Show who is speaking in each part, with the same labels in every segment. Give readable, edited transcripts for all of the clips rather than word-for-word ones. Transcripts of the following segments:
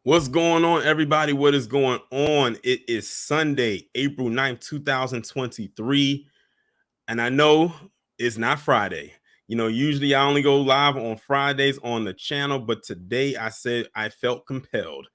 Speaker 1: What's going on, everybody? What is going on? It is Sunday, April 9th, 2023. And I know it's not Friday. Usually I only go live on Fridays on the channel, but today I said I felt compelled.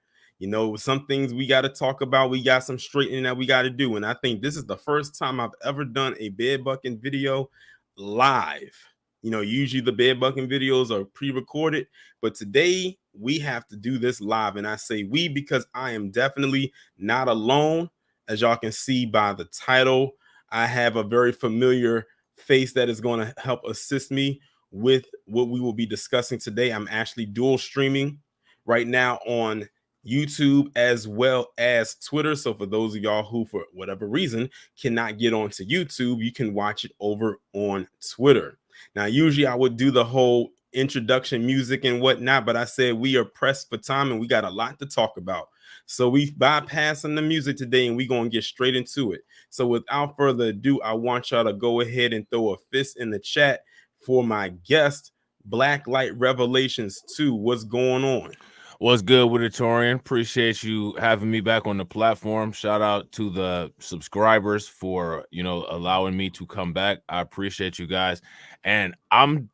Speaker 1: Some things we got to talk about. We got some straightening that we got to do. And I think this is the first time I've ever done a bed bucking video live. Usually the bed bucking videos are pre-recorded, but today we have to do this live. And I say we because I am definitely not alone. As y'all can see by the title, I have a very familiar face that is going to help assist me with what we will be discussing today. I'm actually dual streaming right now on YouTube as well as Twitter. So for those of y'all who, for whatever reason, cannot get onto YouTube, you can watch it over on Twitter. Now, usually I would do the whole introduction music and whatnot, but I said we are pressed for time and we got a lot to talk about. So we bypassing the music today and we're going to get straight into it. So without further ado, I want y'all to go ahead and throw a fist in the chat for my guest, Blacklight Revelations 2. What's going on?
Speaker 2: What's good with it, Torian? Appreciate you having me back on the platform. Shout out to the subscribers for, allowing me to come back. I appreciate you guys. And I'm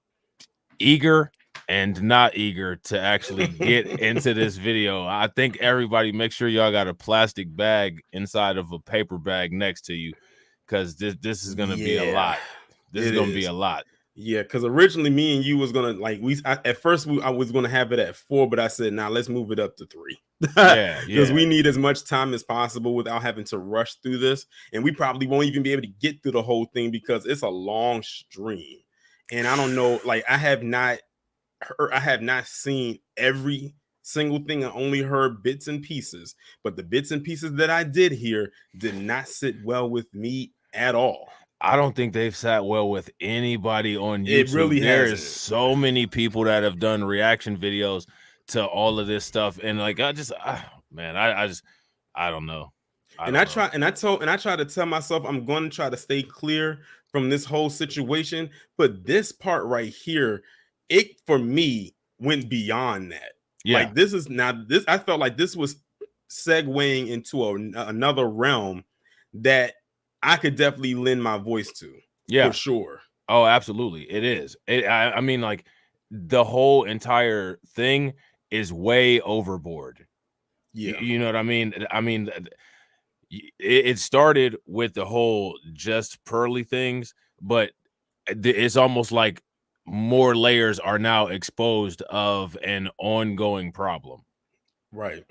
Speaker 2: eager and not eager to actually get into this video. I think everybody make sure y'all got a plastic bag inside of a paper bag next to you, because this is going to be a lot. This is going to be a lot.
Speaker 1: Yeah, because originally me and you was gonna at first I was gonna have it at 4, but I said, nah, let's move it up to 3.
Speaker 2: Yeah,
Speaker 1: because we need as much time as possible without having to rush through this, and we probably won't even be able to get through the whole thing because it's a long stream, and I don't know, like I have not seen every single thing. I only heard bits and pieces, but the bits and pieces that I did hear did not sit well with me at all.
Speaker 2: I don't think they've sat well with anybody on YouTube.
Speaker 1: It really
Speaker 2: There's so many people that have done reaction videos to all of this stuff, and like I don't know.
Speaker 1: I try to tell myself I'm going to try to stay clear from this whole situation, but this part right here, it for me went beyond that.
Speaker 2: Yeah.
Speaker 1: Like this is not this. I felt like this was segueing into another realm that I could definitely lend my voice to.
Speaker 2: Yeah,
Speaker 1: for sure.
Speaker 2: Oh, absolutely, it is. I mean, like the whole entire thing is way overboard.
Speaker 1: Yeah,
Speaker 2: you know what I mean. It started with the whole just Pearly things, but it's almost like more layers are now exposed of an ongoing problem.
Speaker 1: Right.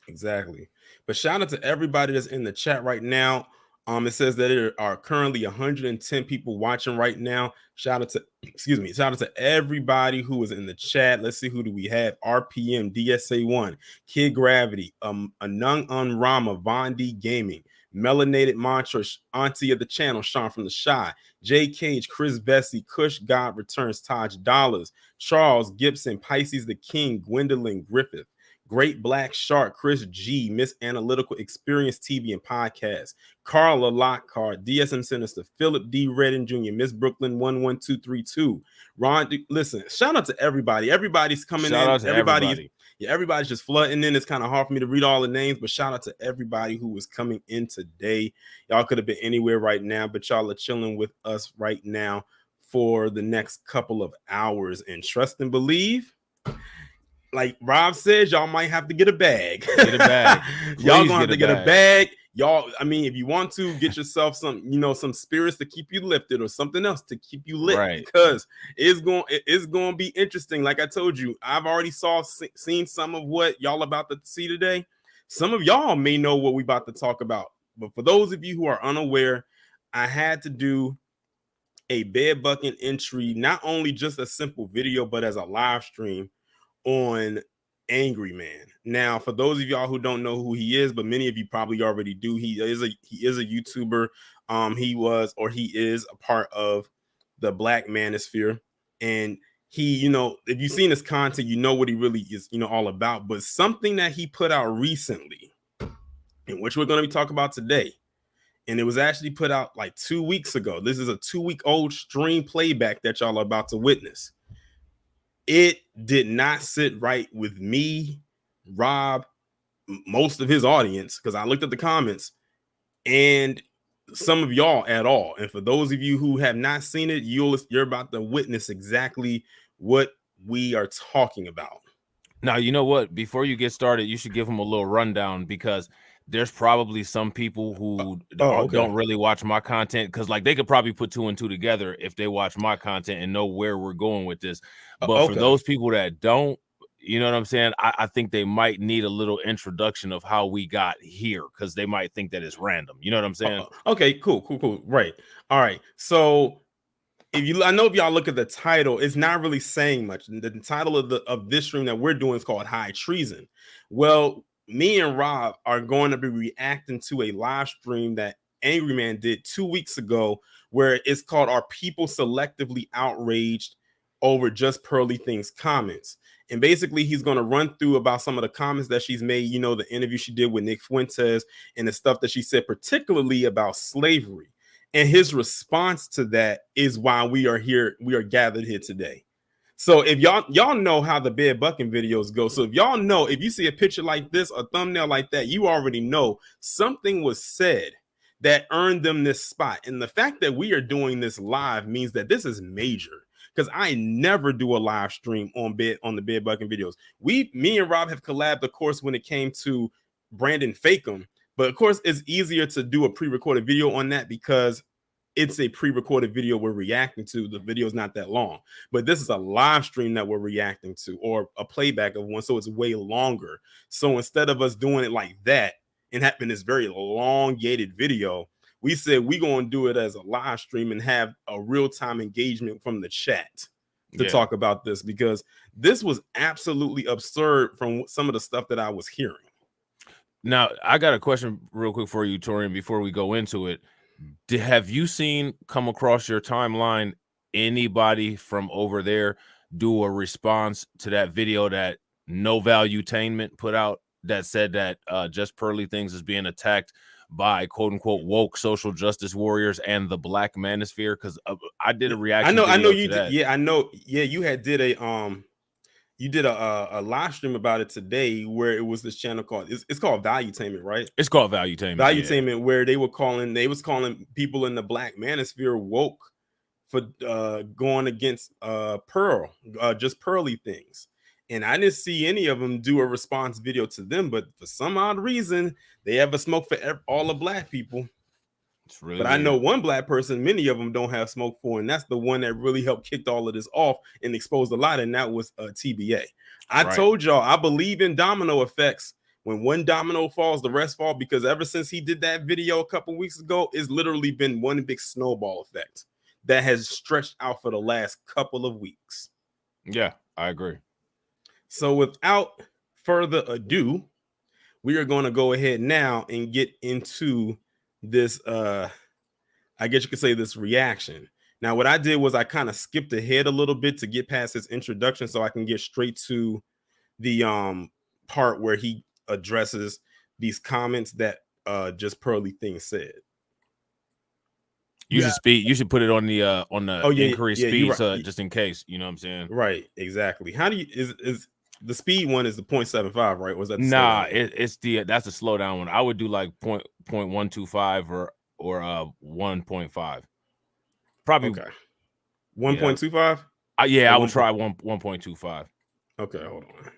Speaker 1: Exactly. But shout out to everybody that's in the chat right now. It says that there are currently 110 people watching right now. Shout out to everybody who is in the chat. Let's see, who do we have? RPM, DSA1, Kid Gravity, Anung Unrama, Von D Gaming, Melanated Mantra, Auntie of the channel, Sean from the Shy, J Cage, Chris Vesey, Kush God Returns, Taj Dollars, Charles Gibson, Pisces the King, Gwendolyn Griffith, Great Black Shark, Chris G, Miss Analytical Experience TV and Podcast, Carla Lockhart, DSM Sinister, Philip D. Redden Jr., Miss Brooklyn 11232, Ron. Listen, shout out to everybody. Everybody's coming
Speaker 2: shout
Speaker 1: in.
Speaker 2: Out to everybody.
Speaker 1: Yeah, everybody's just flooding in. It's kind of hard for me to read all the names, but shout out to everybody who was coming in today. Y'all could have been anywhere right now, but y'all are chilling with us right now for the next couple of hours. And trust and believe, like Rob says, y'all might have to get a bag.
Speaker 2: Get a bag.
Speaker 1: Y'all gonna have to get a bag. Y'all, I mean, if you want to get yourself some, some spirits to keep you lifted or something else to keep you lit, right? Because it's going to be interesting. Like I told you, I've already seen some of what y'all about to see today. Some of y'all may know what we about to talk about, but for those of you who are unaware, I had to do a bed bucking entry, not only just a simple video, but as a live stream on Angry Man. Now, for those of y'all who don't know who he is, but many of you probably already do, he is a YouTuber. He is a part of the Black Manosphere, and he, if you've seen his content, you know what he really is, all about. But something that he put out recently, and which we're going to be talking about today, and it was actually put out like 2 weeks ago. This is a 2-week-old stream playback that y'all are about to witness. It did not sit right with me, Rob, most of his audience, because I looked at the comments, and some of y'all at all. And for those of you who have not seen it, you're about to witness exactly what we are talking about.
Speaker 2: Now, you know what? Before you get started, you should give them a little rundown, because there's probably some people who don't really watch my content, because like they could probably put 2 and 2 together if they watch my content and know where we're going with this. But for those people that don't, you know what I'm saying? I think they might need a little introduction of how we got here, because they might think that it's random. You know what I'm saying?
Speaker 1: Okay, cool. Right. All right. So I know if y'all look at the title, it's not really saying much. The title of this stream that we're doing is called High Treason. Well, me and Rob are going to be reacting to a live stream that Angry Man did 2 weeks ago, where it's called Are People Selectively Outraged Over Just Pearly Things Comments? And basically, he's going to run through about some of the comments that she's made, you know, the interview she did with Nick Fuentes and the stuff that she said, particularly about slavery. And his response to that is why we are here. We are gathered here today. So if y'all know how the bed bucking videos go. So if y'all know, if you see a picture like this, a thumbnail like that, you already know something was said that earned them this spot. And the fact that we are doing this live means that this is major, because I never do a live stream on the bed bucking videos. Me and Rob have collabed, of course, when it came to Brandon Fakem. But of course, it's easier to do a pre-recorded video on that because it's a pre-recorded video we're reacting to. The video is not that long, but this is a live stream that we're reacting to, or a playback of one, so it's way longer. So instead of us doing it like that and having this very elongated video, we said we're going to do it as a live stream and have a real-time engagement from the chat to talk about this, because this was absolutely absurd from some of the stuff that I was hearing.
Speaker 2: Now, I got a question real quick for you, Torian, before we go into it. Have you come across your timeline anybody from over there do a response to that video that No Valuetainment put out that said that Just Pearly Things is being attacked by quote unquote woke social justice warriors and the Black Manosphere? Because I did a reaction.
Speaker 1: I know you did. Yeah, I know. Yeah, you did a live stream about it today, where it was this channel called it's called Valuetainment, right?
Speaker 2: It's called Valuetainment.
Speaker 1: Valuetainment, where they was calling people in the Black Manosphere woke for going against Just Pearly Things. And I didn't see any of them do a response video to them, but for some odd reason, they have a smoke for all the Black people.
Speaker 2: It's really
Speaker 1: but weird. I know one Black person, many of them don't have smoke for, and that's the one that really helped kick all of this off and exposed a lot, and that was TBA. I told y'all, I believe in domino effects. When one domino falls, the rest fall, because ever since he did that video a couple weeks ago, it's literally been one big snowball effect that has stretched out for the last couple of weeks.
Speaker 2: Yeah, I agree.
Speaker 1: So without further ado, we are going to go ahead now and get into this, I guess you could say, this reaction. Now, what I did was I kind of skipped ahead a little bit to get past his introduction so I can get straight to the part where he addresses these comments that Just Pearly Things said.
Speaker 2: You should put it on the increased speed, right. So just in case, you know what I'm saying?
Speaker 1: Right, exactly. How do you is the speed one is the 0.75, right? Was that
Speaker 2: that's the slowdown one. I would do like 0.125 or 1.5. Probably
Speaker 1: 1.25.
Speaker 2: I would try 1.25.
Speaker 1: Okay, hold on.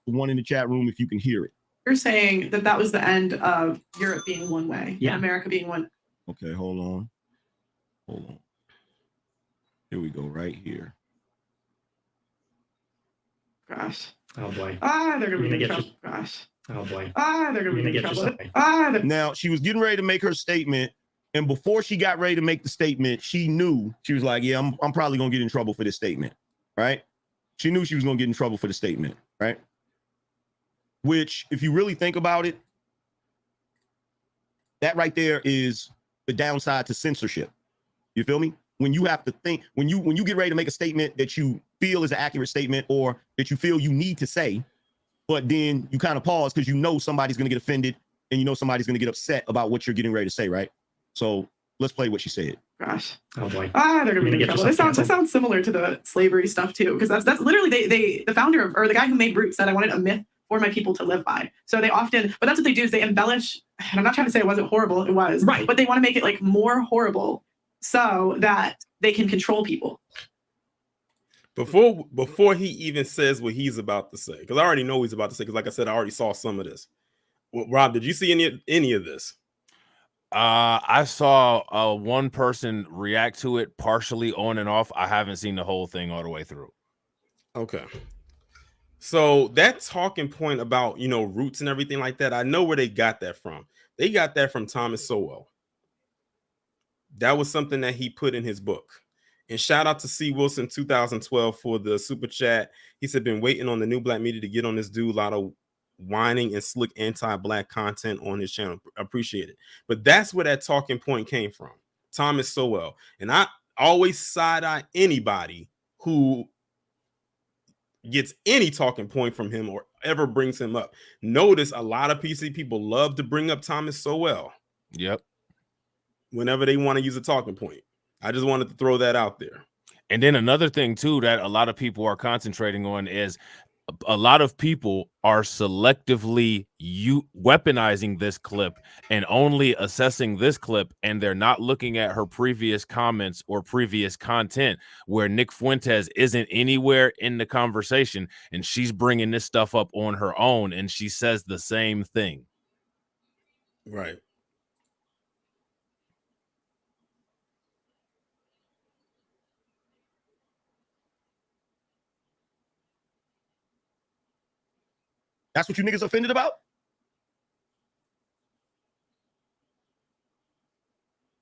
Speaker 3: One in the chat room if you can hear it.
Speaker 4: You're saying that was the end of Europe being one way, and America being one.
Speaker 3: Okay, hold on. Here we go, right here.
Speaker 4: Gosh.
Speaker 5: Oh boy.
Speaker 4: They're gonna be in trouble. Gosh.
Speaker 5: Oh boy.
Speaker 4: They're gonna be in trouble.
Speaker 3: Now she was getting ready to make her statement, and before she got ready to make the statement, she knew, she was like, "Yeah, I'm probably gonna get in trouble for this statement," right? She knew she was gonna get in trouble for the statement, right? Which, if you really think about it, that right there is the downside to censorship. You feel me? When you have to think, when you get ready to make a statement that you feel is an accurate statement or that you feel you need to say, but then you kind of pause because you know somebody's going to get offended and you know somebody's going to get upset about what you're getting ready to say, right? So let's play what she said.
Speaker 4: Gosh.
Speaker 5: Oh boy.
Speaker 4: They're gonna be in
Speaker 5: get
Speaker 4: trouble.
Speaker 5: yourself
Speaker 4: This sounds similar to the slavery stuff too, because that's literally the founder of, or the guy who made Roots said, I wanted a myth for my people to live by. So they often, but that's what they do, is they embellish. And I'm not trying to say it wasn't horrible, it was,
Speaker 5: Right.
Speaker 4: but they want to make it like more horrible so that they can control people.
Speaker 1: Before he even says what he's about to say, because I already know what he's about to say, because like I said, I already saw some of this. Well, Rob, did you see any of this?
Speaker 2: I saw one person react to it partially on and off. I haven't seen the whole thing all the way through.
Speaker 1: Okay. So that talking point about, roots and everything like that, I know where they got that from. They got that from Thomas Sowell. That was something that he put in his book. And shout out to C. Wilson 2012 for the super chat. He said, been waiting on the new black media to get on this dude. A lot of whining and slick anti-black content on his channel. Appreciate it. But that's where that talking point came from. Thomas Sowell. And I always side-eye anybody who gets any talking point from him or ever brings him up. Notice a lot of PC people love to bring up Thomas Sowell.
Speaker 2: Yep.
Speaker 1: Whenever they want to use a talking point. I just wanted to throw that out there.
Speaker 2: And then another thing too that a lot of people are concentrating on is a lot of people are selectively weaponizing this clip and only assessing this clip, and they're not looking at her previous comments or previous content where Nick Fuentes isn't anywhere in the conversation, and she's bringing this stuff up on her own, and she says the same thing.
Speaker 1: Right.
Speaker 3: That's what you niggas offended about?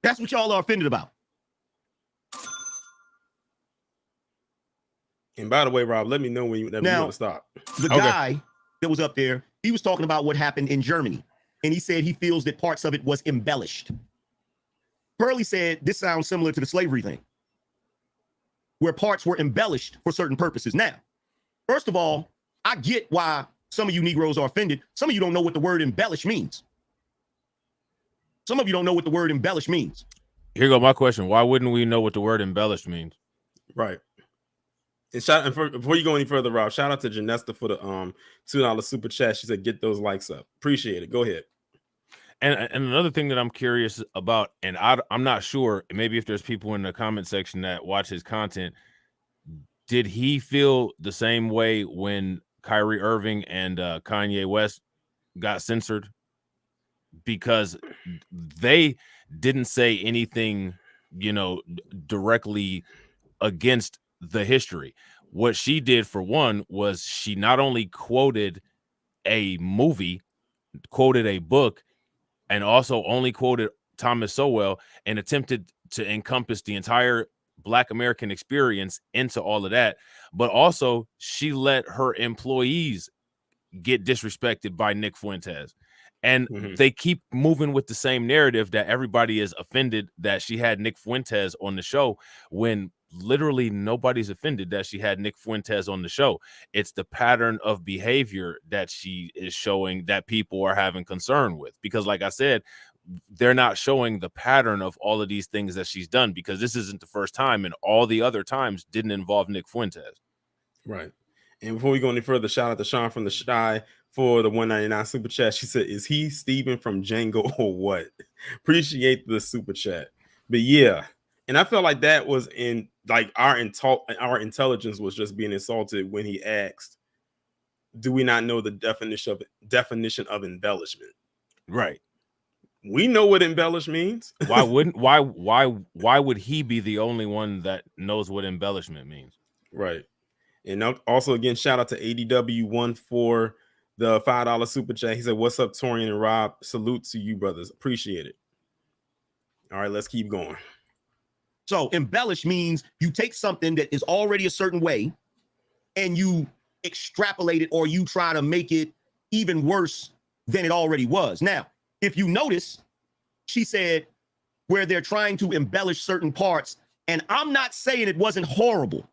Speaker 3: That's what y'all are offended about.
Speaker 1: And by the way, Rob, let me know when you want to stop.
Speaker 3: The guy that was up there, he was talking about what happened in Germany. And he said he feels that parts of it was embellished. Pearlie said this sounds similar to the slavery thing, where parts were embellished for certain purposes. Now, first of all, I get why some of you Negroes are offended. Some of you don't know what the word embellish means. Some of you don't know what the word embellish means.
Speaker 2: Here go my question. Why wouldn't we know what the word embellished means?
Speaker 1: Right. And before you go any further, Rob, shout out to Janesta for the $2 super chat. She said, get those likes up. Appreciate it. Go ahead.
Speaker 2: And another thing that I'm curious about, and I'm not sure, maybe if there's people in the comment section that watch his content, did he feel the same way when Kyrie Irving and Kanye West got censored? Because they didn't say anything, directly against the history. What she did, for one, was she not only quoted a movie, quoted a book, and also only quoted Thomas Sowell and attempted to encompass the entire Black American experience into all of that. But also she let her employees get disrespected by Nick Fuentes. And they keep moving with the same narrative that everybody is offended that she had Nick Fuentes on the show, when literally nobody's offended that she had Nick Fuentes on the show. It's the pattern of behavior that she is showing that people are having concern with, because like I said, they're not showing the pattern of all of these things that she's done, because this isn't the first time, and all the other times didn't involve Nick Fuentes.
Speaker 1: Right. And before we go any further, shout out to Sean from the Shy for the 199 super chat. She said, is he Steven from Django or what? Appreciate the super chat. But yeah, and I felt like that was in like our intelligence was just being insulted when he asked, do we not know the definition of embellishment?
Speaker 2: Right.
Speaker 1: We know what embellish means.
Speaker 2: Why would he be the only one that knows what embellishment means?
Speaker 1: Right. And also, again, shout out to ADW1 for the $5 super chat. He said, what's up, Torian and Rob? Salute to you, brothers. Appreciate it. All right, let's keep going.
Speaker 3: So embellish means you take something that is already a certain way and you extrapolate it, or you try to make it even worse than it already was. Now, if you notice, she said where they're trying to embellish certain parts, and I'm not saying it wasn't horrible.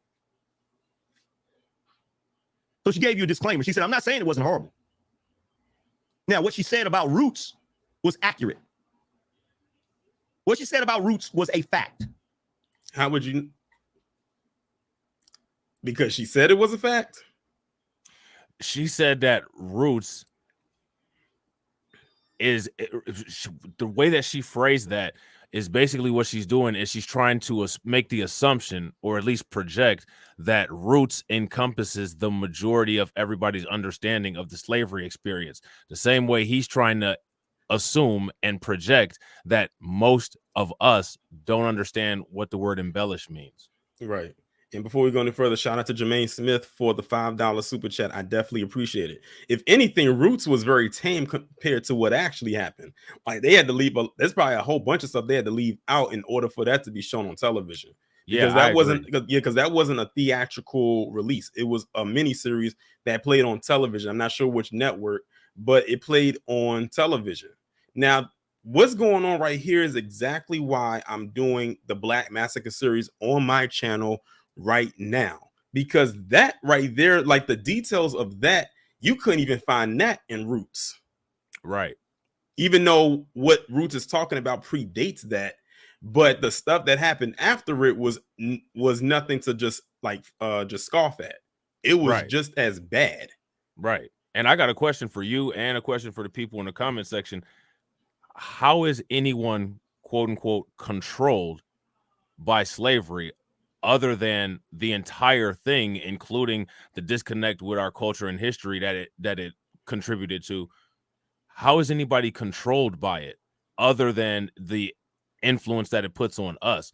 Speaker 3: So she gave you a disclaimer. She said, I'm not saying it wasn't horrible. Now, what she said about Roots was accurate. What she said about Roots was a fact.
Speaker 1: How would you? Because she said it was a fact.
Speaker 2: She said that roots is the way that she phrased that is basically what she's doing is she's trying to make the assumption, or at least project, that roots encompasses the majority of everybody's understanding of the slavery experience. The same way he's trying to assume and project that most of us don't understand what the word embellish means.
Speaker 1: Right. And before we go any further, shout out to Jermaine Smith for the $5 super chat. I definitely appreciate it. If anything, Roots was very tame compared to what actually happened. Like they had to leave. There's probably a whole bunch of stuff they had to leave out in order for that to be shown on television. Because that wasn't, because that wasn't a theatrical release. It was a miniseries that played on television. I'm not sure which network, but it played on television. Now, what's going on right here is exactly why I'm doing the Black Massacre series on my channel right now, because that right there, like the details of that, you couldn't even find that in Roots.
Speaker 2: Right.
Speaker 1: Even though what Roots is talking about predates that, but the stuff that happened after it was nothing to just scoff at. It was just as bad.
Speaker 2: Right. And I got a question for you and a question for the people in the comment section. How is anyone, quote unquote, controlled by slavery other than the entire thing, including the disconnect with our culture and history that it contributed to? How is anybody controlled by it other than the influence that it puts on us?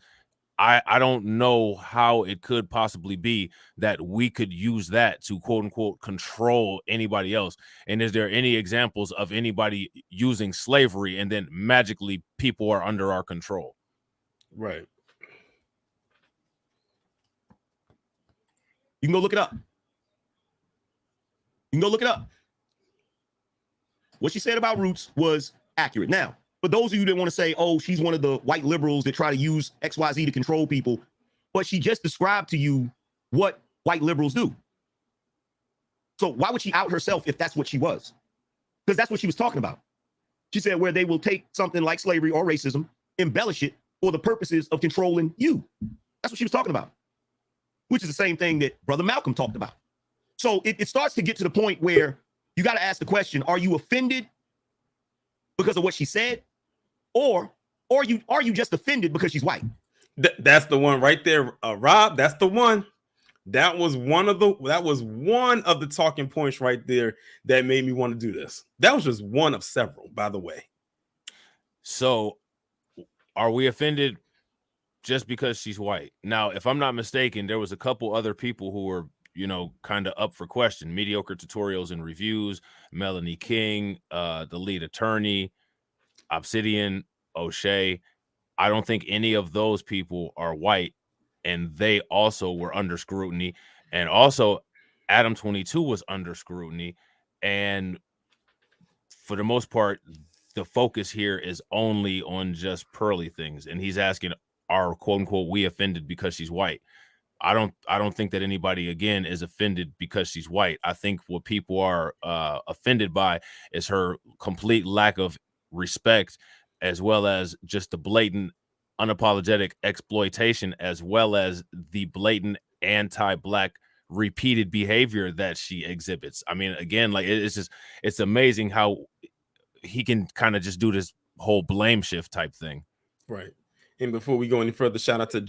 Speaker 2: I don't know how it could possibly be that we could use that to, quote unquote, control anybody else. And is there any examples of anybody using slavery and then magically people are under our control?
Speaker 1: Right.
Speaker 3: You can go look it up. You can go look it up. What she said about Roots was accurate. Now, for those of you that want to say, oh, she's one of the white liberals that try to use XYZ to control people, but she just described to you what white liberals do. So why would she out herself if that's what she was? Because that's what she was talking about. She said where they will take something like slavery or racism, embellish it for the purposes of controlling you. That's what she was talking about, which is the same thing that Brother Malcolm talked about. So it starts to get to the point where you got to ask the question, are you offended because of what she said? Or are you just offended because she's white?
Speaker 1: That's the one right there, Rob. That's the one. That was one of the talking points right there that made me want to do this. That was just one of several, by the way.
Speaker 2: So are we offended just because she's white? Now, if I'm not mistaken, there was a couple other people who were, kind of up for question. Mediocre Tutorials and Reviews, Melanie King, the lead attorney, Obsidian, O'Shea. I don't think any of those people are white, and they also were under scrutiny. And also Adam 22 was under scrutiny. And for the most part, the focus here is only on just Pearly things. And he's asking, are quote unquote we offended because she's white? I don't think that anybody, again, is offended because she's white. I think what people are offended by is her complete lack of respect, as well as just the blatant, unapologetic exploitation, as well as the blatant anti-Black repeated behavior that she exhibits. I mean, again, like it's amazing how he can kind of just do this whole blame shift type thing.
Speaker 1: Right. And before we go any further, shout out to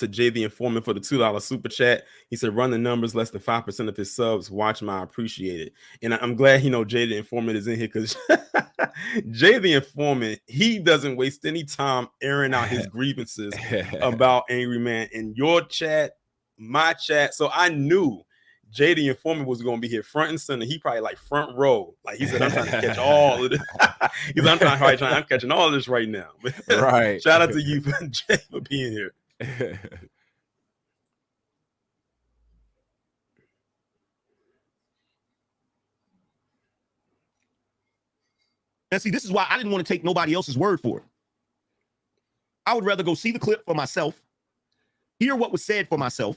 Speaker 1: Jay the Informant for the $2 super chat. He said, run the numbers, less than 5% of his subs. Watch my, appreciate it. And I'm glad, Jay the Informant is in here, because Jay the Informant, he doesn't waste any time airing out his grievances about Angry Man in your chat, my chat. So I knew Jay the Informant was going to be here front and center. He probably like front row. Like he said, I'm trying to catch all of this. He's I'm catching all of this right now.
Speaker 2: Right.
Speaker 1: Shout out to you, Jay, for being here.
Speaker 3: And see, this is why I didn't want to take nobody else's word for it. I would rather go see the clip for myself, hear what was said for myself,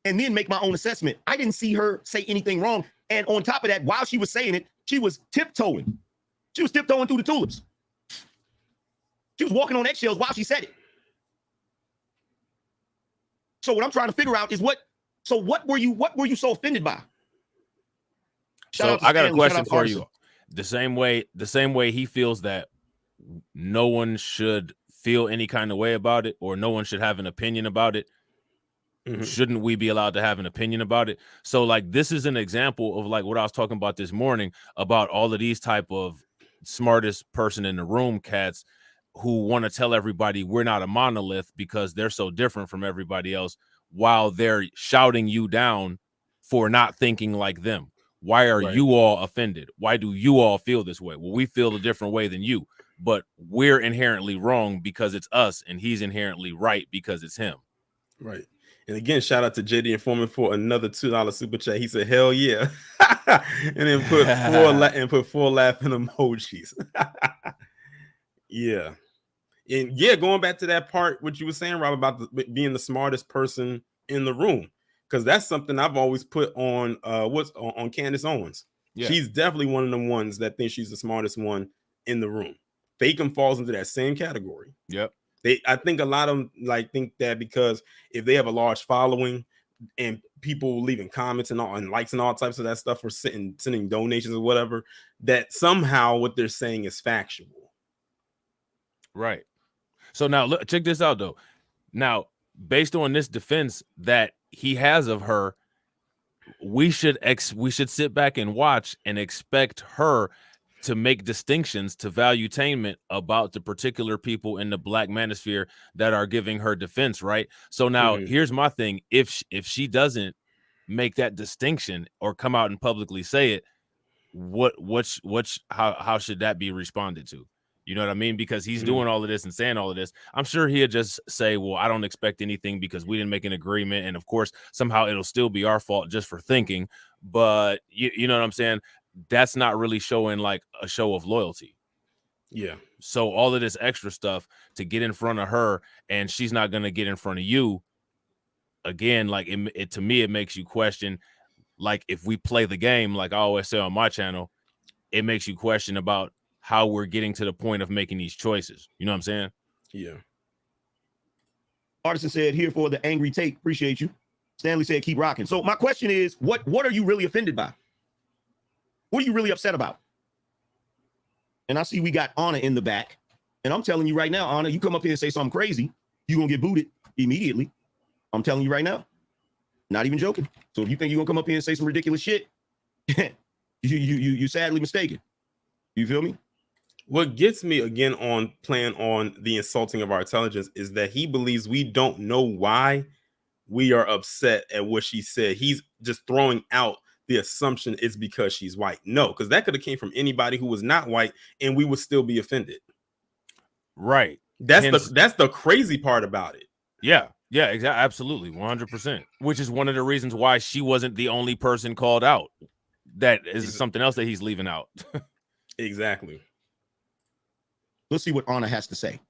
Speaker 3: and then make my own assessment. I didn't see her say anything wrong. And on top of that, while she was saying it, she was tiptoeing. She was tiptoeing through the tulips. She was walking on eggshells while she said it. So what I'm trying to figure out is what were you so offended by?
Speaker 2: So I got a question for you. The same way he feels that no one should feel any kind of way about it, or no one should have an opinion about it. Shouldn't we be allowed to have an opinion about it? So like, this is an example of like what I was talking about this morning about all of these type of smartest person in the room cats who want to tell everybody we're not a monolith because they're so different from everybody else, while they're shouting you down for not thinking like them. Why are you all offended? Why do you all feel this way? Well, we feel a different way than you, but we're inherently wrong because it's us, and he's inherently right because it's him.
Speaker 1: Right. And again, shout out to JD Informant for another $2 super chat. He said, "Hell yeah," and then put four laughing emojis. Yeah, and yeah, going back to that part, what you were saying, Rob, about being the smartest person in the room, because that's something I've always put on on Candace Owens. Yeah. She's definitely one of the ones that thinks she's the smartest one in the room. Fakem falls into that same category.
Speaker 2: Yep.
Speaker 1: I think a lot of them like think that because if they have a large following and people leaving comments and all and likes and all types of that stuff, or sending donations or whatever, that somehow what they're saying is factual.
Speaker 2: Right. So now look, check this out though. Now, based on this defense that he has of her, we should sit back and watch and expect her to make distinctions to valuetainment about the particular people in the Black manosphere that are giving her defense, right? So now here's my thing. If she doesn't make that distinction or come out and publicly say it, how should that be responded to? You know what I mean? Because he's doing all of this and saying all of this. I'm sure he'll just say, well, I don't expect anything because we didn't make an agreement. And of course, somehow it'll still be our fault just for thinking. But you know what I'm saying? That's not really showing like a show of loyalty.
Speaker 1: Yeah.
Speaker 2: So all of this extra stuff to get in front of her, and she's not going to get in front of you again. Like it to me, it makes you question, like if we play the game, like I always say on my channel, it makes you question about how we're getting to the point of making these choices. You know what I'm saying?
Speaker 1: Yeah.
Speaker 3: Artisan said, "Here for the angry take. Appreciate you." Stanley said, "Keep rocking." So my question is, what are you really offended by? What are you really upset about? And I see we got Anna in the back. And I'm telling you right now, Anna, you come up here and say something crazy, you're going to get booted immediately. I'm telling you right now. Not even joking. So if you think you're going to come up here and say some ridiculous shit, you're sadly mistaken. You feel me?
Speaker 1: What gets me again on playing on the insulting of our intelligence is that he believes we don't know why we are upset at what she said. He's just throwing out the assumption it's because she's white. No, because that could have came from anybody who was not white and we would still be offended.
Speaker 2: Right.
Speaker 1: That's the crazy part about it.
Speaker 2: Yeah. Yeah, exactly. Absolutely. 100%. Which is one of the reasons why she wasn't the only person called out. That is something else that he's leaving out.
Speaker 1: Exactly.
Speaker 3: Let's see what Anna has to say.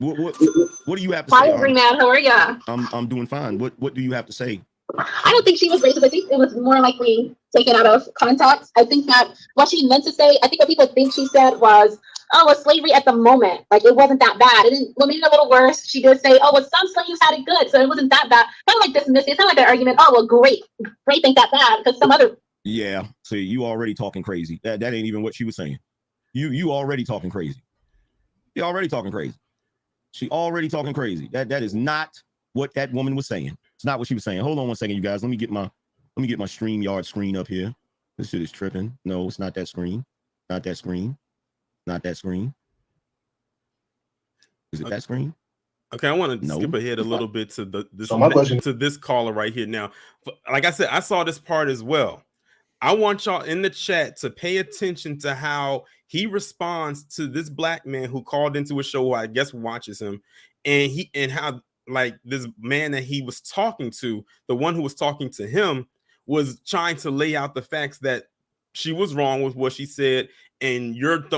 Speaker 3: What do you have to say?
Speaker 5: Hi, Green Man. How are ya?
Speaker 3: I'm doing fine. What do you have to say?
Speaker 5: I don't think she was racist. I think it was more likely taken out of context. I think that what she meant to say, I think what people think she said was, oh, well, slavery at the moment, like it wasn't that bad. It didn't, well, maybe a little worse. She did say, oh, well, some slaves had it good, so it wasn't that bad. Kind of like dismissive. It's not like that argument. Oh, well, great ain't that bad because some other.
Speaker 3: Yeah, see, you already talking crazy. That ain't even what she was saying. You already talking crazy. You already talking crazy. She already talking crazy. That is not what that woman was saying. It's not what she was saying. Hold on one second, you guys. Let me get my StreamYard screen up here. This shit is tripping. No, it's not that screen. Not that screen. Not that screen. Is it that screen?
Speaker 1: Okay, I want to skip ahead a little bit to this caller right here. Now, like I said, I saw this part as well. I want y'all in the chat to pay attention to how he responds to this black man who called into a show who I guess watches him, and how like this man that he was talking to, the one who was talking to him, was trying to lay out the facts that she was wrong with what she said, and you're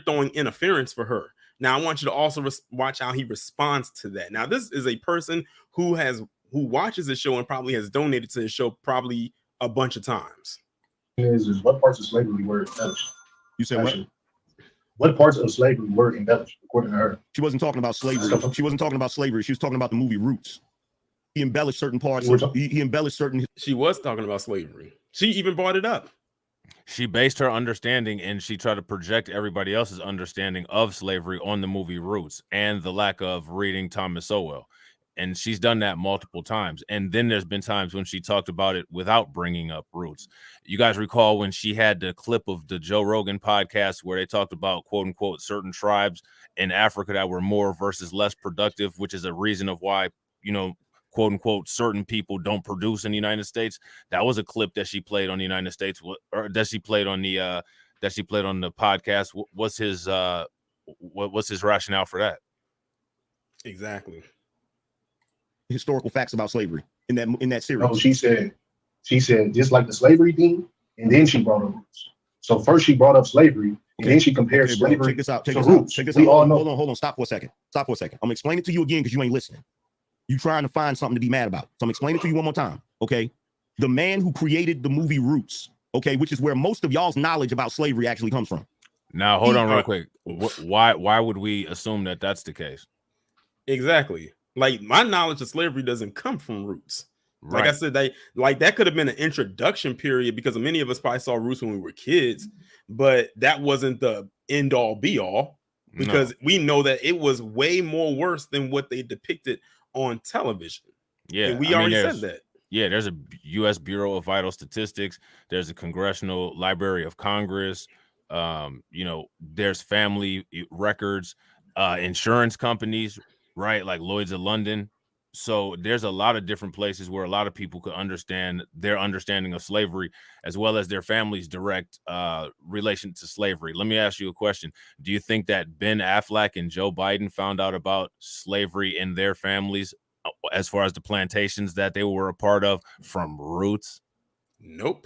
Speaker 1: throwing interference for her. Now I want you to also watch how he responds to that. Now this is a person who watches the show and probably has donated to the show probably a bunch of times.
Speaker 6: Is what parts of slavery were established?
Speaker 3: You said what?
Speaker 6: what parts of slavery were embellished, according to her?
Speaker 3: She wasn't talking about slavery. She wasn't talking about slavery. She was talking about the movie Roots. He embellished certain parts. He embellished certain.
Speaker 1: She was talking about slavery. She even brought it up.
Speaker 2: She based her understanding and she tried to project everybody else's understanding of slavery on the movie Roots and the lack of reading Thomas Sowell. And she's done that multiple times. And then there's been times when she talked about it without bringing up Roots. You guys recall when she had the clip of the Joe Rogan podcast where they talked about, quote unquote, certain tribes in Africa that were more versus less productive, which is a reason of why, you know, quote unquote, certain people don't produce in the United States. That was a clip that she played on the United States, or that she played on the podcast. What's his rationale for that?
Speaker 1: Exactly.
Speaker 3: Historical facts about slavery in that series.
Speaker 6: No, she said just like the slavery thing, and then she brought up Roots. So first she brought up slavery, and then she compared slavery
Speaker 3: check this out.
Speaker 6: to Roots.
Speaker 3: Hold on. Stop for a second. I'm gonna explain it to you again because you ain't listening. You trying to find something to be mad about. So I'm explaining it to you one more time. Okay. The man who created the movie Roots, okay, which is where most of y'all's knowledge about slavery actually comes from.
Speaker 2: Now, hold on real quick. Why would we assume that that's the case?
Speaker 1: Exactly. Like, my knowledge of slavery doesn't come from Roots.
Speaker 2: Right.
Speaker 1: Like I said, that could have been an introduction period because many of us probably saw Roots when we were kids, but that wasn't the end all be all because we know that it was way more worse than what they depicted on television.
Speaker 2: Yeah,
Speaker 1: and we already said that.
Speaker 2: Yeah, there's a U.S. Bureau of Vital Statistics. There's a Congressional Library of Congress. There's family records, insurance companies, right? Like Lloyd's of London. So there's a lot of different places where a lot of people could understand their understanding of slavery, as well as their family's direct relation to slavery. Let me ask you a question. Do you think that Ben Affleck and Joe Biden found out about slavery in their families as far as the plantations that they were a part of from Roots?
Speaker 1: Nope.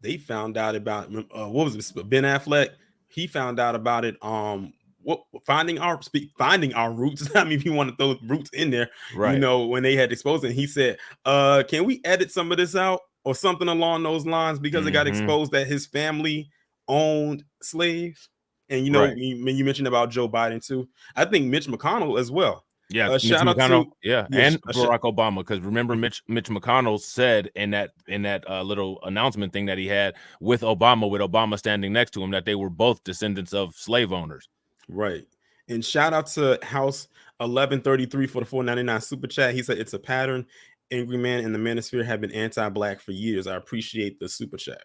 Speaker 1: They found out about what was it? Ben Affleck. He found out about it. Finding our roots. I mean, if you want to throw roots in there,
Speaker 2: right?
Speaker 1: You know, when they had exposed it, he said, "Can we edit some of this out or something along those lines?" Because it got exposed that his family owned slaves. And you know, when you mentioned about Joe Biden too, I think Mitch McConnell as well.
Speaker 2: Yeah,
Speaker 1: shout out to
Speaker 2: and Barack Obama, because remember Mitch McConnell said in that little announcement thing that he had with Obama standing next to him, that they were both descendants of slave owners.
Speaker 1: Right. And shout out to House 1133 for the $4.99 super chat. He said it's a pattern. Angry Man and the Manosphere have been anti-black for years. I appreciate the super chat.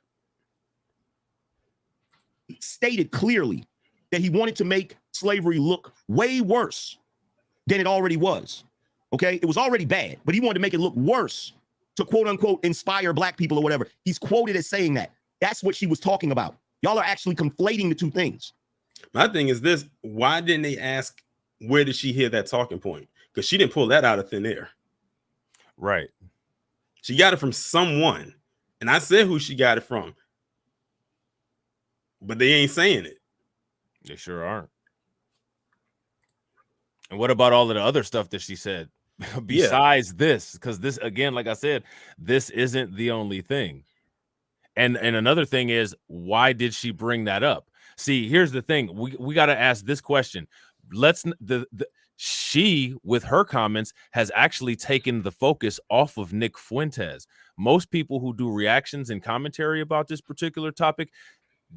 Speaker 3: He stated clearly that he wanted to make slavery look way worse than it already was. Okay, it was already bad, but he wanted to make it look worse to quote unquote inspire black people or whatever. He's quoted as saying that. That's what she was talking about. Y'all are actually conflating the two things.
Speaker 1: My thing is this: why didn't they ask where did she hear that talking point? Because she didn't pull that out of thin air.
Speaker 2: Right.
Speaker 1: She got it from someone, and I said who she got it from, but they ain't saying it.
Speaker 2: They sure aren't. And what about all of the other stuff that she said besides this? Because this, again, like I said, this isn't the only thing. And another thing is, why did she bring that up? See, here's the thing. We got to ask this question. She, with her comments, has actually taken the focus off of Nick Fuentes. Most people who do reactions and commentary about this particular topic,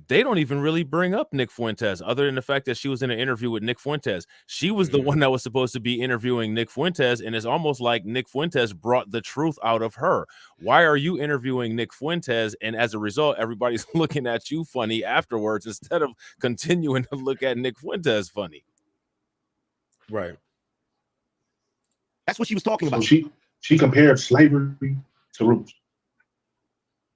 Speaker 2: they don't even really bring up Nick Fuentes, other than the fact that she was in an interview with Nick Fuentes. She was the one that was supposed to be interviewing Nick Fuentes, and it's almost like Nick Fuentes brought the truth out of her. Why are you interviewing Nick Fuentes? And as a result, everybody's looking at you funny afterwards instead of continuing to look at Nick Fuentes funny.
Speaker 1: Right.
Speaker 3: That's what she was talking about.
Speaker 6: So she compared slavery to Roots.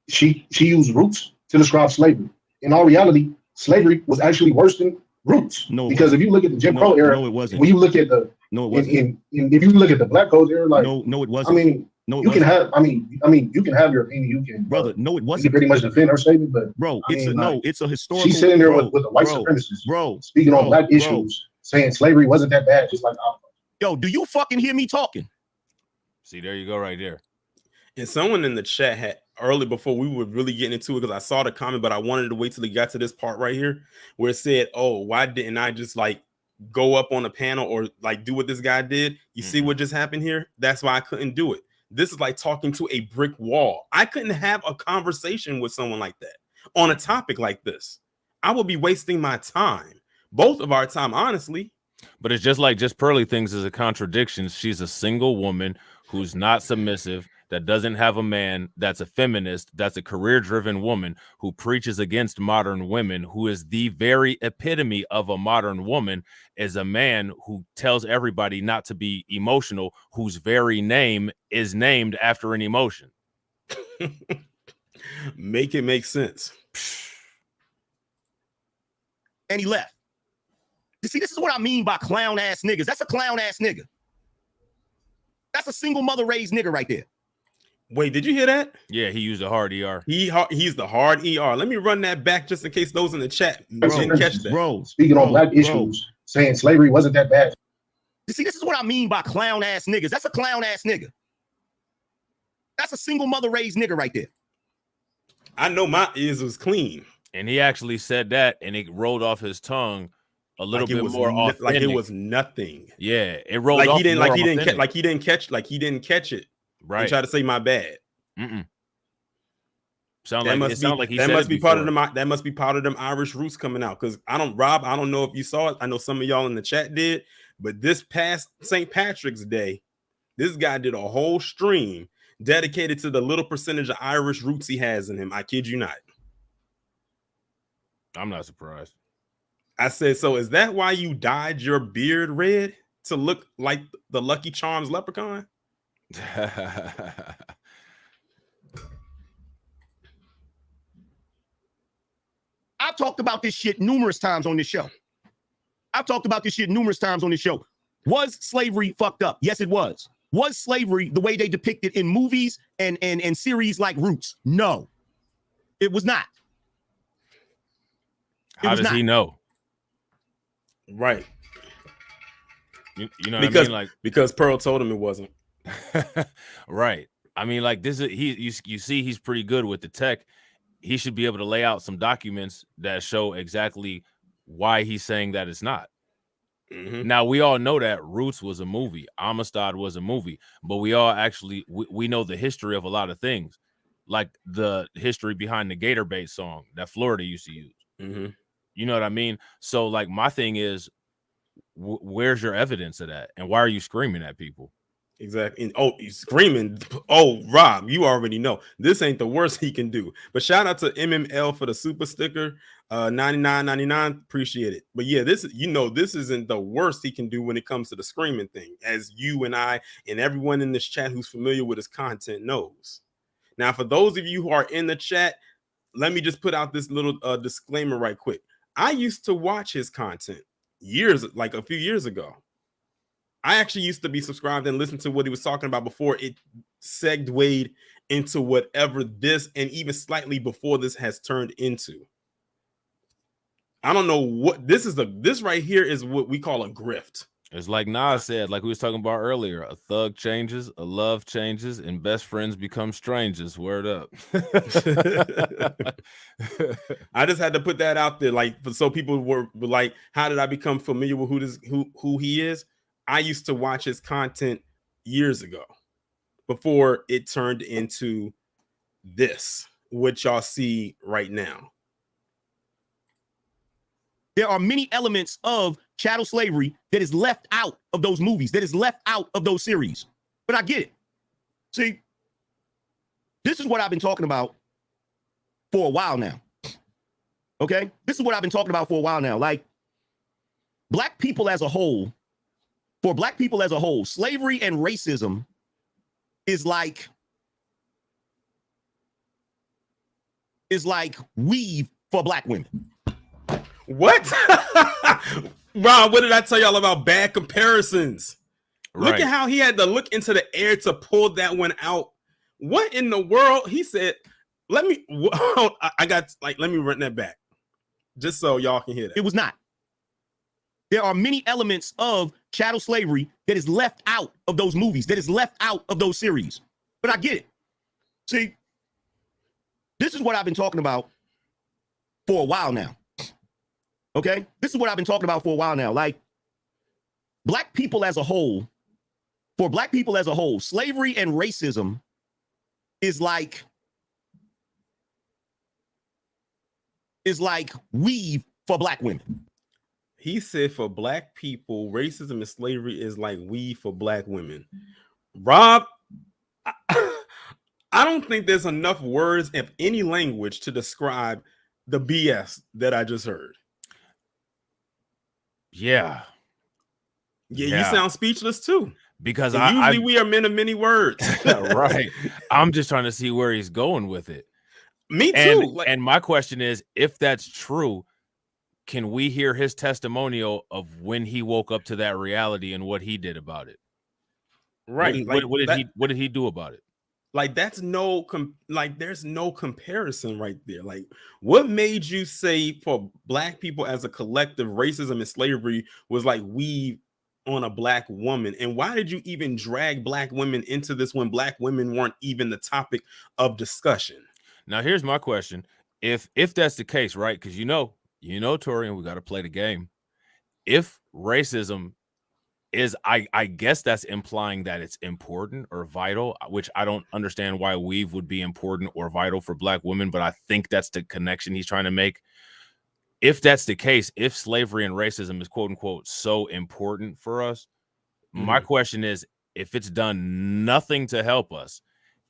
Speaker 6: She used Roots to describe slavery. In all reality, slavery was actually worse than Roots. Because if you look at the Jim Crow era,
Speaker 3: no, it wasn't.
Speaker 6: When you look at the if you look at the Black Codes era, like
Speaker 3: no, it wasn't.
Speaker 6: I mean, you can have. I mean, you can have your opinion. You can,
Speaker 3: brother. No, it wasn't.
Speaker 6: You can pretty much defend her statement, but
Speaker 3: bro, it's a historical.
Speaker 6: She's sitting there with a white supremacist, speaking on black issues, saying slavery wasn't that bad, just like
Speaker 3: yo. Do you fucking hear me talking?
Speaker 2: See, there you go, right there.
Speaker 1: And someone in the chat had early before we were really getting into it, because I saw the comment, but I wanted to wait till he got to this part right here where it said, "Oh, why didn't I just like go up on a panel or like do what this guy did?" You see what just happened here? That's why I couldn't do it. This is like talking to a brick wall. I couldn't have a conversation with someone like that on a topic like this. I would be wasting my time, both of our time, honestly.
Speaker 2: But it's just Pearly thinks is a contradiction. She's a single woman who's not submissive, that doesn't have a man, that's a feminist, that's a career-driven woman who preaches against modern women, who is the very epitome of a modern woman, is a man who tells everybody not to be emotional, whose very name is named after an emotion.
Speaker 1: Make it make sense.
Speaker 3: And he left. You see, this is what I mean by clown ass niggas. That's a clown ass nigga. That's a single mother raised nigga right there.
Speaker 1: Wait, did you hear that?
Speaker 2: Yeah, he used a hard ER.
Speaker 1: He's the hard ER. Let me run that back just in case those in the chat didn't catch that.
Speaker 3: Bro,
Speaker 6: speaking on black issues, saying slavery wasn't that bad.
Speaker 3: You see, this is what I mean by clown ass niggas. That's a clown ass nigga. That's a single mother raised nigga right there.
Speaker 1: I know my ears was clean.
Speaker 2: And he actually said that, and it rolled off his tongue a little bit more authentic.
Speaker 1: Like it was nothing.
Speaker 2: Yeah, it rolled
Speaker 1: like
Speaker 2: off
Speaker 1: he didn't
Speaker 2: more
Speaker 1: like he didn't
Speaker 2: authentic.
Speaker 1: like he didn't catch it.
Speaker 2: Right.
Speaker 1: And try to say my bad.
Speaker 2: That
Speaker 1: must be part of them Irish roots coming out. Because I don't know if you saw it. I know some of y'all in the chat did, but this past St. Patrick's Day, this guy did a whole stream dedicated to the little percentage of Irish roots he has in him. I kid you not.
Speaker 2: I'm not surprised.
Speaker 1: I said, so is that why you dyed your beard red to look like the Lucky Charms leprechaun?
Speaker 3: I've talked about this shit numerous times on this show. Was slavery fucked up? Yes, it was. Was slavery the way they depict it in movies and series like Roots? No, it was not.
Speaker 2: How does he know?
Speaker 1: Right.
Speaker 2: You know what I mean? Like,
Speaker 1: because Pearl told him it wasn't.
Speaker 2: Right. I mean, like, this is you see he's pretty good with the tech. He should be able to lay out some documents that show exactly why he's saying that it's not. Now, we all know that Roots was a movie, Amistad was a movie, but we all actually we know the history of a lot of things, like the history behind the Gator Bait song that Florida used to use. You know what I mean? So, like, my thing is, where's your evidence of that, and why are you screaming at people?
Speaker 1: Exactly. And, oh, he's screaming. Oh, Rob, you already know this ain't the worst he can do. But shout out to MML for the super sticker, $99.99. Appreciate it. But yeah, this isn't the worst he can do when it comes to the screaming thing, as you and I and everyone in this chat who's familiar with his content knows. Now, for those of you who are in the chat, let me just put out this little disclaimer right quick. I used to watch his content a few years ago. I actually used to be subscribed and listen to what he was talking about before it segued into whatever this, and even slightly before this, has turned into. I don't know what this is. This right here is what we call a grift.
Speaker 2: It's like Nas said, like we was talking about earlier, a thug changes, a love changes, and best friends become strangers. Word up.
Speaker 1: I just had to put that out there, like, so people were like, how did I become familiar with who he is? I used to watch his content years ago before it turned into this, what y'all see right now.
Speaker 3: There are many elements of chattel slavery that is left out of those movies, that is left out of those series. But I get it. See, this is what I've been talking about for a while now. Okay? This is what I've been talking about for a while now. Like, black people as a whole, slavery and racism is like weave for black women.
Speaker 1: What? Ron, what did I tell y'all about bad comparisons? Right. Look at how he had to look into the air to pull that one out. What in the world? He said, let me run that back just so y'all can hear that.
Speaker 3: It was not. There are many elements of chattel slavery that is left out of those movies, that is left out of those series. But I get it. See, this is what I've been talking about for a while now. Okay? This is what I've been talking about for a while now. Like, black people as a whole, for black people as a whole, slavery and racism is like weave for black women.
Speaker 1: He said for black people, racism and slavery is like weed for black women. Rob, I don't think there's enough words of any language to describe the BS that I just heard.
Speaker 2: Yeah.
Speaker 1: Yeah, you sound speechless too.
Speaker 2: Because
Speaker 1: usually we are men of many words.
Speaker 2: Right. I'm just trying to see where he's going with it.
Speaker 1: Me too.
Speaker 2: And my question is, if that's true, can we hear his testimonial of when he woke up to that reality and what he did about it?
Speaker 1: Right.
Speaker 2: What did he do about it?
Speaker 1: Like, that's there's no comparison right there. Like, what made you say for black people as a collective, racism and slavery was like weave on a black woman? And why did you even drag black women into this when black women weren't even the topic of discussion?
Speaker 2: Now, here's my question. If that's the case, right? Because you know, Torian, we got to play the game. If racism is, I guess that's implying that it's important or vital, which I don't understand why weave would be important or vital for black women, but I think that's the connection he's trying to make. If that's the case, if slavery and racism is quote unquote so important for us, my question is, if it's done nothing to help us,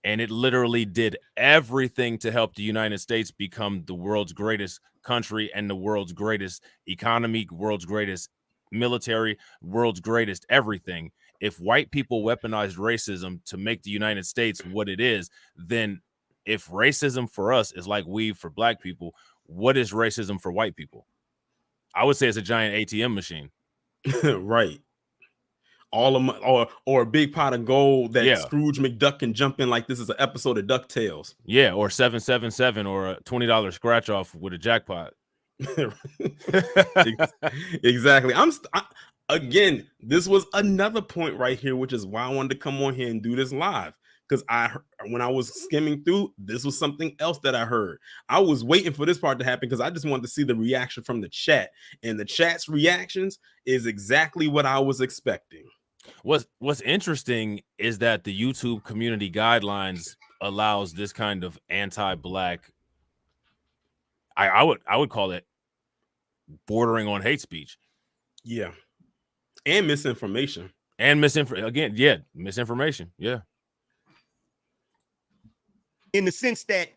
Speaker 2: and it literally did everything to help the United States become the world's greatest country and the world's greatest economy, world's greatest military, world's greatest everything. If white people weaponized racism to make the United States what it is, then if racism for us is like weave for black people, what is racism for white people? I would say it's a giant ATM machine.
Speaker 1: Right. All of or a big pot of gold that Scrooge McDuck can jump in like this is an episode of DuckTales.
Speaker 2: Yeah, or 777 or a $20 scratch off with a jackpot.
Speaker 1: Exactly. Again, this was another point right here, which is why I wanted to come on here and do this live. Because when I was skimming through, this was something else that I heard. I was waiting for this part to happen because I just wanted to see the reaction from the chat. And the chat's reactions is exactly what I was expecting.
Speaker 2: What's interesting is that the YouTube community guidelines allows this kind of anti-black, I would call it bordering on hate speech.
Speaker 1: Yeah. And misinformation.
Speaker 2: Misinformation. Yeah.
Speaker 3: In the sense that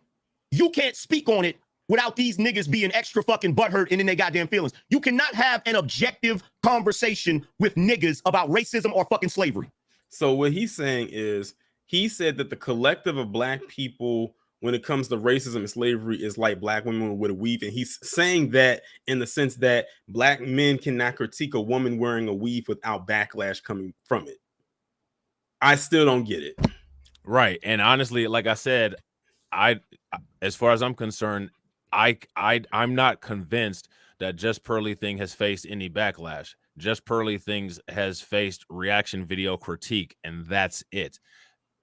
Speaker 3: you can't speak on it without these niggas being extra fucking butthurt and in their goddamn feelings. You cannot have an objective conversation with niggas about racism or fucking slavery.
Speaker 1: So what he's saying is, he said that the collective of black people, when it comes to racism and slavery, is like black women with a weave. And he's saying that in the sense that black men cannot critique a woman wearing a weave without backlash coming from it. I still don't get it.
Speaker 2: Right. And honestly, like I said, as far as I'm concerned, I'm not convinced that Just Pearly Thing has faced any backlash. Just Pearly Things has faced reaction video critique, and that's it.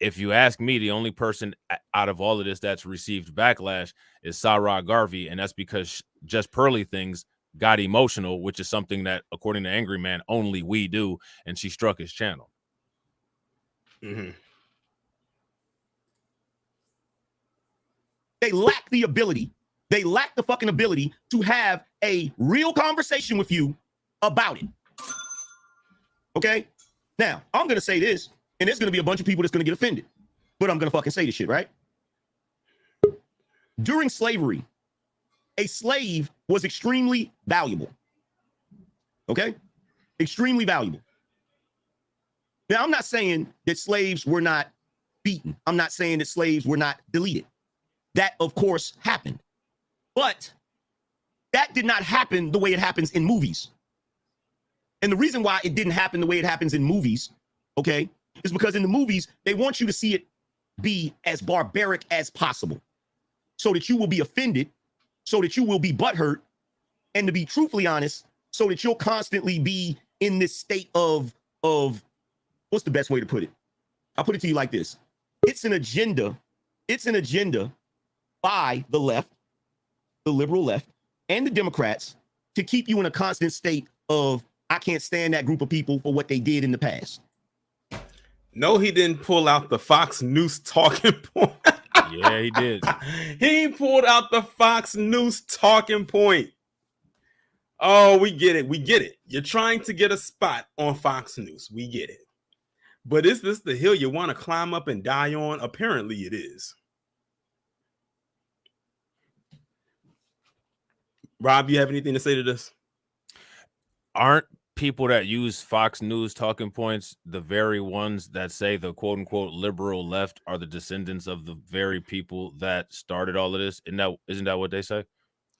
Speaker 2: If you ask me, the only person out of all of this that's received backlash is Sarah Garvey, and that's because Just Pearly Things got emotional, which is something that, according to Angry Man, only we do, and she struck his channel.
Speaker 3: They lack the ability. They lack the fucking ability to have a real conversation with you about it. Okay? Now, I'm going to say this, and there's going to be a bunch of people that's going to get offended, but I'm going to fucking say this shit, right? During slavery, a slave was extremely valuable. Okay? Extremely valuable. Now, I'm not saying that slaves were not beaten. I'm not saying that slaves were not deleted. That, of course, happened. But that did not happen the way it happens in movies. And the reason why it didn't happen the way it happens in movies, okay, is because in the movies, they want you to see it be as barbaric as possible so that you will be offended, so that you will be butthurt, and to be truthfully honest, so that you'll constantly be in this state of what's the best way to put it? I'll put it to you like this. It's an agenda It's an agenda by the left, the liberal left, and the Democrats to keep you in a constant state of, I can't stand that group of people for what they did in the past.
Speaker 1: No, he didn't pull out the Fox News talking point.
Speaker 2: Yeah, he did.
Speaker 1: He pulled out the Fox News talking point. Oh, we get it. We get it. You're trying to get a spot on Fox News. We get it. But is this the hill you want to climb up and die on? Apparently it is. Rob, you have anything to say to this?
Speaker 2: Aren't people that use Fox News talking points the very ones that say the quote unquote liberal left are the descendants of the very people that started all of this? Isn't that what they say?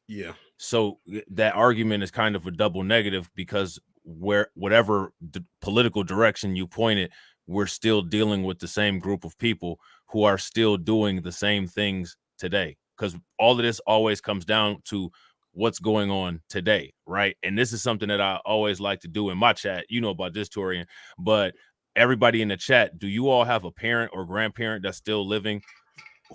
Speaker 1: Yeah.
Speaker 2: So that argument is kind of a double negative, because whatever political direction you point it, we're still dealing with the same group of people who are still doing the same things today. Because all of this always comes down to what's going on today, right? And this is something that I always like to do in my chat. You know about this, Torian, but everybody in the chat, do you all have a parent or grandparent that's still living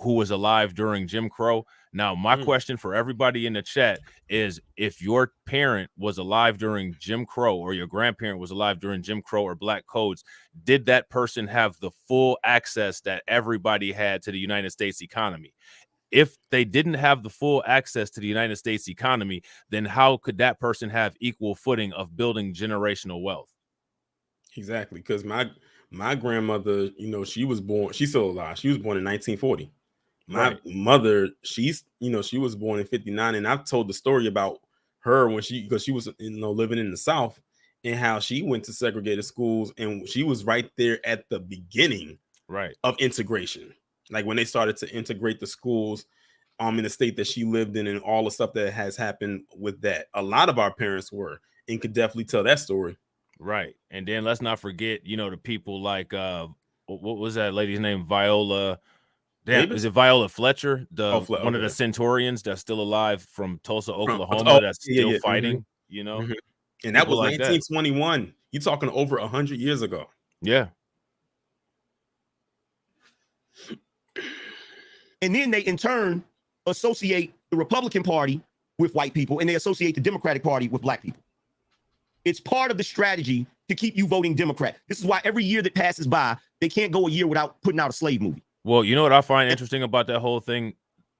Speaker 2: who was alive during Jim Crow? Now, my question for everybody in the chat is, if your parent was alive during Jim Crow or your grandparent was alive during Jim Crow or Black Codes, did that person have the full access that everybody had to the United States economy? If they didn't have the full access to the United States economy, then how could that person have equal footing of building generational wealth?
Speaker 1: Exactly. Because my grandmother, she was born, she's still alive. She was born in 1940. My mother, she was born in 59. And I've told the story about her because she was, living in the South, and how she went to segregated schools, and she was right there at the beginning of integration. Like when they started to integrate the schools in the state that she lived in, and all the stuff that has happened with that. A lot of our parents were, and could definitely tell that story.
Speaker 2: Right. And then let's not forget, the people like what was that lady's name? Viola. Damn, is it Viola Fletcher? One of the Centurions that's still alive from Tulsa, Oklahoma, that's still fighting,
Speaker 1: And that was like 1921. You're talking over 100 years ago.
Speaker 2: Yeah.
Speaker 3: And then they in turn associate the Republican Party with white people, and they associate the Democratic Party with black people. It's part of the strategy to keep you voting Democrat. This is why every year that passes by, they can't go a year without putting out a slave movie.
Speaker 2: Well, you know what I find interesting about that whole thing?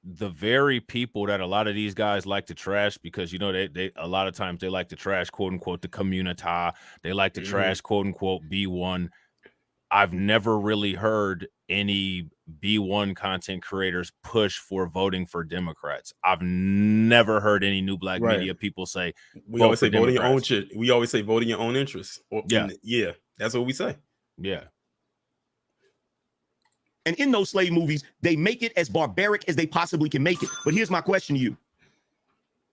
Speaker 2: The very people that a lot of these guys like to trash, because they a lot of times they like to trash, quote unquote, the community. They like to trash, quote unquote, B1. I've never really heard any B1 content creators push for voting for Democrats. I've never heard any new black media people say,
Speaker 1: we always say voting your own shit. We always say voting your own interests. Yeah, that's what we say.
Speaker 2: Yeah.
Speaker 3: And in those slave movies, they make it as barbaric as they possibly can make it. But here's my question to you.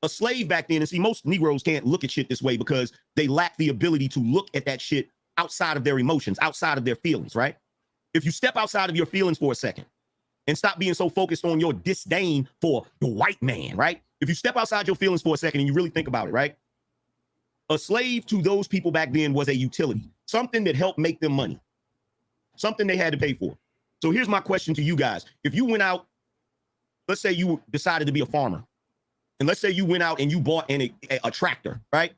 Speaker 3: A slave back then, and see, most Negroes can't look at shit this way because they lack the ability to look at that shit outside of their emotions, outside of their feelings, right? If you step outside of your feelings for a second and stop being so focused on your disdain for the white man, right? If you step outside your feelings for a second and you really think about it, right? A slave to those people back then was a utility, something that helped make them money, something they had to pay for. So here's my question to you guys. If you went out, let's say you decided to be a farmer, and let's say you went out and you bought a tractor, right?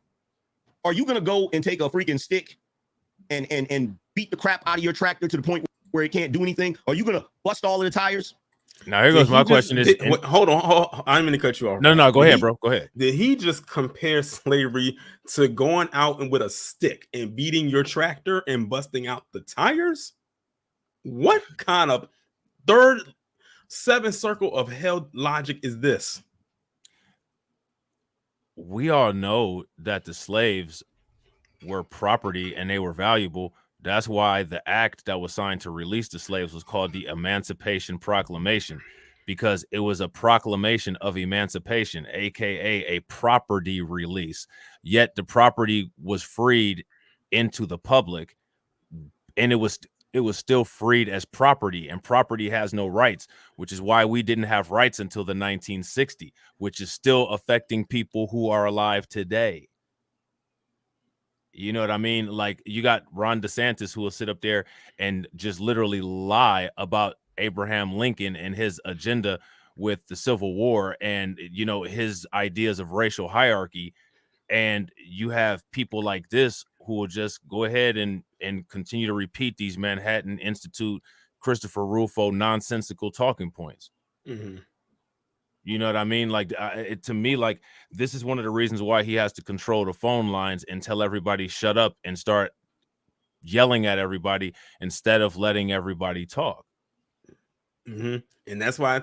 Speaker 3: Are you going to go and take a freaking stick and beat the crap out of your tractor to the point where it can't do anything? Are you going to bust all of the tires?
Speaker 2: Now, here goes my question.
Speaker 1: Hold on. I'm going to cut you off.
Speaker 2: No, go ahead, bro. Go ahead.
Speaker 1: Did he just compare slavery to going out and with a stick and beating your tractor and busting out the tires? What kind of third seventh circle of hell logic is this?
Speaker 2: We all know that the slaves were property and they were valuable. That's why the act that was signed to release the slaves was called the Emancipation Proclamation, because it was a proclamation of emancipation, aka a property release. Yet the property was freed into the public, and it was still freed as property, and property has no rights, which is why we didn't have rights until the 1960s, which is still affecting people who are alive today. You know what I mean? Like, you got Ron DeSantis who will sit up there and just literally lie about Abraham Lincoln and his agenda with the Civil War and, you know, his ideas of racial hierarchy. And you have people like this who will just go ahead and continue to repeat these Manhattan Institute, Christopher Rufo nonsensical talking points.
Speaker 1: Mm-hmm.
Speaker 2: You know what I mean? Like, to me, like, this is one of the reasons why he has to control the phone lines and tell everybody shut up and start yelling at everybody instead of letting everybody talk.
Speaker 1: Mm-hmm. And that's why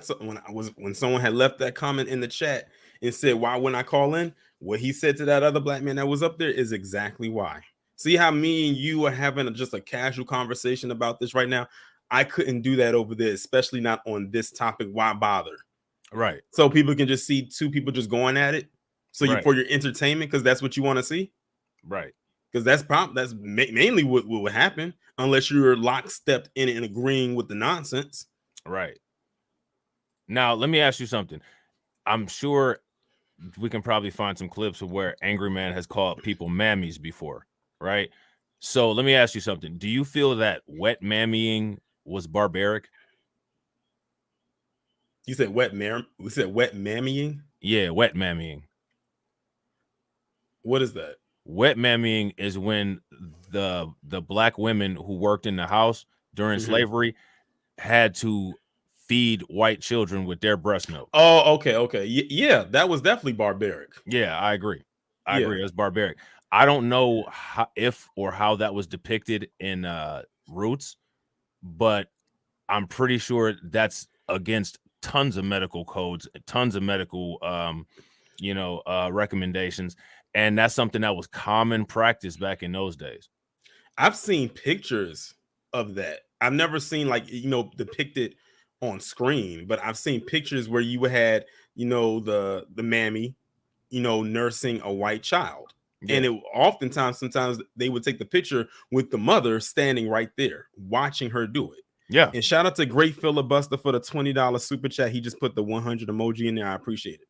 Speaker 1: when someone had left that comment in the chat and said, why wouldn't I call in? What he said to that other black man that was up there is exactly why. See how me and you are having just a casual conversation about this right now? I couldn't do that over there, especially not on this topic. Why bother?
Speaker 2: Right.
Speaker 1: So people can just see two people just going at it. So
Speaker 2: Right.
Speaker 1: for your entertainment, because that's what you want to see.
Speaker 2: Right.
Speaker 1: Because that's mainly what would happen unless you're lockstep in it and agreeing with the nonsense.
Speaker 2: Right. Now, let me ask you something. I'm sure we can probably find some clips of where Angry Man has called people mammies before, right? So let me ask you something. Do you feel that wet mammying was barbaric?
Speaker 1: You said wet mammying?
Speaker 2: Yeah, wet mammying.
Speaker 1: What is that?
Speaker 2: Wet mammying is when the black women who worked in the house during slavery had to feed white children with their breast milk.
Speaker 1: Oh, okay. Yeah, that was definitely barbaric.
Speaker 2: Yeah, I agree. I agree. It's barbaric. I don't know if or how that was depicted in Roots, but I'm pretty sure that's against tons of medical codes, tons of medical recommendations, and that's something that was common practice back in those days.
Speaker 1: I've seen pictures of that. I've never seen depicted on screen, but I've seen pictures where you had the mammy nursing a white child. Yeah. And sometimes they would take the picture with the mother standing right there watching her do it.
Speaker 2: Yeah.
Speaker 1: And shout out to Great Filibuster for the $20 super chat. He just put the 100 emoji in there. I appreciate it.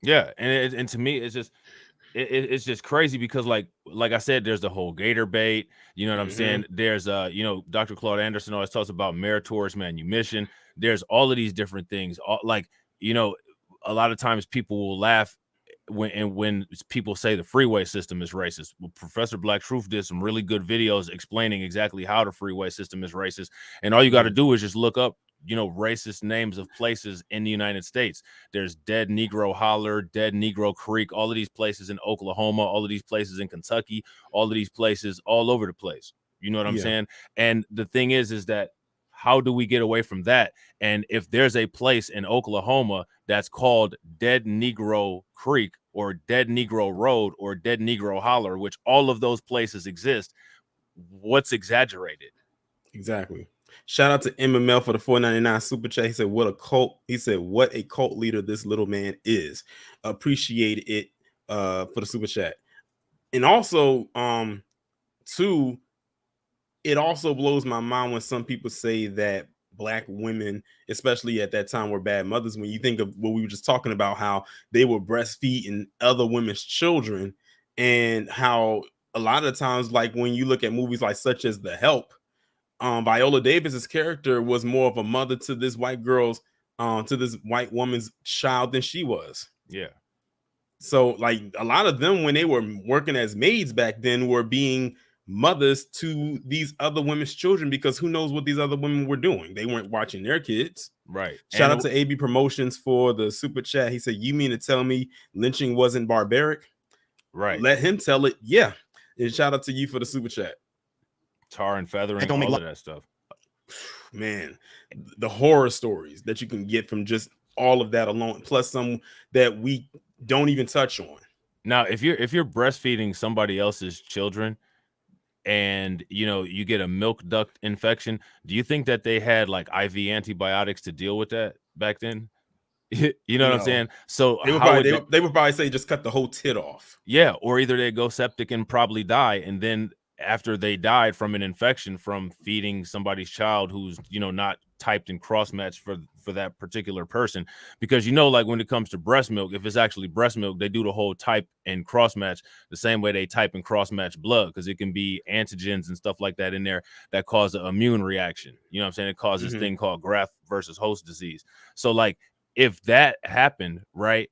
Speaker 2: Yeah, and to me, it's just crazy because like I said, there's the whole Gator bait. You know what I'm saying? There's Dr. Claude Anderson always talks about meritorious manumission. There's all of these different things. A lot of times people will laugh when people say the freeway system is racist. Well, Professor Black Truth did some really good videos explaining exactly how the freeway system is racist. And all you got to do is just look up, racist names of places in the United States. There's Dead Negro Holler, Dead Negro Creek, all of these places in Oklahoma, all of these places in Kentucky, all of these places all over the place. You know what I'm saying? And the thing is that how do we get away from that? And if there's a place in Oklahoma that's called Dead Negro Creek or Dead Negro Road or Dead Negro Holler, which all of those places exist, what's exaggerated?
Speaker 1: Exactly. Shout out to MML for the $4.99 super chat. He said, "What a cult!" He said, "What a cult leader this little man is." Appreciate it for the super chat. And also, too, it also blows my mind when some people say that Black women, especially at that time, were bad mothers. When you think of what we were just talking about, how they were breastfeeding other women's children, and how a lot of times, like when you look at movies like such as The Help, Viola Davis's character was more of a mother to this white girl's, to this white woman's child than she was.
Speaker 2: Yeah.
Speaker 1: So, like a lot of them, when they were working as maids back then, were being mothers to these other women's children, because who knows what these other women were doing? They weren't watching their kids.
Speaker 2: Right.
Speaker 1: Shout out to AB Promotions for the super chat. He said, "You mean to tell me lynching wasn't barbaric?"
Speaker 2: Right.
Speaker 1: Let him tell it. Yeah. And shout out to you for the super chat.
Speaker 2: Tar and feathering, all of that stuff.
Speaker 1: Man, the horror stories that you can get from just all of that alone, plus some that we don't even touch on.
Speaker 2: Now, if you're breastfeeding somebody else's children and you get a milk duct infection, do you think that they had like IV antibiotics to deal with that back then? You know what I'm saying? So
Speaker 1: they would probably say just cut the whole tit off.
Speaker 2: Yeah, or either they go septic and probably die, and then after they died from an infection from feeding somebody's child who's not typed and cross-matched for that particular person, because like when it comes to breast milk, if it's actually breast milk, they do the whole type and cross-match the same way they type and cross-match blood, because it can be antigens and stuff like that in there that cause an immune reaction. You know what I'm saying? It causes this thing called graft versus host disease. So like if that happened, right,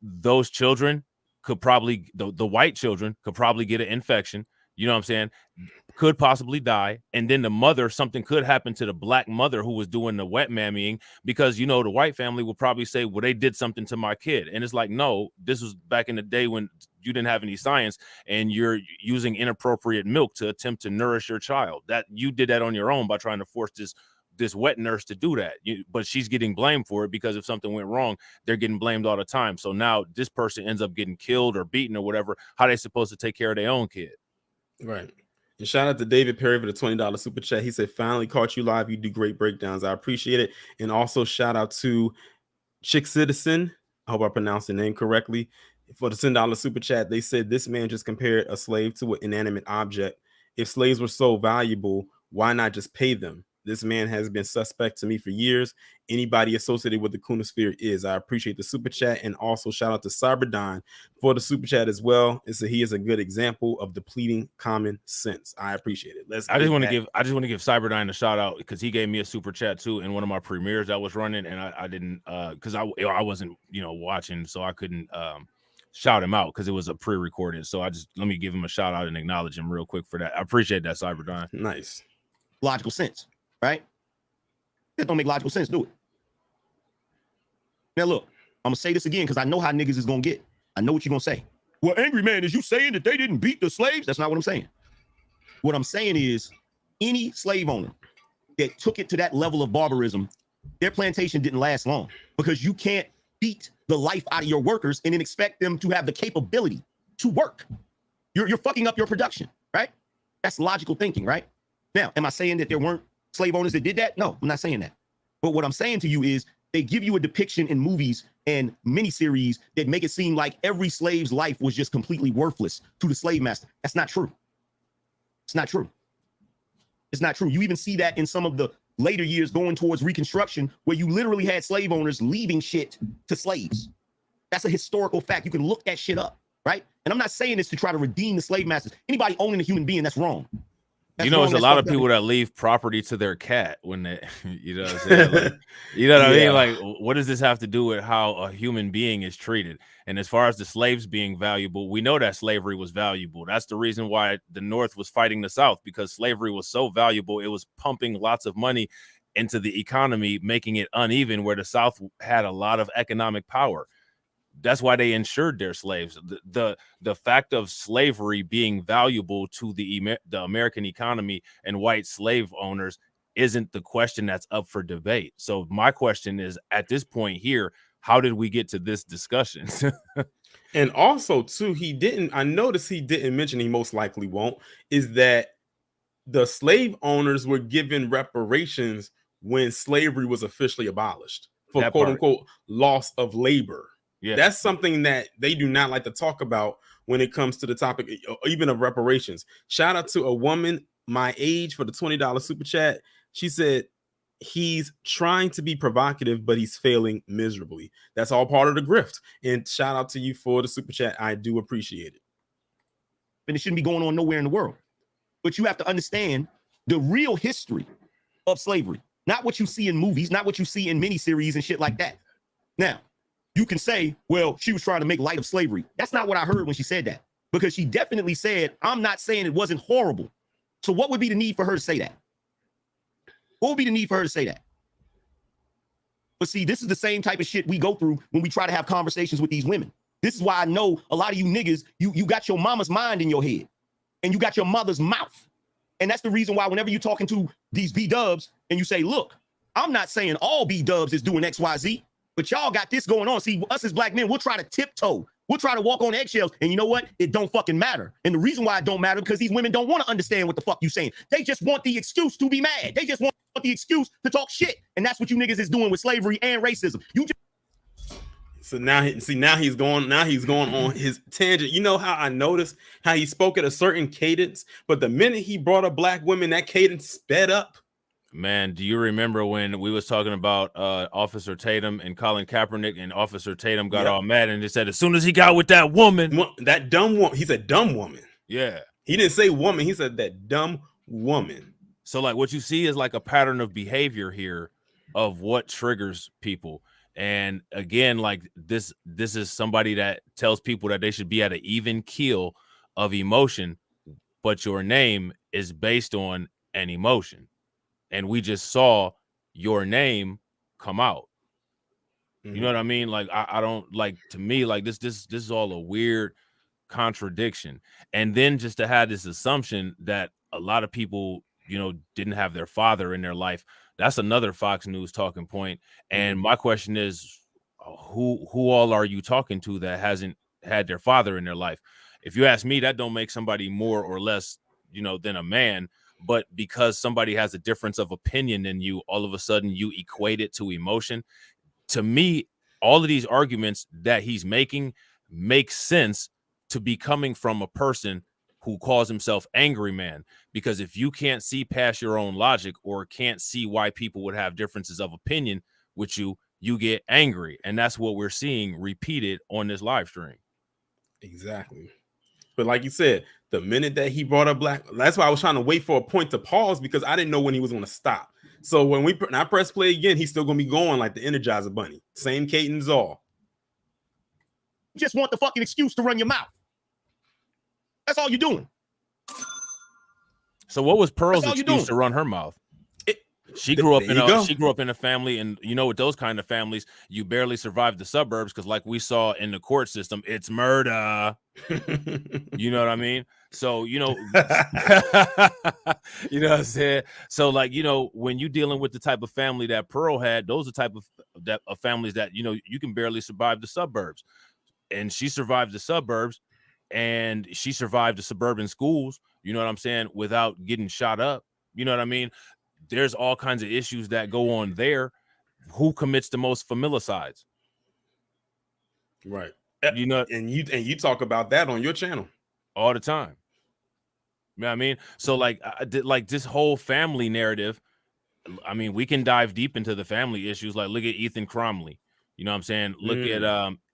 Speaker 2: those children could probably, the white children could probably get an infection, you know what I'm saying, could possibly die, and then the mother, something could happen to the black mother who was doing the wet mammying, because the white family will probably say, well, they did something to my kid. And it's like, no, this was back in the day when you didn't have any science, and you're using inappropriate milk to attempt to nourish your child. That you did that on your own by trying to force this wet nurse to do that. But she's getting blamed for it, because if something went wrong, they're getting blamed all the time. So now this person ends up getting killed or beaten or whatever. How are they supposed to take care of their own kid?
Speaker 1: Right. And shout out to David Perry for the $20 super chat. He said, finally caught you live. You do great breakdowns. I appreciate it. And also shout out to Chick Citizen. I hope I pronounced the name correctly. For the $10 super chat, they said this man just compared a slave to an inanimate object. If slaves were so valuable, why not just pay them? This man has been suspect to me for years. Anybody associated with the Kunosphere is. I appreciate the super chat, and also shout out to Cyberdon for the super chat as well. It's he is a good example of depleting common sense. I appreciate it. I just want to
Speaker 2: give Cyberdon a shout out, because he gave me a super chat too in one of my premieres that was running, and I didn't because I wasn't watching, so I couldn't shout him out because it was a pre-recorded. So let me give him a shout out and acknowledge him real quick for that. I appreciate that, Cyberdon.
Speaker 1: Nice.
Speaker 3: Logical sense. Right? That don't make logical sense, do it? Now look, I'm gonna say this again because I know how niggas is gonna get. I know what you're gonna say. Well, angry man, is you saying that they didn't beat the slaves? That's not what I'm saying. What I'm saying is any slave owner that took it to that level of barbarism, their plantation didn't last long, because you can't beat the life out of your workers and then expect them to have the capability to work. You're fucking up your production, right? That's logical thinking, right? Now, am I saying that there weren't slave owners that did that? No, I'm not saying that. But what I'm saying to you is they give you a depiction in movies and miniseries that make it seem like every slave's life was just completely worthless to the slave master. That's not true. It's not true. It's not true. You even see that in some of the later years going towards Reconstruction, where you literally had slave owners leaving shit to slaves. That's a historical fact. You can look that shit up, right? And I'm not saying this to try to redeem the slave masters. Anybody owning a human being, that's wrong.
Speaker 2: There's a lot of people that leave property to their cat when they, what I'm saying? Like, what I mean? Like, what does this have to do with how a human being is treated? And as far as the slaves being valuable, we know that slavery was valuable. That's the reason why the North was fighting the South, because slavery was so valuable. It was pumping lots of money into the economy, making it uneven, where the South had a lot of economic power. That's why they insured their slaves. The fact of slavery being valuable to the American economy and white slave owners isn't the question that's up for debate. So my question is, at this point here, how did we get to this discussion?
Speaker 1: And also, too, I noticed he didn't mention, he most likely won't, is that the slave owners were given reparations when slavery was officially abolished for quote unquote loss of labor. Yeah, that's something that they do not like to talk about when it comes to the topic, even of reparations. Shout out to a woman my age for the $20 super chat. She said he's trying to be provocative, but he's failing miserably. That's all part of the grift. And shout out to you for the super chat. I do appreciate it.
Speaker 3: And it shouldn't be going on nowhere in the world. But you have to understand the real history of slavery, not what you see in movies, not what you see in miniseries and shit like that. Now, you can say, well, she was trying to make light of slavery. That's not what I heard when she said that, because she definitely said, I'm not saying it wasn't horrible. So what would be the need for her to say that? What would be the need for her to say that? But see, this is the same type of shit we go through when we try to have conversations with these women. This is why I know a lot of you niggas, you got your mama's mind in your head and you got your mother's mouth. And that's the reason why whenever you're talking to these B-dubs and you say, look, I'm not saying all B-dubs is doing XYZ, but y'all got this going on. See, us as black men, we'll try to tiptoe. We'll try to walk on eggshells. And you know what? It don't fucking matter. And the reason why it don't matter, because these women don't want to understand what the fuck you saying. They just want the excuse to be mad. They just want the excuse to talk shit. And that's what you niggas is doing with slavery and racism.
Speaker 1: So now he's going on his tangent. You know how I noticed how he spoke at a certain cadence, but the minute he brought up black women, that cadence sped up.
Speaker 2: Man, do you remember when we was talking about Officer Tatum and Colin Kaepernick, and Officer Tatum got all mad and just said, as soon as he got with that woman,
Speaker 1: that dumb woman, he said dumb woman.
Speaker 2: Yeah.
Speaker 1: He didn't say woman, he said that dumb woman.
Speaker 2: So like what you see is like a pattern of behavior here of what triggers people. And again, like this is somebody that tells people that they should be at an even keel of emotion, but your name is based on an emotion. And we just saw your name come out. You know what I mean? Like I don't like, to me, like this is all a weird contradiction. And then just to have this assumption that a lot of people, you know, didn't have their father in their life. That's another Fox News talking point. And my question is, who all are you talking to that hasn't had their father in their life? If you ask me, that don't make somebody more or less, you know, than a man. But because somebody has a difference of opinion than you, all of a sudden you equate it to emotion. To me, all of these arguments that he's making make sense to be coming from a person who calls himself Angry Man. Because if you can't see past your own logic or can't see why people would have differences of opinion with you, you get angry. And that's what we're seeing repeated on this live stream.
Speaker 1: Exactly. But like you said, the minute that he brought up black, that's why I was trying to wait for a point to pause, because I didn't know when he was going to stop. So when I press play again, he's still going to be going like the Energizer Bunny. Same cadence all.
Speaker 3: You just want the fucking excuse to run your mouth. That's all you're doing.
Speaker 2: So what was Pearl's excuse to run her mouth? She grew up in a family, and you know, with those kind of families, you barely survive the suburbs because, like we saw in the court system, it's murder. You know what I mean? So you know, you know what I'm saying. So like, you know, when you're dealing with the type of family that Pearl had, those are the type of families that, you know, you can barely survive the suburbs, and she survived the suburbs, and she survived the suburban schools. You know what I'm saying? Without getting shot up. You know what I mean? There's all kinds of issues that go on there. Who commits the most familicides?
Speaker 1: Right.
Speaker 2: You know,
Speaker 1: and you talk about that on your channel
Speaker 2: all the time. You know what I mean? So like this whole family narrative, I mean, we can dive deep into the family issues. Like, look at Ethan Cromley. You know what I'm saying? Look at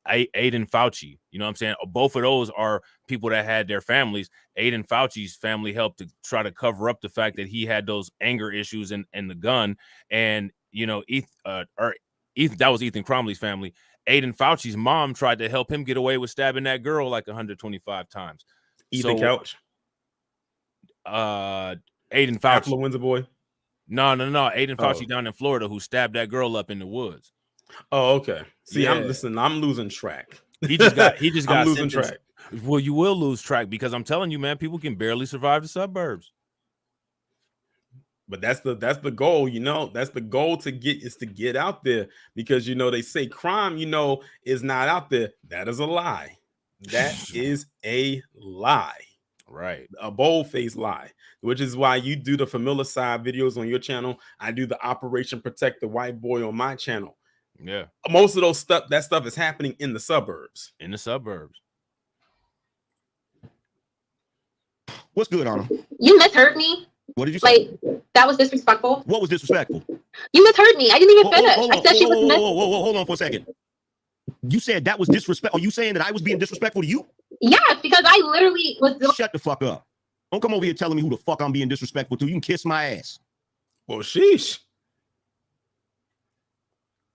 Speaker 2: Aiden Fauci. You know what I'm saying? Both of those are people that had their families. Aiden Fauci's family helped to try to cover up the fact that he had those anger issues and the gun. And, you know, that was Ethan Cromley's family. Aiden Fauci's mom tried to help him get away with stabbing that girl like 125 times.
Speaker 1: Ethan Couch.
Speaker 2: Aiden Fauci.
Speaker 1: Affluenza boy.
Speaker 2: No. Aiden Fauci down in Florida, who stabbed that girl up in the woods.
Speaker 1: Oh, okay. See, I'm losing track.
Speaker 2: He just got
Speaker 1: I'm losing track.
Speaker 2: Well, you will lose track because I'm telling you, man, people can barely survive the suburbs.
Speaker 1: But that's the goal, you know. That's the goal to get out there, because, you know, they say crime, you know, is not out there. That is a lie. That is a lie.
Speaker 2: Right.
Speaker 1: A bold-faced lie, which is why you do the familicide videos on your channel. I do the Operation Protect the White Boy on my channel.
Speaker 2: Yeah.
Speaker 1: Most of that stuff is happening in the suburbs.
Speaker 2: In the suburbs.
Speaker 3: What's good, Anna?
Speaker 5: You misheard me.
Speaker 3: What did you say?
Speaker 5: Like, that was disrespectful.
Speaker 3: What was disrespectful?
Speaker 5: You misheard me. I didn't even finish. I said she was
Speaker 3: hold on for a second. You said that was disrespectful. Are you saying that I was being disrespectful to you?
Speaker 5: Yes, because I literally was.
Speaker 3: Shut the fuck up. Don't come over here telling me who the fuck I'm being disrespectful to. You can kiss my ass.
Speaker 1: Well, sheesh.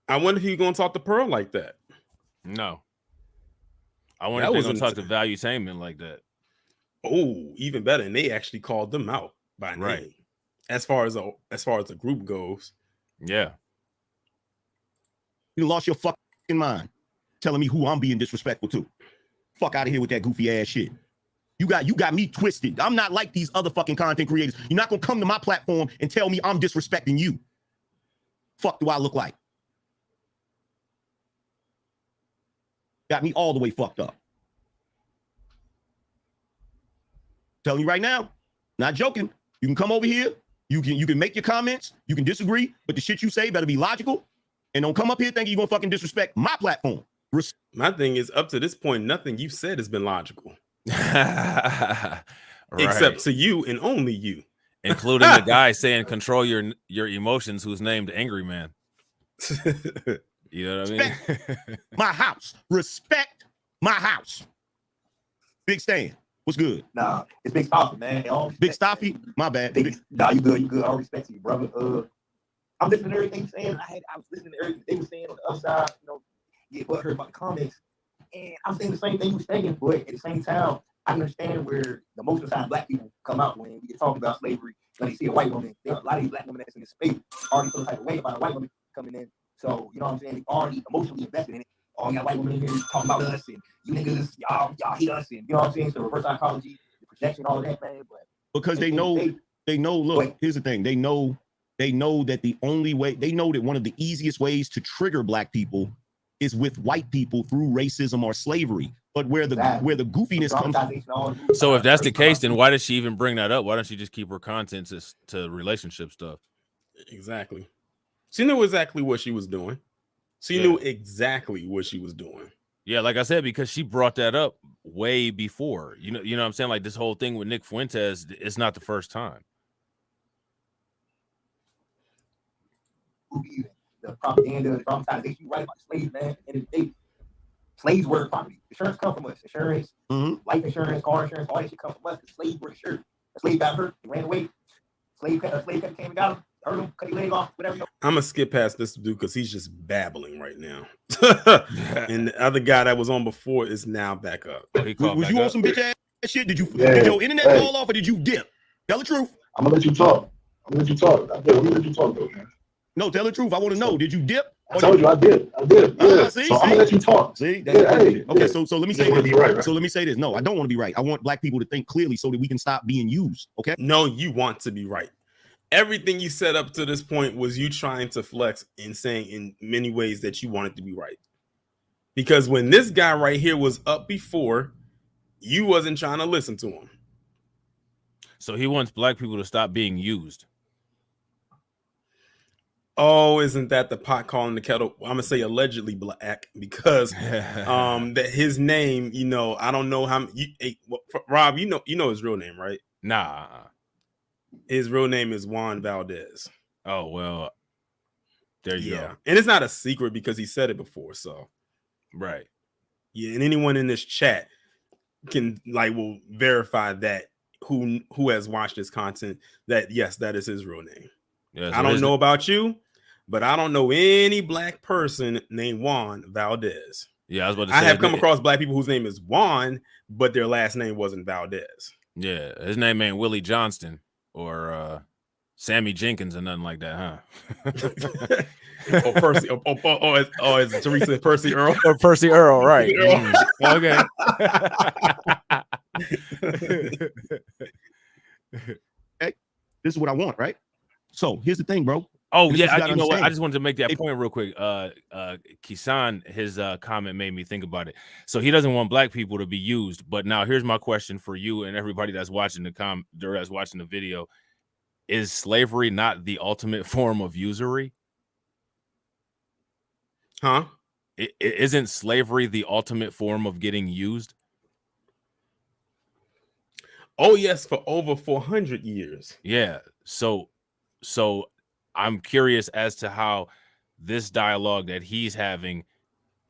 Speaker 1: I wonder if you're going to talk to Pearl like that.
Speaker 2: No. I wonder if they're going to talk to Valuetainment like that.
Speaker 1: Oh, even better. And they actually called them out by name. As far as the group goes.
Speaker 2: Yeah.
Speaker 3: You lost your fucking mind telling me who I'm being disrespectful to. Fuck out of here with that goofy ass shit. You got me twisted. I'm not like these other fucking content creators. You're not gonna come to my platform and tell me I'm disrespecting you. Fuck do I look like? Got me all the way fucked up. Telling you right now, not joking. You can come over here. You can make your comments. You can disagree, but the shit you say better be logical. And don't come up here thinking you're gonna fucking disrespect my platform.
Speaker 1: My thing is, up to this point, nothing you've said has been logical.
Speaker 2: Right.
Speaker 1: Except to you and only you.
Speaker 2: including the guy saying control your emotions, who's named Angry Man. You know what I mean?
Speaker 3: My house. Respect my house. Big Stan. What's good?
Speaker 7: Nah, it's Big Stoffy, man.
Speaker 3: Big Stoffy? My bad.
Speaker 7: Nah, you good. All respect to you, brother. I'm listening to everything you're saying. I was listening to everything they were saying on the other side, get what heard about the comments. And I'm saying the same thing you were saying, but at the same time, I understand where the emotional side of black people come out when we get talking about slavery. When they see a white woman, there are a lot of these black women that's in this space already feel the type of way about a white woman coming in. So, you know what I'm saying? They already emotionally invested in it. Oh, we got white women in here talking about us, and you niggas, y'all hate us, and you know what I'm saying? So reverse psychology, the projection, all of that, man. But
Speaker 3: because they know, look, here's the thing. They know that the only way, they know that one of the easiest ways to trigger black people is with white people through racism or slavery. But where the goofiness comes from.
Speaker 2: So if that's the case, then why did she even bring that up? Why don't she just keep her content to relationship stuff?
Speaker 1: Exactly. She knew exactly what she was doing. She knew exactly what she was doing.
Speaker 2: Yeah, like I said, because she brought that up way before. You know what I'm saying? Like this whole thing with Nick Fuentes, it's not the first time.
Speaker 7: The propaganda, the traumatization, you write about slaves, man. And slaves were property. Insurance come from us. Insurance, life insurance, car insurance, all that shit come from us. The slaves were insured. The slave got hurt, he ran away. Slave came and got him, hurt him, cut his leg off, whatever.
Speaker 1: I'm gonna skip past this dude because he's just babbling right now. And the other guy that was on before is now back up.
Speaker 3: Was you on some bitch ass shit? Did your internet fall off or did you dip? Tell the truth.
Speaker 6: I'm gonna let you talk. Let me let you talk though, man.
Speaker 3: No, tell the truth. I want to know. Did you dip?
Speaker 6: I told you I did. Yeah. So I'm gonna let you talk.
Speaker 3: See?
Speaker 6: Okay,
Speaker 3: so let me say this. Right? So let me say this. No, I don't want to be right. I want black people to think clearly so that we can stop being used. Okay?
Speaker 1: No, you want to be right. Everything you said up to this point was you trying to flex and saying in many ways that you wanted to be right. Because when this guy right here was up before, you wasn't trying to listen to him.
Speaker 2: So he wants black people to stop being used.
Speaker 1: Oh, isn't that the pot calling the kettle? I'm gonna say allegedly black because that his name, I don't know how Rob, you know his real name, right?
Speaker 2: Nah.
Speaker 1: His real name is Juan Valdez.
Speaker 2: Oh, well, there you go.
Speaker 1: And it's not a secret because he said it before, so
Speaker 2: right.
Speaker 1: Yeah, and anyone in this chat will verify that who has watched this content that yes, that is his real name. Yeah, so I don't know about you, but I don't know any black person named Juan Valdez.
Speaker 2: Yeah, I was about to say.
Speaker 1: I have come across black people whose name is Juan, but their last name wasn't Valdez.
Speaker 2: Yeah, his name ain't Willie Johnston or Sammy Jenkins or nothing like that, huh?
Speaker 1: Or Percy, it's Teresa Percy Earl.
Speaker 2: Or Percy Earl, right. Okay.
Speaker 3: Hey, this is what I want, right? So here's the thing, bro.
Speaker 2: Oh, yeah, you know what? I just wanted to make that point real quick. Kisan, his comment made me think about it. So he doesn't want black people to be used. But now here's my question for you and everybody that's watching the video. Is slavery not the ultimate form of usury?
Speaker 1: Huh?
Speaker 2: Isn't slavery the ultimate form of getting used?
Speaker 1: Oh, yes, for over 400 years.
Speaker 2: Yeah. So I'm curious as to how this dialogue that he's having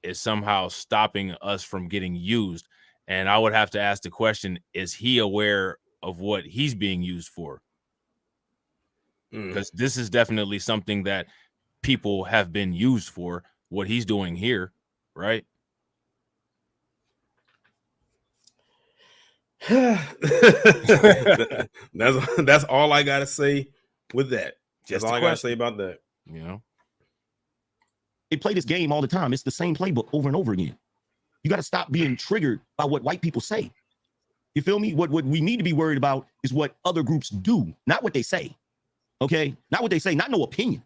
Speaker 2: is somehow stopping us from getting used. And I would have to ask the question, is he aware of what he's being used for? Because this is definitely something that people have been used for, what he's doing here, right?
Speaker 1: That's all I gotta say with that. That's all I gotta say about that.
Speaker 3: They play this game all the time. It's the same playbook over and over again. You got to stop being triggered by what white people say. You feel me? What we need to be worried about is what other groups do, not what they say. Okay? Not what they say, not no opinion.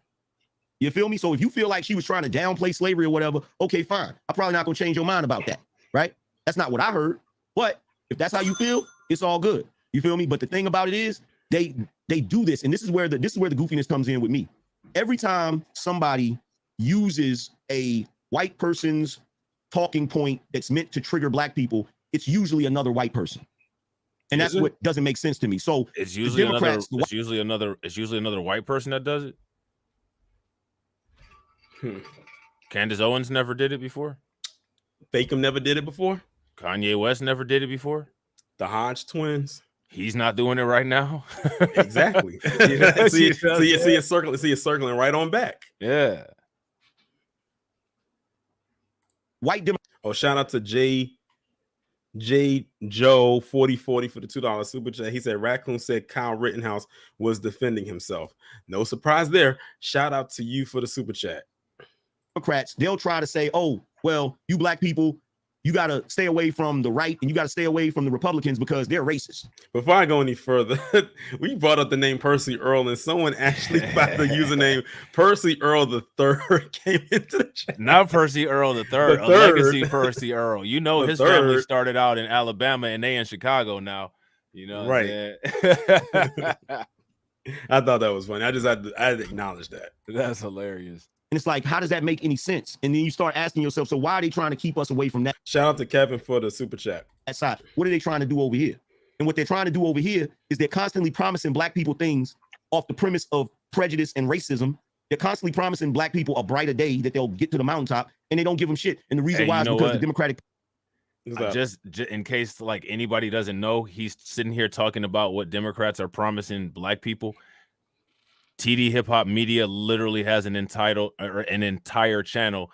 Speaker 3: You feel me? So if you feel like she was trying to downplay slavery or whatever, okay, fine. I'm probably not going to change your mind about that, right? That's not what I heard. But if that's how you feel, it's all good. You feel me? But the thing about it is they do this, and this is where the goofiness comes in with me. Every time somebody uses a white person's talking point that's meant to trigger black people, it's usually another white person. And that's what doesn't make sense to me. So
Speaker 2: it's usually
Speaker 3: Democrats,
Speaker 2: another white person that does it. Candace Owens never did it before.
Speaker 1: Bakem never did it before.
Speaker 2: Kanye West never did it before.
Speaker 1: The Hodge twins.
Speaker 2: He's not doing it right now.
Speaker 1: Exactly. See it's circling right on back.
Speaker 2: Yeah.
Speaker 1: Oh, shout out to J Joe 4040 for the $2 super chat. He said Raccoon said Kyle Rittenhouse was defending himself. No surprise there. Shout out to you for the super chat.
Speaker 3: Democrats, they'll try to say, oh, well, you black people, you got to stay away from the right and you got to stay away from the Republicans because they're racist.
Speaker 1: Before I go any further, we brought up the name Percy Earl and someone actually by the username Percy Earl III came into the chat.
Speaker 2: Not Percy Earl III, a legacy Percy Earl. You know, his family started out in Alabama and they in Chicago now. You know,
Speaker 1: right. I thought that was funny. I had to acknowledge that.
Speaker 2: That's hilarious.
Speaker 3: And it's like, how does that make any sense? And then you start asking yourself, so why are they trying to keep us away from that?
Speaker 1: Shout out to Kevin for the super chat.
Speaker 3: That side. What are they trying to do over here? And what they're trying to do over here is they're constantly promising black people things off the premise of prejudice and racism. They're constantly promising black people a brighter day that they'll get to the mountaintop, and they don't give them shit. And the reason why is because the Democratic.
Speaker 2: Just in case like anybody doesn't know, he's sitting here talking about what Democrats are promising black people. TD Hip Hop Media literally has an entire channel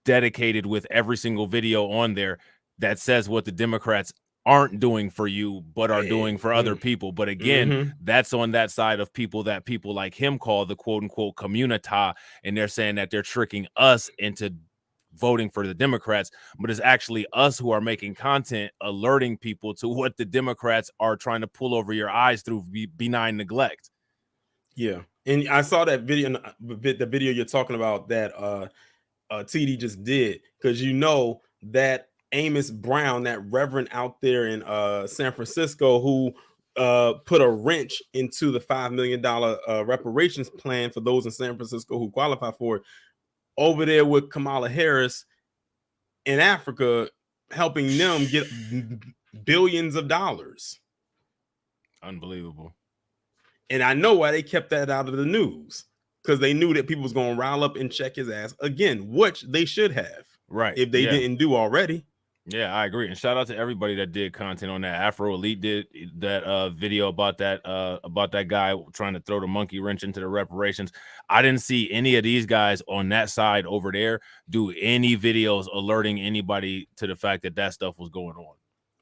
Speaker 2: dedicated with every single video on there that says what the Democrats aren't doing for you, but are doing for other people. But again, that's on that side of people that people like him call the quote unquote communita. And they're saying that they're tricking us into voting for the Democrats, but it's actually us who are making content alerting people to what the Democrats are trying to pull over your eyes through benign neglect.
Speaker 1: Yeah, and I saw that video, the video you're talking about that TD just did, because you know that Amos Brown, that reverend out there in San Francisco, who put a wrench into the $5 million reparations plan for those in San Francisco who qualify for it, over there with Kamala Harris in Africa, helping them get billions of dollars.
Speaker 2: Unbelievable.
Speaker 1: And I know why they kept that out of the news, because they knew that people was going to rile up and check his ass again, which they should have,
Speaker 2: right?
Speaker 1: If they didn't do already.
Speaker 2: Yeah, I agree. And shout out to everybody that did content on that. Afro Elite did that video about that guy trying to throw the monkey wrench into the reparations. I didn't see any of these guys on that side over there do any videos alerting anybody to the fact that that stuff was going on.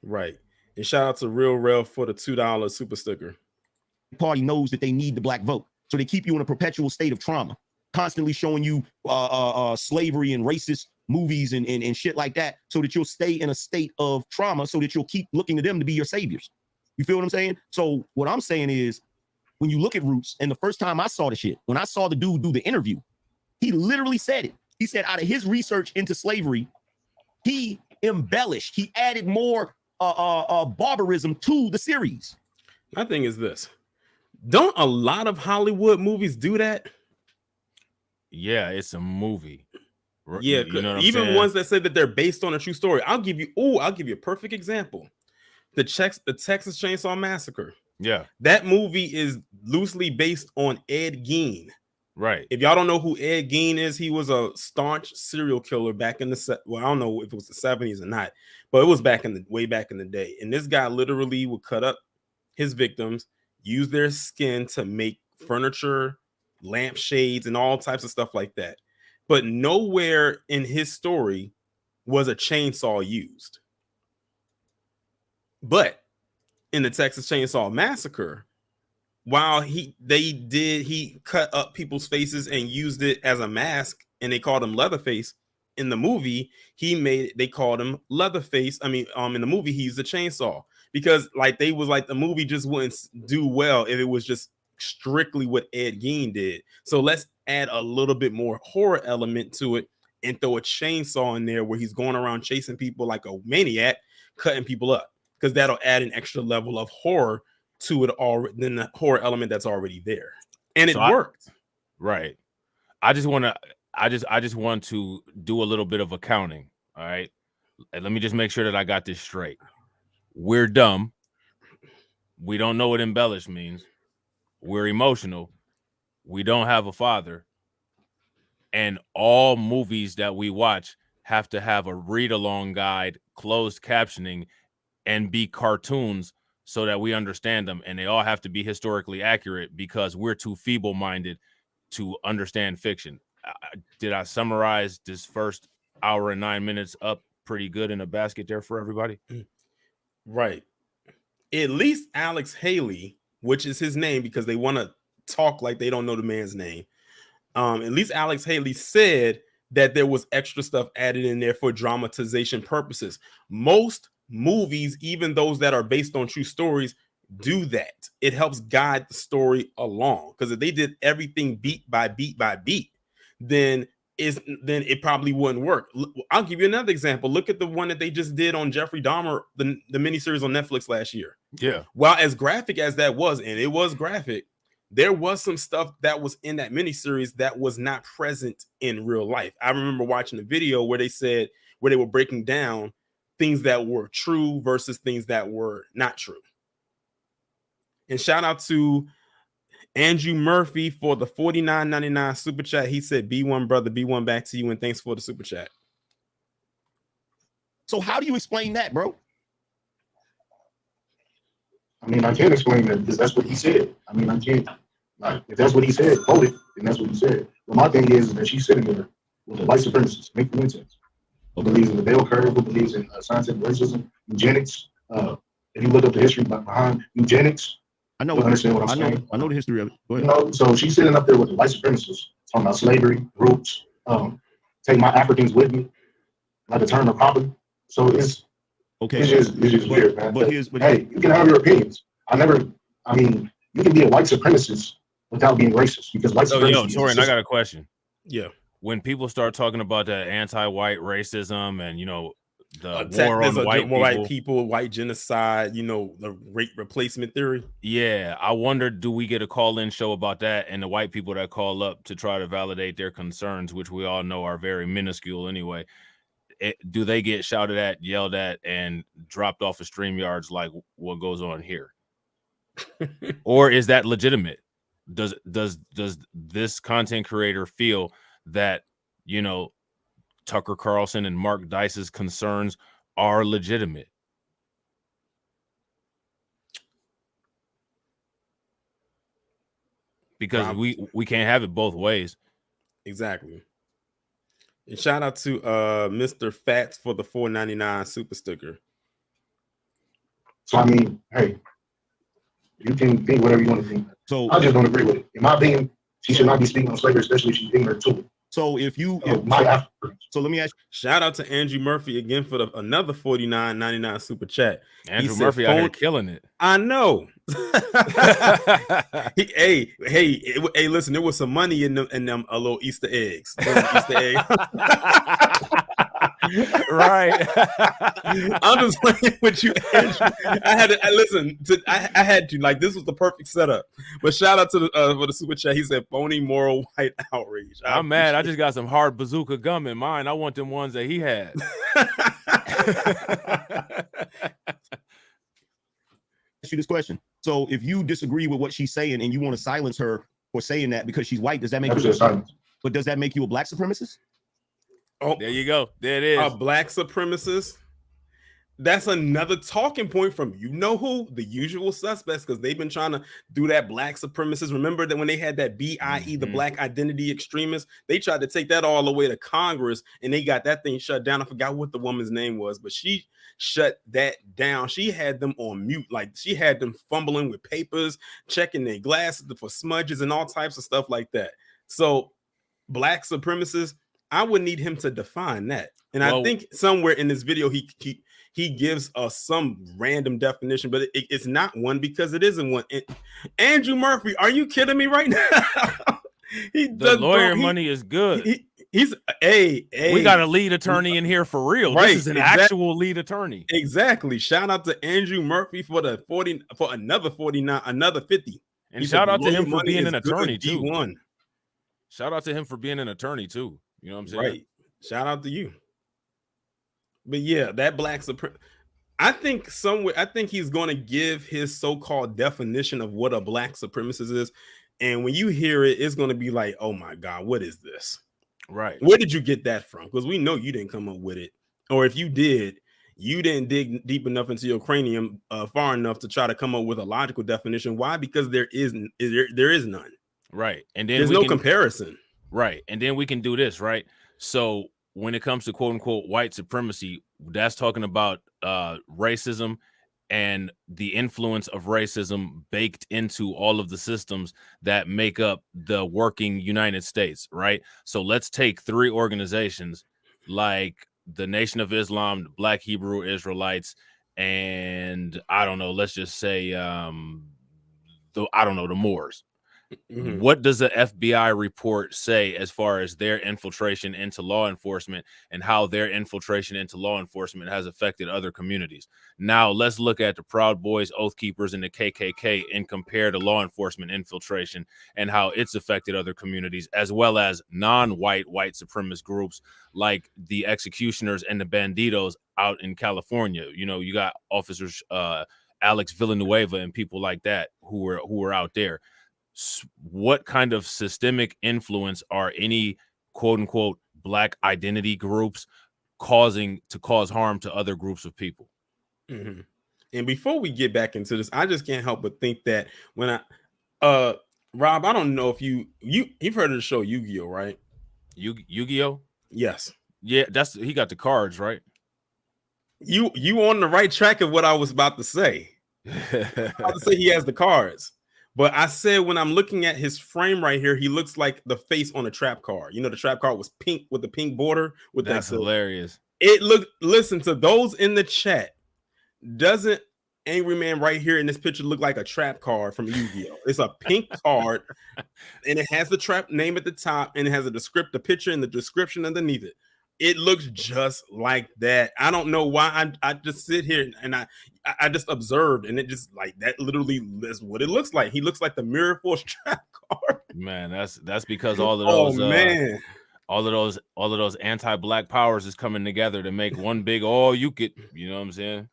Speaker 1: Right. And shout out to Real Rel for the $2 super sticker.
Speaker 3: Party knows that they need the black vote, so they keep you in a perpetual state of trauma, constantly showing you slavery and racist movies and shit like that, so that you'll stay in a state of trauma, so that you'll keep looking to them to be your saviors. You feel what I'm saying? So what I'm saying is, when you look at Roots, and the first time I saw the shit, when I saw the dude do the interview, he literally said it. He said out of his research into slavery, he embellished, he added more barbarism to the series.
Speaker 1: My thing is this. Don't a lot of Hollywood movies do that?
Speaker 2: Yeah, it's a movie.
Speaker 1: Yeah,
Speaker 2: you know
Speaker 1: even ones that say that they're based on a true story. I'll give you a perfect example. The Texas Chainsaw Massacre.
Speaker 2: Yeah.
Speaker 1: That movie is loosely based on Ed Gein.
Speaker 2: Right.
Speaker 1: If y'all don't know who Ed Gein is, he was a staunch serial killer back in the I don't know if it was the 70s or not, but it was way back in the day. And this guy literally would cut up his victims, use their skin to make furniture, lampshades, and all types of stuff like that. But nowhere in his story was a chainsaw used. But in the Texas Chainsaw Massacre, while he cut up people's faces and used it as a mask, and they called him Leatherface. In the movie, they called him Leatherface. I mean, in the movie, he used a chainsaw, because the movie just wouldn't do well if it was just strictly what Ed Gein did. So let's add a little bit more horror element to it and throw a chainsaw in there where he's going around chasing people like a maniac, cutting people up, because that'll add an extra level of horror to it than the horror element that's already there. And it worked.
Speaker 2: Right. I just want to do a little bit of accounting. All right. And let me just make sure that I got this straight. We're dumb. We don't know what embellish means. We're emotional. We don't have a father. And all movies that we watch have to have a read-along guide, closed captioning, and be cartoons so that we understand them. And they all have to be historically accurate because we're too feeble-minded to understand fiction. Did I summarize this first hour and 9 minutes up pretty good in a basket there for everybody?
Speaker 1: Right. At least Alex Haley, which is his name because they want to talk like they don't know the man's name. At least Alex Haley said that there was extra stuff added in there for dramatization purposes. Most movies, even those that are based on true stories, do that. It helps guide the story along, because if they did everything beat by beat by beat, then it probably wouldn't work. I'll give you another example. Look at the one that they just did on Jeffrey Dahmer, the miniseries on Netflix last year.
Speaker 2: Yeah.
Speaker 1: While as graphic as that was, and it was graphic, there was some stuff that was in that miniseries that was not present in real life. I remember watching a video where they were breaking down things that were true versus things that were not true. And shout out to Andrew Murphy for the $49.99 super chat. He said, B1 brother, B1 back to you, and thanks for the super chat.
Speaker 3: So how do you explain that, bro?
Speaker 6: I mean, I can't explain that because that's what he said. I mean, I can't. Like, if that's what he said, quote it, then that's what he said. But my thing is that she's sitting there with the white supremacists, make the intense, who believes in the bell curve, who believes in scientific racism, eugenics. If you look up the history behind eugenics,
Speaker 3: I know.
Speaker 6: you understand what I'm saying.
Speaker 3: I know the history of it. Go ahead.
Speaker 6: You know, so she's sitting up there with the white supremacists talking about slavery, roots, take my Africans with me, like a term of property. So it's just weird, man. But hey, you can have your opinions. I mean, you can be a white supremacist without being racist, because white supremacy.
Speaker 2: Torian, I got a question.
Speaker 1: Yeah.
Speaker 2: When people start talking about that anti-white racism and, you know, the
Speaker 1: war on
Speaker 2: white
Speaker 1: people, white genocide, you know, the rape replacement theory.
Speaker 2: Yeah, I wonder, do we get a call-in show about that, and the white people that call up to try to validate their concerns, which we all know are very minuscule anyway, do they get shouted at, yelled at, and dropped off of StreamYards like what goes on here? Or is that legitimate? Does this content creator feel that, you know, Tucker Carlson and Mark Dice's concerns are legitimate? Because we can't have it both ways.
Speaker 1: Exactly. And shout out to Mr. Fats for the $4.99 super sticker.
Speaker 6: So I mean, hey, you can think whatever you want to think.
Speaker 3: So
Speaker 6: I just don't agree with it. In my opinion, she should not be speaking on slavery, especially if she's ignorant to it.
Speaker 3: So so let me ask you.
Speaker 1: Shout out to Andrew Murphy again for another $49.99 super chat.
Speaker 2: Andrew Murphy out here killing it.
Speaker 1: I know. Hey, listen, there was some money in them little Easter eggs.
Speaker 2: Right.
Speaker 1: I'm just playing with you, Andrew. I had to, like, this was the perfect setup. But shout out to for the super chat. He said phony moral white outrage.
Speaker 2: I'm mad. I just got some hard bazooka gum in mine. I want them ones that he had.
Speaker 3: Ask you this question. So if you disagree with what she's saying and you want to silence her for saying that because she's white, does that make you but does that make you a black supremacist?
Speaker 1: Oh,
Speaker 2: there you go. There it is.
Speaker 1: A black supremacist. That's another talking point from you know who, the usual suspects, because they've been trying to do that black supremacist. Remember that when they had that BIE, the Black Identity Extremists, they tried to take that all the way to Congress and they got that thing shut down. I forgot what the woman's name was, but she shut that down. She had them on mute, like she had them fumbling with papers, checking their glasses for smudges and all types of stuff like that. So black supremacists, I would need him to define that. And I think somewhere in this video, he gives us some random definition, but it's not one because it isn't one. Andrew Murphy, are you kidding me right now?
Speaker 2: The lawyer money is good.
Speaker 1: He's
Speaker 2: we got a lead attorney in here for real. Right, this is an actual lead attorney.
Speaker 1: Exactly. Shout out to Andrew Murphy for the 40 for another 49, another 50.
Speaker 2: And shout out to him for being an attorney too. Shout out to him for being an attorney too. You know what I'm saying?
Speaker 1: Right. Shout out to you. But yeah, that black supremacy. I think he's going to give his so-called definition of what a black supremacist is, and when you hear it, it's going to be like, oh my God, what is this?
Speaker 2: Right.
Speaker 1: Where did you get that from? Because we know you didn't come up with it, or if you did, you didn't dig deep enough into your cranium far enough to try to come up with a logical definition. Why? Because there is none.
Speaker 2: Right. And then
Speaker 1: there's no comparison.
Speaker 2: Right. And then we can do this, right? So when it comes to quote unquote white supremacy, that's talking about racism and the influence of racism baked into all of the systems that make up the working United States, right? So let's take 3 organizations like the Nation of Islam, the Black Hebrew Israelites, and I don't know, let's just say the Moors. Mm-hmm. What does the FBI report say as far as their infiltration into law enforcement and how their infiltration into law enforcement has affected other communities? Now let's look at the Proud Boys, Oath Keepers, and the KKK and compare the law enforcement infiltration and how it's affected other communities, as well as non-white white supremacist groups like the Executioners and the Bandidos out in California. You know, you got officers Alex Villanueva and people like that who were out there. What kind of systemic influence are any quote unquote black identity groups cause harm to other groups of people?
Speaker 1: Mm-hmm. And before we get back into this, I just can't help but think that when Rob, I don't know if you've heard of the show Yu-Gi-Oh, right?
Speaker 2: Yu-Gi-Oh?
Speaker 1: Yes.
Speaker 2: Yeah, he got the cards, right?
Speaker 1: You on the right track of what I was about to say. I was about to say he has the cards. But I said when I'm looking at his frame right here, he looks like the face on a trap card. You know, the trap card was pink with the pink border.
Speaker 2: That's hilarious.
Speaker 1: Listen to those in the chat. Doesn't Angry Man right here in this picture look like a trap card from Yu-Gi-Oh? It's a pink card, and it has the trap name at the top, and it has a picture in the description underneath it. It looks just like that. I don't know why. I just sit here and I just observed, and it just like that. Literally, is what it looks like. He looks like the Mirror Force trap card.
Speaker 2: Man, that's because all of those. All of those anti-black powers is coming together to make one big. Oh, you could. You know what I'm saying?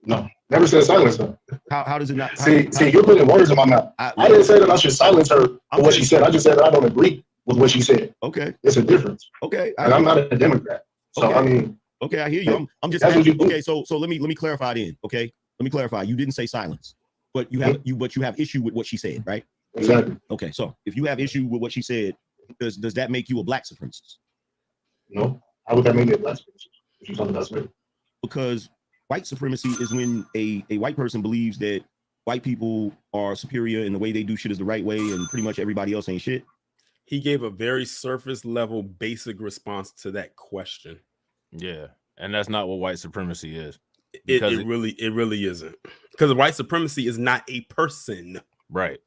Speaker 6: No, never said silence her.
Speaker 3: How does it not?
Speaker 6: See, you're putting words in my mouth. I didn't say that I should silence her for what she said. I just said that I don't agree with what she said.
Speaker 3: Okay,
Speaker 6: it's a difference.
Speaker 3: Okay,
Speaker 6: and I'm not a Democrat, so okay. I mean,
Speaker 3: okay, I hear you. I'm just asking, okay. So let me clarify then. Okay, let me clarify. You didn't say silence, but you have issue with what she said, right?
Speaker 6: Exactly.
Speaker 3: Okay, so if you have issue with what she said, does that make you a black supremacist?
Speaker 6: No. How would that make me a black supremacist? If you're talking about supremacy?
Speaker 3: Because white supremacy is when a white person believes that white people are superior and the way they do shit is the right way and pretty much everybody else ain't shit.
Speaker 1: He gave a very surface level basic response to that question.
Speaker 2: Yeah, and that's not what white supremacy is.
Speaker 1: It really isn't. Because white supremacy is not a person.
Speaker 2: Right.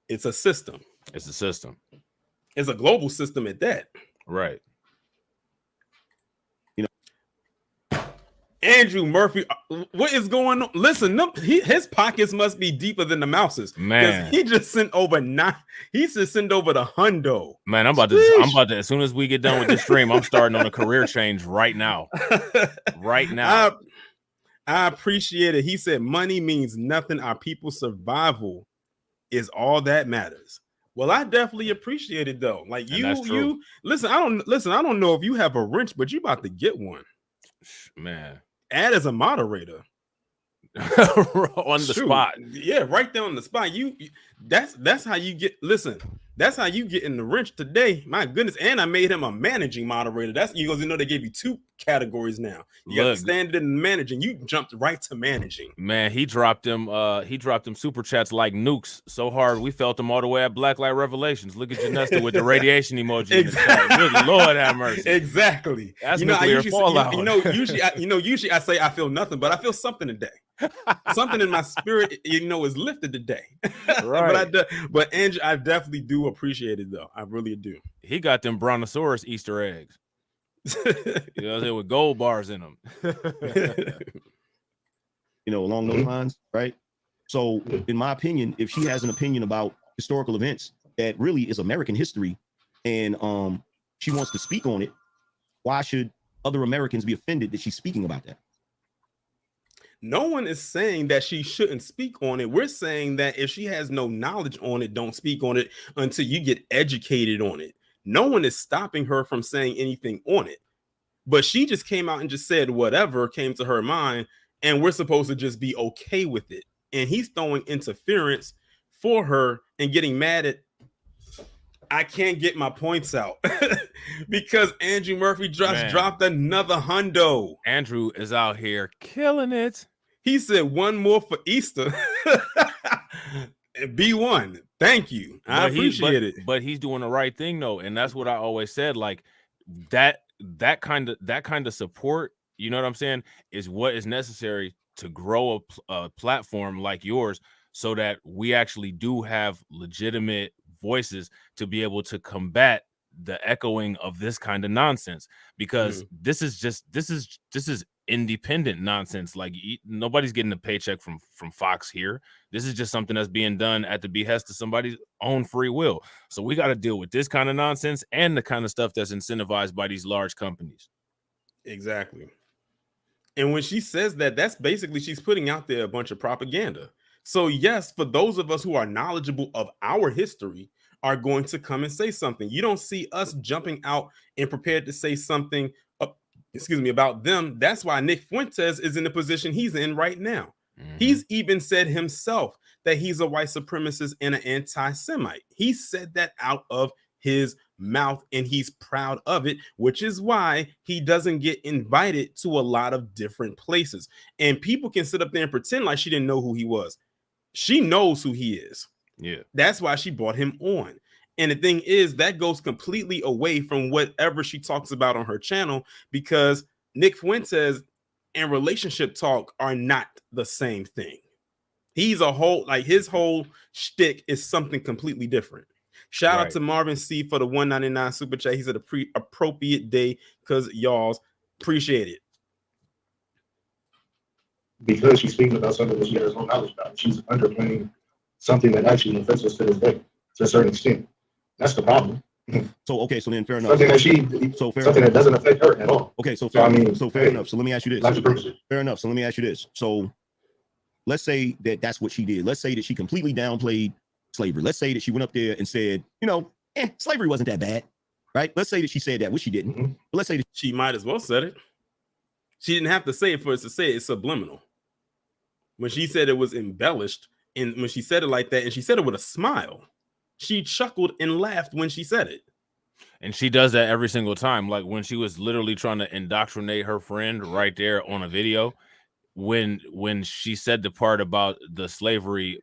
Speaker 1: It's a system.
Speaker 2: It's a system.
Speaker 1: It's a global system at that.
Speaker 2: Right.
Speaker 1: Andrew Murphy, what is going on? Listen, his pockets must be deeper than the mouse's.
Speaker 2: Man,
Speaker 1: he just sent over he just sent over the hundo.
Speaker 2: Man, I'm about to. As soon as we get done with this stream, I'm starting on a career change right now. Right now.
Speaker 1: I appreciate it. He said, "Money means nothing. Our people's survival is all that matters." Well, I definitely appreciate it though. Like you listen. I don't know if you have a wrench, but you about to get one,
Speaker 2: man.
Speaker 1: Add as a moderator
Speaker 2: on the spot.
Speaker 1: Yeah, right there on the spot. That's how you get. Listen, that's how you get in the wrench today. My goodness, and I made him a managing moderator. That's you know they gave you 2 categories now. You got standard and managing. You jumped right to managing.
Speaker 2: Man, he dropped them super chats like nukes so hard we felt them all the way at Blacklight Revelations. Look at Janesta with the radiation emoji.
Speaker 1: Exactly.
Speaker 2: Good Lord have mercy.
Speaker 1: Exactly.
Speaker 2: That's nuclear fallout.
Speaker 1: Usually I say I feel nothing, but I feel something today. Something in my spirit, is lifted today.
Speaker 2: Right.
Speaker 1: but Andrew, I definitely do appreciate it though. I really do.
Speaker 2: He got them Brontosaurus Easter eggs. With gold bars in them.
Speaker 3: Along those lines, right? So, in my opinion, if she has an opinion about historical events that really is American history, and she wants to speak on it, why should other Americans be offended that she's speaking about that?
Speaker 1: No one is saying that she shouldn't speak on it. We're saying that if she has no knowledge on it, don't speak on it until you get educated on it. No one is stopping her from saying anything on it. But she just came out and just said whatever came to her mind, and we're supposed to just be okay with it. And he's throwing interference for her and getting mad at, I can't get my points out because Andrew Murphy just dropped another hundo.
Speaker 2: Andrew is out here killing it.
Speaker 1: He said one more for Easter. B1. Thank you. I appreciate it.
Speaker 2: But he's doing the right thing though, and that's what I always said. Like that kind of support, you know what I'm saying, is what is necessary to grow a platform like yours, so that we actually do have legitimate voices to be able to combat the echoing of this kind of nonsense. Because this is independent nonsense. Like nobody's getting a paycheck from Fox here. This is just something that's being done at the behest of somebody's own free will. So we got to deal with this kind of nonsense and the kind of stuff that's incentivized by these large companies.
Speaker 1: Exactly. And when she says that, that's basically she's putting out there a bunch of propaganda. So yes, for those of us who are knowledgeable of our history are going to come and say something. You don't see us jumping out and prepared to say something about them. That's why Nick Fuentes is in the position he's in right now. He's even said himself that he's a white supremacist and an anti-Semite. He said that out of his mouth, and he's proud of it, which is why he doesn't get invited to a lot of different places. And people can sit up there and pretend like she didn't know who he was. She knows who he is.
Speaker 2: Yeah,
Speaker 1: that's why she brought him on. And the thing is, that goes completely away from whatever she talks about on her channel, because Nick Fuentes and relationship talk are not the same thing. He's a whole, like his whole shtick is something completely different. Shout out to Marvin C for the $1.99 super chat. He said appropriate day because y'all's appreciate it.
Speaker 6: Because she's speaking about something that she has no knowledge about. She's underplaying something that actually affects us to this day, to a certain extent. That's the problem.
Speaker 3: So okay, so then fair enough.
Speaker 6: Something that something that doesn't affect her at all.
Speaker 3: Okay, so fair enough. So let me ask you this. Fair enough. So let me ask you this. So let's say that that's what she did. Let's say that she completely downplayed slavery. Let's say that she went up there and said, slavery wasn't that bad, right? Let's say that she said that, which she didn't. But let's say that
Speaker 1: she might as well said it. She didn't have to say it for us to say it. It's subliminal. When she said it was embellished, and when she said it like that, and she said it with a smile, she chuckled and laughed when she said it.
Speaker 2: And she does that every single time. Like when she was literally trying to indoctrinate her friend right there on a video, when she said the part about the slavery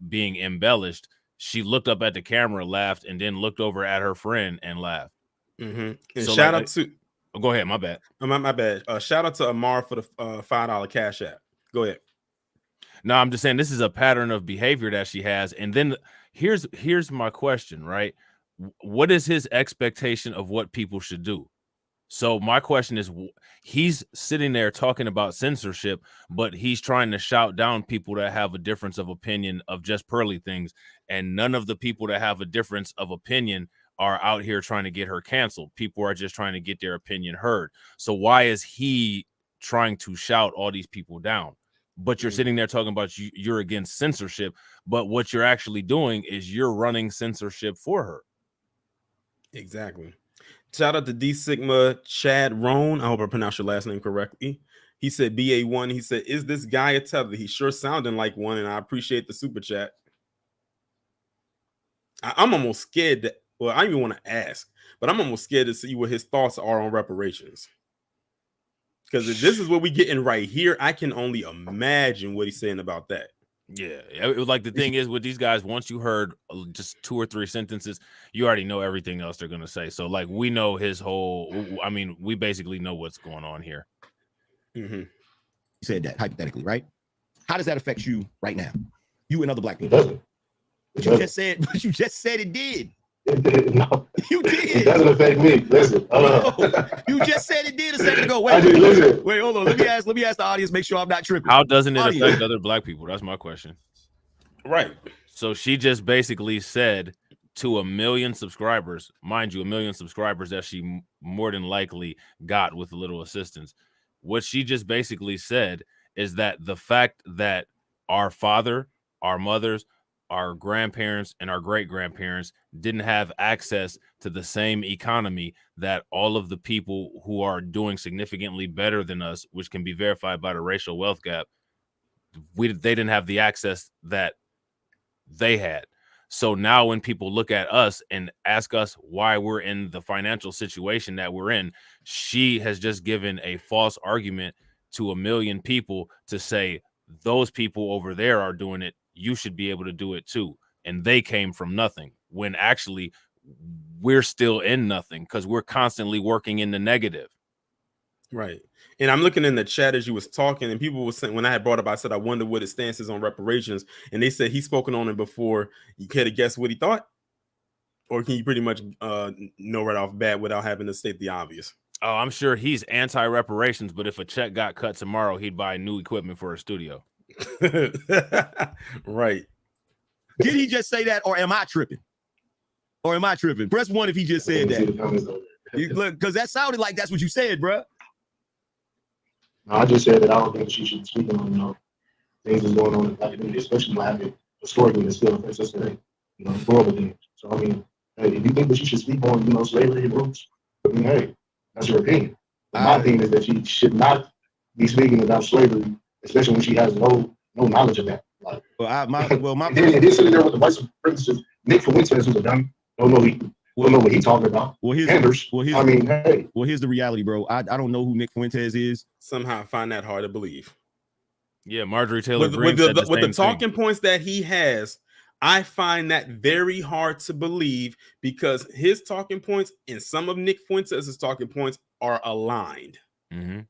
Speaker 2: being embellished, she looked up at the camera, laughed, and then looked over at her friend and laughed.
Speaker 1: And so shout out to
Speaker 2: go ahead, my bad.
Speaker 1: My bad. Shout out to Amar for the $5 cash app. Go ahead.
Speaker 2: No, I'm just saying this is a pattern of behavior that she has. And then here's my question, right? What is his expectation of what people should do? So my question is, he's sitting there talking about censorship, but he's trying to shout down people that have a difference of opinion of just pearly things. And none of the people that have a difference of opinion are out here trying to get her canceled. People are just trying to get their opinion heard. So why is he trying to shout all these people down? But you're sitting there talking about you're against censorship, but what you're actually doing is you're running censorship for her.
Speaker 1: Exactly. Shout out to D Sigma Chad Roan. I hope I pronounced your last name correctly. He said BA1. He said, is this guy a tether? He's sure sounding like one, and I appreciate the super chat. I'm almost scared that, well, I don't even want to ask, but I'm almost scared to see what his thoughts are on reparations. Because if this is what we getting right here, I can only imagine what he's saying about that.
Speaker 2: Yeah, like the thing is with these guys, once you heard just 2 or 3 sentences, you already know everything else they're gonna say. So like we know his whole. I mean, we basically know what's going on here.
Speaker 3: You said that hypothetically, right? How does that affect you right now? You and other black people. But you just said it did.
Speaker 6: No,
Speaker 3: you did.
Speaker 6: It doesn't affect me. Listen,
Speaker 3: you just said it did a second ago. Wait, hold on. Let me ask the audience. Make sure I'm not tripping.
Speaker 2: How doesn't it affect other black people? That's my question.
Speaker 1: Right.
Speaker 2: So she just basically said to 1 million subscribers, mind you, 1 million subscribers that she more than likely got with a little assistance. What she just basically said is that the fact that our father, our mothers, our grandparents, and our great-grandparents didn't have access to the same economy that all of the people who are doing significantly better than us, which can be verified by the racial wealth gap, they didn't have the access that they had. So now when people look at us and ask us why we're in the financial situation that we're in, she has just given a false argument to 1 million people to say those people over there are doing it, you should be able to do it too. And they came from nothing, when actually we're still in nothing because we're constantly working in the negative.
Speaker 1: Right. And I'm looking in the chat as you was talking, and people were saying, when I had brought up, I said, I wonder what his stance is on reparations. And they said he's spoken on it before. You care to guess what he thought? Or can you pretty much know right off bat without having to state the obvious?
Speaker 2: Oh, I'm sure he's anti-reparations, but if a check got cut tomorrow, he'd buy new equipment for a studio.
Speaker 1: Right.
Speaker 3: Did he just say that, or am I tripping? Or am I tripping? Press 1 if he just said that. Look, because that sounded like that's what you said, bro.
Speaker 6: No, I just said that I don't think she should speak on, things that's going on in the black community, especially what happened historically that still affects us today. Horrible things. So, I mean, hey, if you think that she should speak on, slavery and roots, I mean, hey, that's your opinion. But my opinion is that she should not be speaking about slavery, especially when she has no knowledge of that. Like, and then sitting there with the white supremacist Nick Fuentes, who's a dummy, don't know what he's talking about. Here's
Speaker 3: the reality, bro. I don't know who Nick Fuentes is.
Speaker 1: Somehow I find that hard to believe.
Speaker 2: Yeah, Marjorie Taylor
Speaker 1: Greene
Speaker 2: with
Speaker 1: the talking points that he has, I find that very hard to believe, because his talking points and some of Nick Fuentes' talking points are aligned.
Speaker 2: Mm-hmm.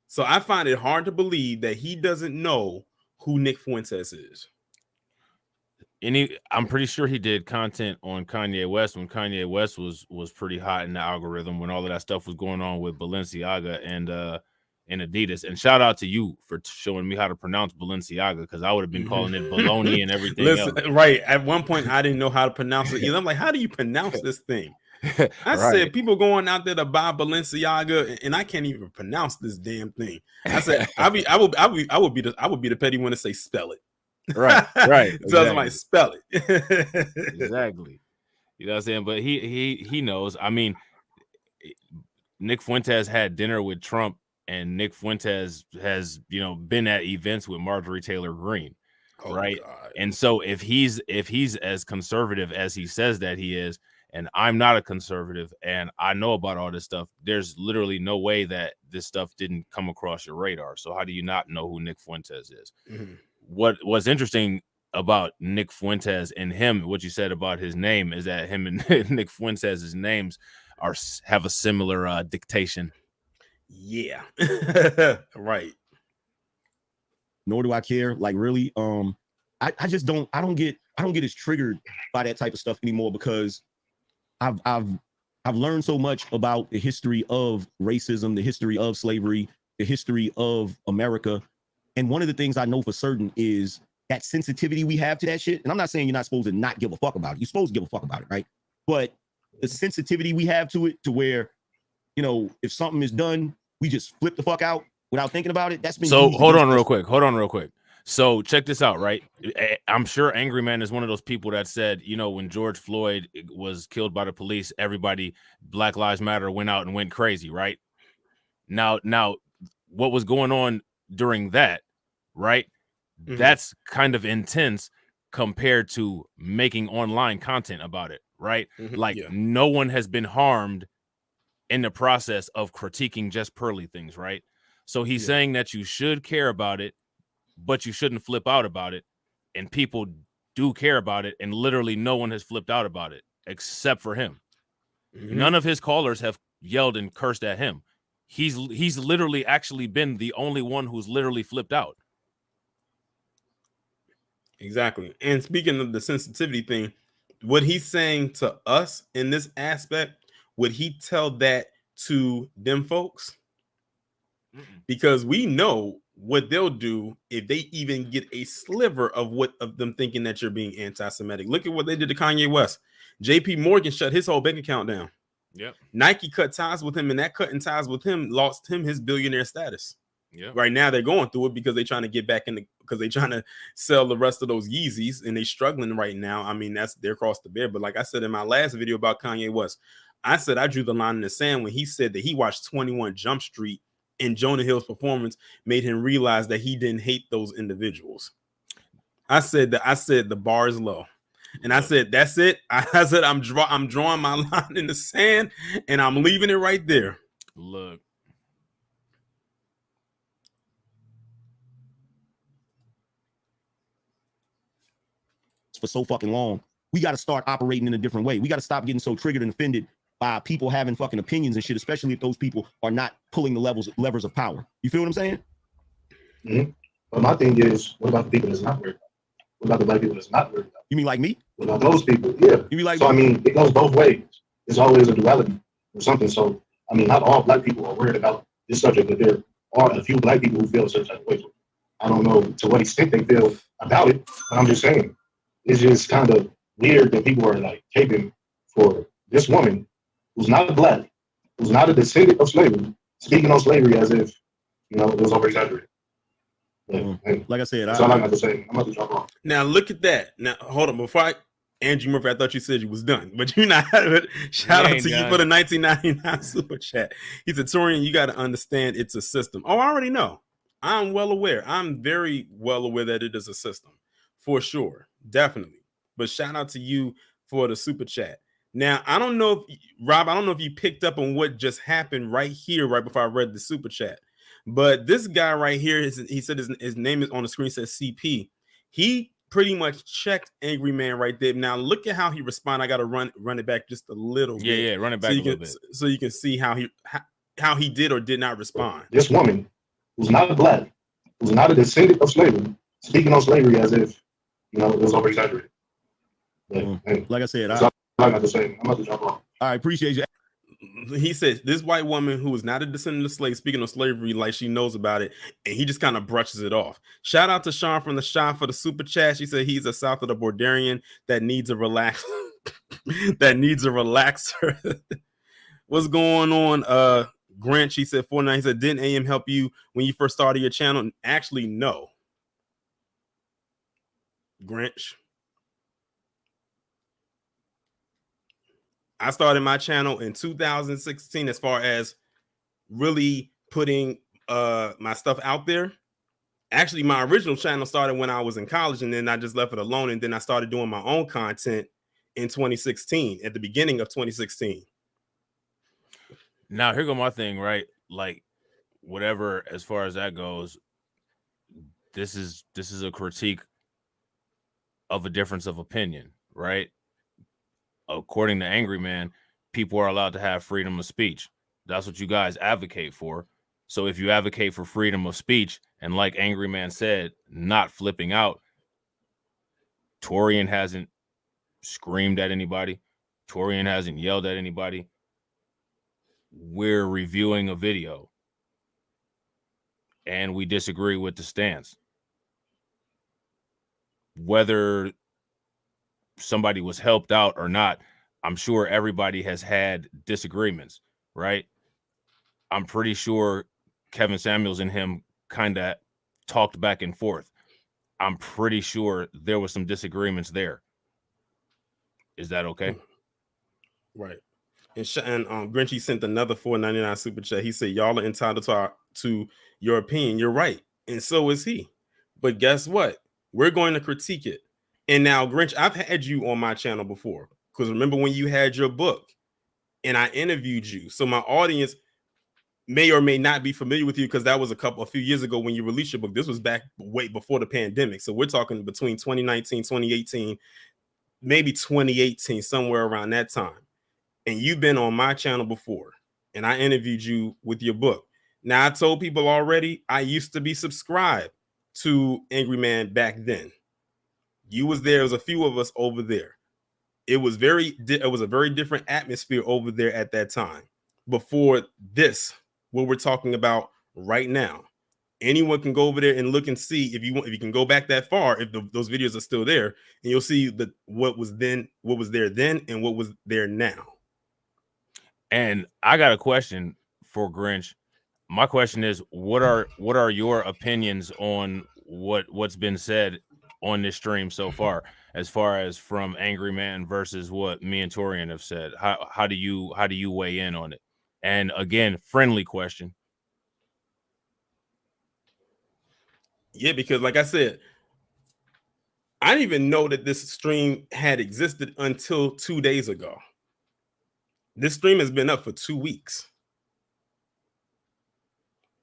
Speaker 1: So I find it hard to believe that he doesn't know who Nick Fuentes is.
Speaker 2: I'm pretty sure he did content on Kanye West when Kanye West was pretty hot in the algorithm, when all of that stuff was going on with Balenciaga and Adidas. And shout out to you for showing me how to pronounce Balenciaga, because I would have been calling it baloney and everything else.
Speaker 1: Right. At one point, I didn't know how to pronounce it either. I'm like, how do you pronounce this thing? I said, people going out there to buy Balenciaga, and I can't even pronounce this damn thing. I said, I would be the petty one to say spell it.
Speaker 2: Right.
Speaker 1: So I was like, spell it.
Speaker 2: Exactly. You know what I'm saying? But he knows. I mean, Nick Fuentes had dinner with Trump, and Nick Fuentes has, been at events with Marjorie Taylor Greene. Right. God. And so if he's as conservative as he says that he is, and I'm not a conservative, and I know about all this stuff, there's literally no way that this stuff didn't come across your radar. So how do you not know who Nick Fuentes is? Mm-hmm. What's interesting about Nick Fuentes and him, what you said about his name, is that him and Nick Fuentes' names have a similar dictation.
Speaker 1: Yeah. Right.
Speaker 3: Nor do I care. Like, really, I just don't get as triggered by that type of stuff anymore, because I've learned so much about the history of racism, the history of slavery, the history of America. And one of the things I know for certain is that sensitivity we have to that shit. And I'm not saying you're not supposed to not give a fuck about it. You're supposed to give a fuck about it, right? But the sensitivity we have to it, to where, if something is done, we just flip the fuck out without thinking about it. That's been
Speaker 2: so. Hold on real quick. So check this out, right? I'm sure Angry Man is one of those people that said, when George Floyd was killed by the police, everybody, Black Lives Matter, went out and went crazy, right? Now, what was going on during that, right? Mm-hmm. That's kind of intense compared to making online content about it, right? Mm-hmm. Like, no one has been harmed in the process of critiquing just pearly things, right? So he's saying that you should care about it, but you shouldn't flip out about it. And people do care about it, and literally no one has flipped out about it except for him. Mm-hmm. None of his callers have yelled and cursed at him. He's literally actually been the only one who's literally flipped out.
Speaker 1: Exactly. And speaking of the sensitivity thing, what he's saying to us in this aspect, would he tell that to them folks? Because we know what they'll do if they even get a sliver of them thinking that you're being anti-Semitic. Look at what they did to Kanye West. JP Morgan shut his whole bank account down.
Speaker 2: Yep.
Speaker 1: Nike cut ties with him, and that cutting ties with him lost him his billionaire status.
Speaker 2: Yep.
Speaker 1: Right now they're going through it because they're trying to get back in because they're trying to sell the rest of those Yeezys, and they're struggling right now. I mean, they're across the bear. But like I said in my last video about Kanye West, I said I drew the line in the sand when he said that he watched 21 Jump Street and Jonah Hill's performance made him realize that he didn't hate those individuals. I said the bar is low. And I said, that's it. I said, I'm drawing my line in the sand and I'm leaving it right there.
Speaker 2: Look.
Speaker 3: For so fucking long, we got to start operating in a different way. We got to stop getting so triggered and offended by people having fucking opinions and shit, especially if those people are not pulling the levers of power. You feel what I'm saying?
Speaker 6: Mm-hmm. But my thing is, what about the people that's not worried about? What about the black people that's not worried about?
Speaker 3: You mean like me?
Speaker 6: What about those people? Yeah.
Speaker 3: You mean like
Speaker 6: so?
Speaker 3: me?
Speaker 6: I mean, it goes both ways. It's always a duality or something. So I mean, not all black people are worried about this subject, but there are a few black people who feel a certain type of way. I don't know to what extent they feel about it, but I'm just saying it's just kind of weird that people are like caping for this woman who's not black, who's not a descendant of slavery, speaking on slavery as if, you know, it was over exaggerated.
Speaker 3: Like I said,
Speaker 6: that's all I'm about to say. I'm about to drop off.
Speaker 1: Now look at that. Now hold on, before Andrew Murphy, I thought you said you was done, but you're not. Shout out to you for the 1999 super chat. He said, Torian, you got to understand it's a system. Oh, I already know. I'm well aware. I'm very well aware that it is a system, for sure, definitely. But shout out to you for the super chat. Now, I don't know if Rob, I don't know if you picked up on what just happened right here, right before I read the super chat. But this guy right here, he said his name is on the screen, says CP. He pretty much checked Angry Man right there. Now look at how he responded. I got to run it back just a little bit.
Speaker 2: Yeah, run it back a little bit.
Speaker 1: So you can see how he did or did not respond.
Speaker 6: This woman who's not black, who's not a descendant of slavery, speaking on slavery as if, you know, it was over exaggerated. Hey,
Speaker 3: like I said,
Speaker 6: I'm not the same. I'm about to drop off.
Speaker 3: I appreciate you.
Speaker 1: He says this white woman who is not a descendant of slaves speaking of slavery like she knows about it, and he just kind of brushes it off. Shout out to Sean from the shop for the super chat. She said he's a south of the Bordarian that needs a relax that needs a relaxer. What's going on? Grant, she said 49. He said, didn't AM help you when you first started your channel? Actually, no. Grinch. I started my channel in 2016 as far as really putting my stuff out there. Actually, my original channel started when I was in college, and then I just left it alone, and then I started doing my own content in 2016, at the beginning of 2016.
Speaker 2: Now, here go my thing, right? Like, whatever, as far as that goes, this is a critique of a difference of opinion, right? According to Angry Man, people are allowed to have freedom of speech. That's what you guys advocate for. So if you advocate for freedom of speech, and like Angry Man said, not flipping out, Torian hasn't screamed at anybody. Torian hasn't yelled at anybody. We're reviewing a video, and we disagree with the stance. Whether somebody was helped out or not, I'm sure everybody has had disagreements, right? I'm pretty sure Kevin Samuels and him kind of talked back and forth. I'm pretty sure there was some disagreements there. Is that okay?
Speaker 1: Right. And Grinchy sent another $4.99 super chat. He said, y'all are entitled to your opinion. You're right. And so is he. But guess what? We're going to critique it. And now, Grinch, I've had you on my channel before, because remember when you had your book and I interviewed you. So my audience may or may not be familiar with you, because that was a few years ago when you released your book. This was back way before the pandemic. So we're talking between 2019, 2018, maybe 2018, somewhere around that time. And you've been on my channel before, and I interviewed you with your book. Now, I told people already, I used to be subscribed to Angry Man back then. You was there. There was a few of us over there. It was a very different atmosphere over there at that time. Before this, what we're talking about right now. anyone can go over there and look and see if you can go back that far, if those videos are still there, and you'll see what was there then, and what was there now.
Speaker 2: And I got a question for Grinch. My question is, what are your opinions on what's been said on this stream so far as from Angry Man versus what me and Torian have said? How do you weigh in on it? And again, friendly question.
Speaker 1: Yeah, because like I said, I didn't even know that this stream had existed until 2 days ago. This stream has been up for 2 weeks.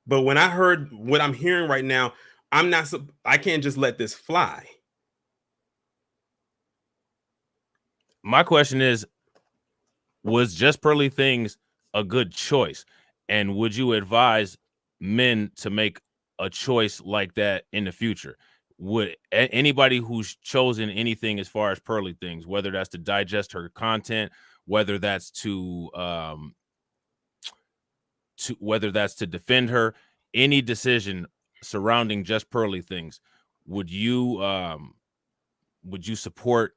Speaker 1: But when I heard what I'm hearing right now, I can't just let this fly.
Speaker 2: My question is, was Just Pearly Things a good choice? And would you advise men to make a choice like that in the future? Would anybody who's chosen anything as far as Pearly Things, whether that's to digest her content, whether that's to defend her, any decision surrounding Just Pearly Things, would you support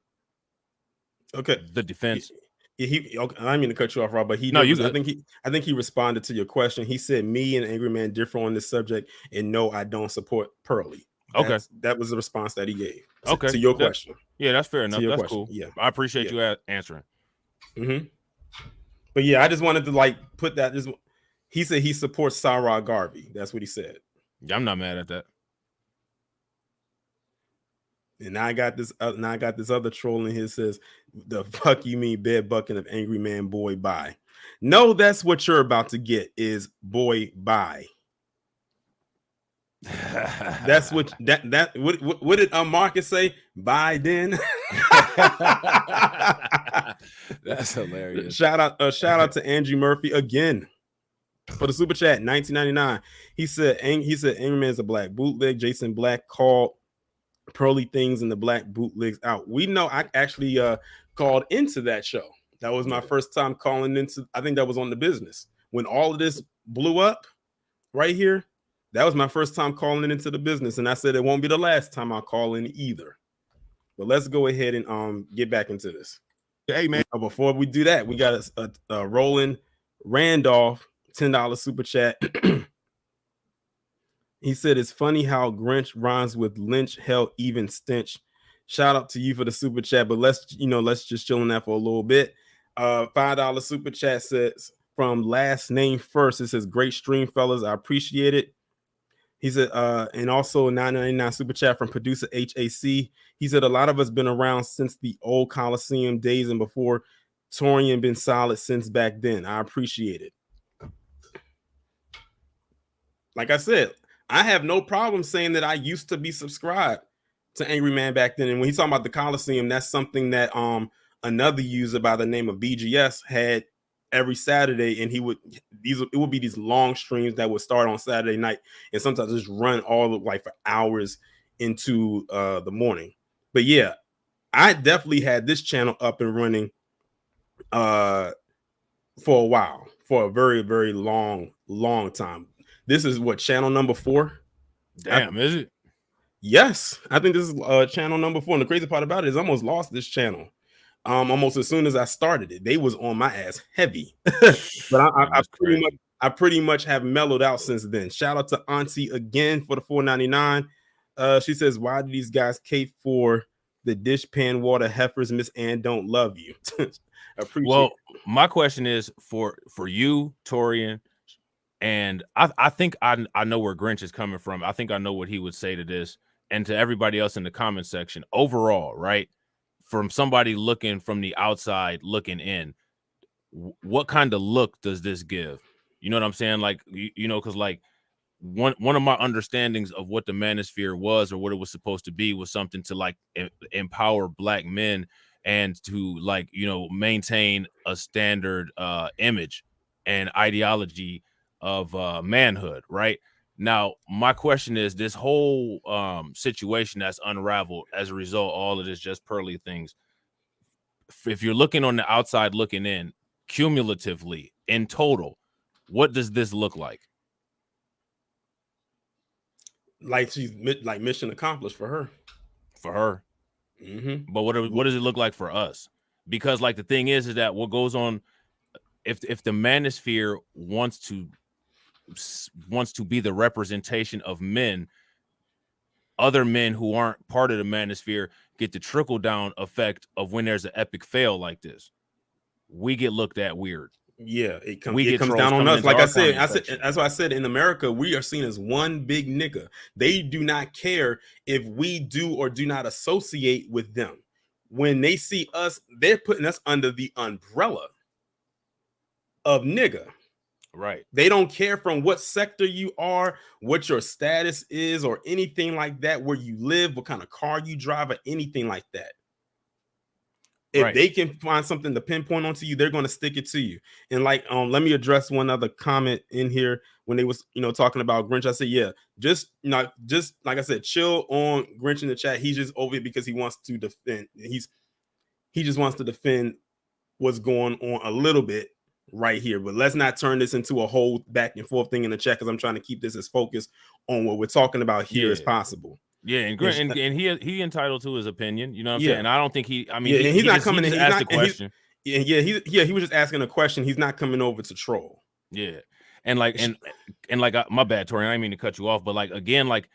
Speaker 2: the defense?
Speaker 1: Okay, I didn't mean to cut you off, Rob, but I think he responded to your question. He said, "Me and Angry Man differ on this subject, and no, I don't support Pearly." That was the response that he gave to your question.
Speaker 2: Yeah, that's fair enough. That's
Speaker 1: question.
Speaker 2: Cool.
Speaker 1: Yeah,
Speaker 2: I appreciate you answering.
Speaker 1: But yeah, I just wanted to put that. He said he supports Sarah Garvey. That's what he said.
Speaker 2: Yeah, I'm not mad at that.
Speaker 1: And now I got this. Now I got this other troll in here says, "The fuck you mean, bed bucking of Angry Man boy bye?" No, that's what you're about to get is boy bye. That's what what did Marcus say? Bye then.
Speaker 2: That's hilarious.
Speaker 1: Shout out to Angie Murphy again for the super chat. 1999. He said Angry Man's a black bootleg. Jason Black called Pearly Things and the black bootlegs out. We know I actually called into that show. That was my first time calling into. I think that was on The Business when all of this blew up right here. That was my first time calling into The Business, and I said it won't be the last time I call in either. But let's go ahead and get back into this.
Speaker 3: Hey man,
Speaker 1: before we do that, we got a Roland Randolph $10 super chat. He said it's funny how Grinch rhymes with Lynch, hell, even stench. Shout out to you for the super chat, but let's just chill on that for a little bit. $5 super chat says from last name first. It says great stream, fellas. I appreciate it. He said, and also a $9.99 super chat from producer HAC. He said a lot of us been around since the old Coliseum days and before. Torian been solid since back then. I appreciate it. Like I said, I have no problem saying that I used to be subscribed to Angry Man back then. And when he's talking about the Coliseum, that's something that another user by the name of BGS had every Saturday, and it would be these long streams that would start on Saturday night and sometimes just run all of for hours into the morning. But yeah, I definitely had this channel up and running for a while, for a very, very long time. This is what, channel number 4?
Speaker 2: Damn, is it?
Speaker 1: Yes, I think this is channel number 4. And the crazy part about it is I almost lost this channel. Almost as soon as I started it, they was on my ass heavy. But I pretty much have mellowed out since then. Shout out to Auntie again for the $4.99. She says, "Why do these guys cape for the dish pan water heifers? Miss Ann don't love you." Appreciate it.
Speaker 2: My question is for you, Torian, and I think I know where Grinch is coming from. I think I know what he would say to this, and to everybody else in the comment section. Overall, right? From somebody looking from the outside looking in, what kind of look does this give? You know what I'm saying? Because one of my understandings of what the manosphere was, or what it was supposed to be, was something to empower black men and to maintain a standard image and ideology of manhood, right? Now, my question is, this whole situation that's unraveled as a result of all of this Just Pearly Things, if you're looking on the outside looking in, cumulatively, in total, what does this look like?
Speaker 1: like she's like mission accomplished for her.
Speaker 2: For her.
Speaker 1: Mm-hmm.
Speaker 2: But what does it look like for us? Because like the thing is that what goes on, if the manosphere wants to be the representation of men, other men who aren't part of the manosphere get the trickle down effect of when there's an epic fail like this. We get looked at weird.
Speaker 1: Yeah, it comes down on us. Like I said, that's why I said in America, we are seen as one big nigga. They do not care if we do or do not associate with them. When they see us, they're putting us under the umbrella of nigga.
Speaker 2: Right.
Speaker 1: They don't care from what sector you are, what your status is, or anything like that, where you live, what kind of car you drive, or anything like that. If they can find something to pinpoint onto you, they're going to stick it to you. And like, let me address one other comment in here when they was, talking about Grinch. I said, yeah, just like I said, chill on Grinch in the chat. He's just over it because he wants to defend. He just wants to defend what's going on a little bit right here. But let's not turn this into a whole back and forth thing in the chat, because I'm trying to keep this as focused on what we're talking about here as possible.
Speaker 2: Yeah, and he entitled to his opinion, you know what I'm saying? And I don't think he
Speaker 1: he's not coming in.
Speaker 2: He asked a question.
Speaker 1: He was just asking a question. He's not coming over to troll.
Speaker 2: Yeah. And like my bad, Tori, I didn't mean to cut you off, but like again, like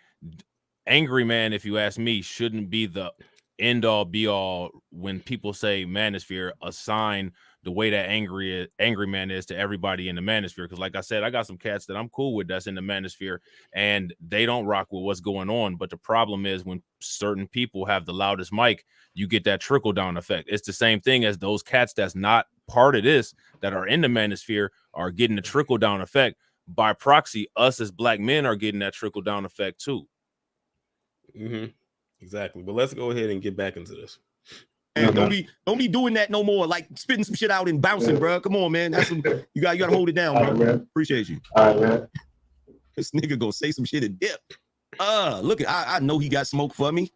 Speaker 2: Angry Man, if you ask me, shouldn't be the end all be all when people say manosphere, assign the way that Angry Man is to everybody in the manosphere. Because like I said, I got some cats that I'm cool with that's in the manosphere and they don't rock with what's going on. But the problem is when certain people have the loudest mic, you get that trickle down effect. It's the same thing as those cats that's not part of this that are in the manosphere are getting the trickle down effect. By proxy, us as black men are getting that trickle down effect too.
Speaker 3: Mm-hmm.
Speaker 1: Exactly. But let's go ahead and get back into this.
Speaker 3: And don't be doing that no more. Like spitting some shit out and bouncing, bro. Come on, man. That's some, you gotta hold it down, bro.
Speaker 6: Right,
Speaker 3: Appreciate you.
Speaker 6: All right, man.
Speaker 3: This nigga gonna say some shit and dip. Look, I know he got smoke for me.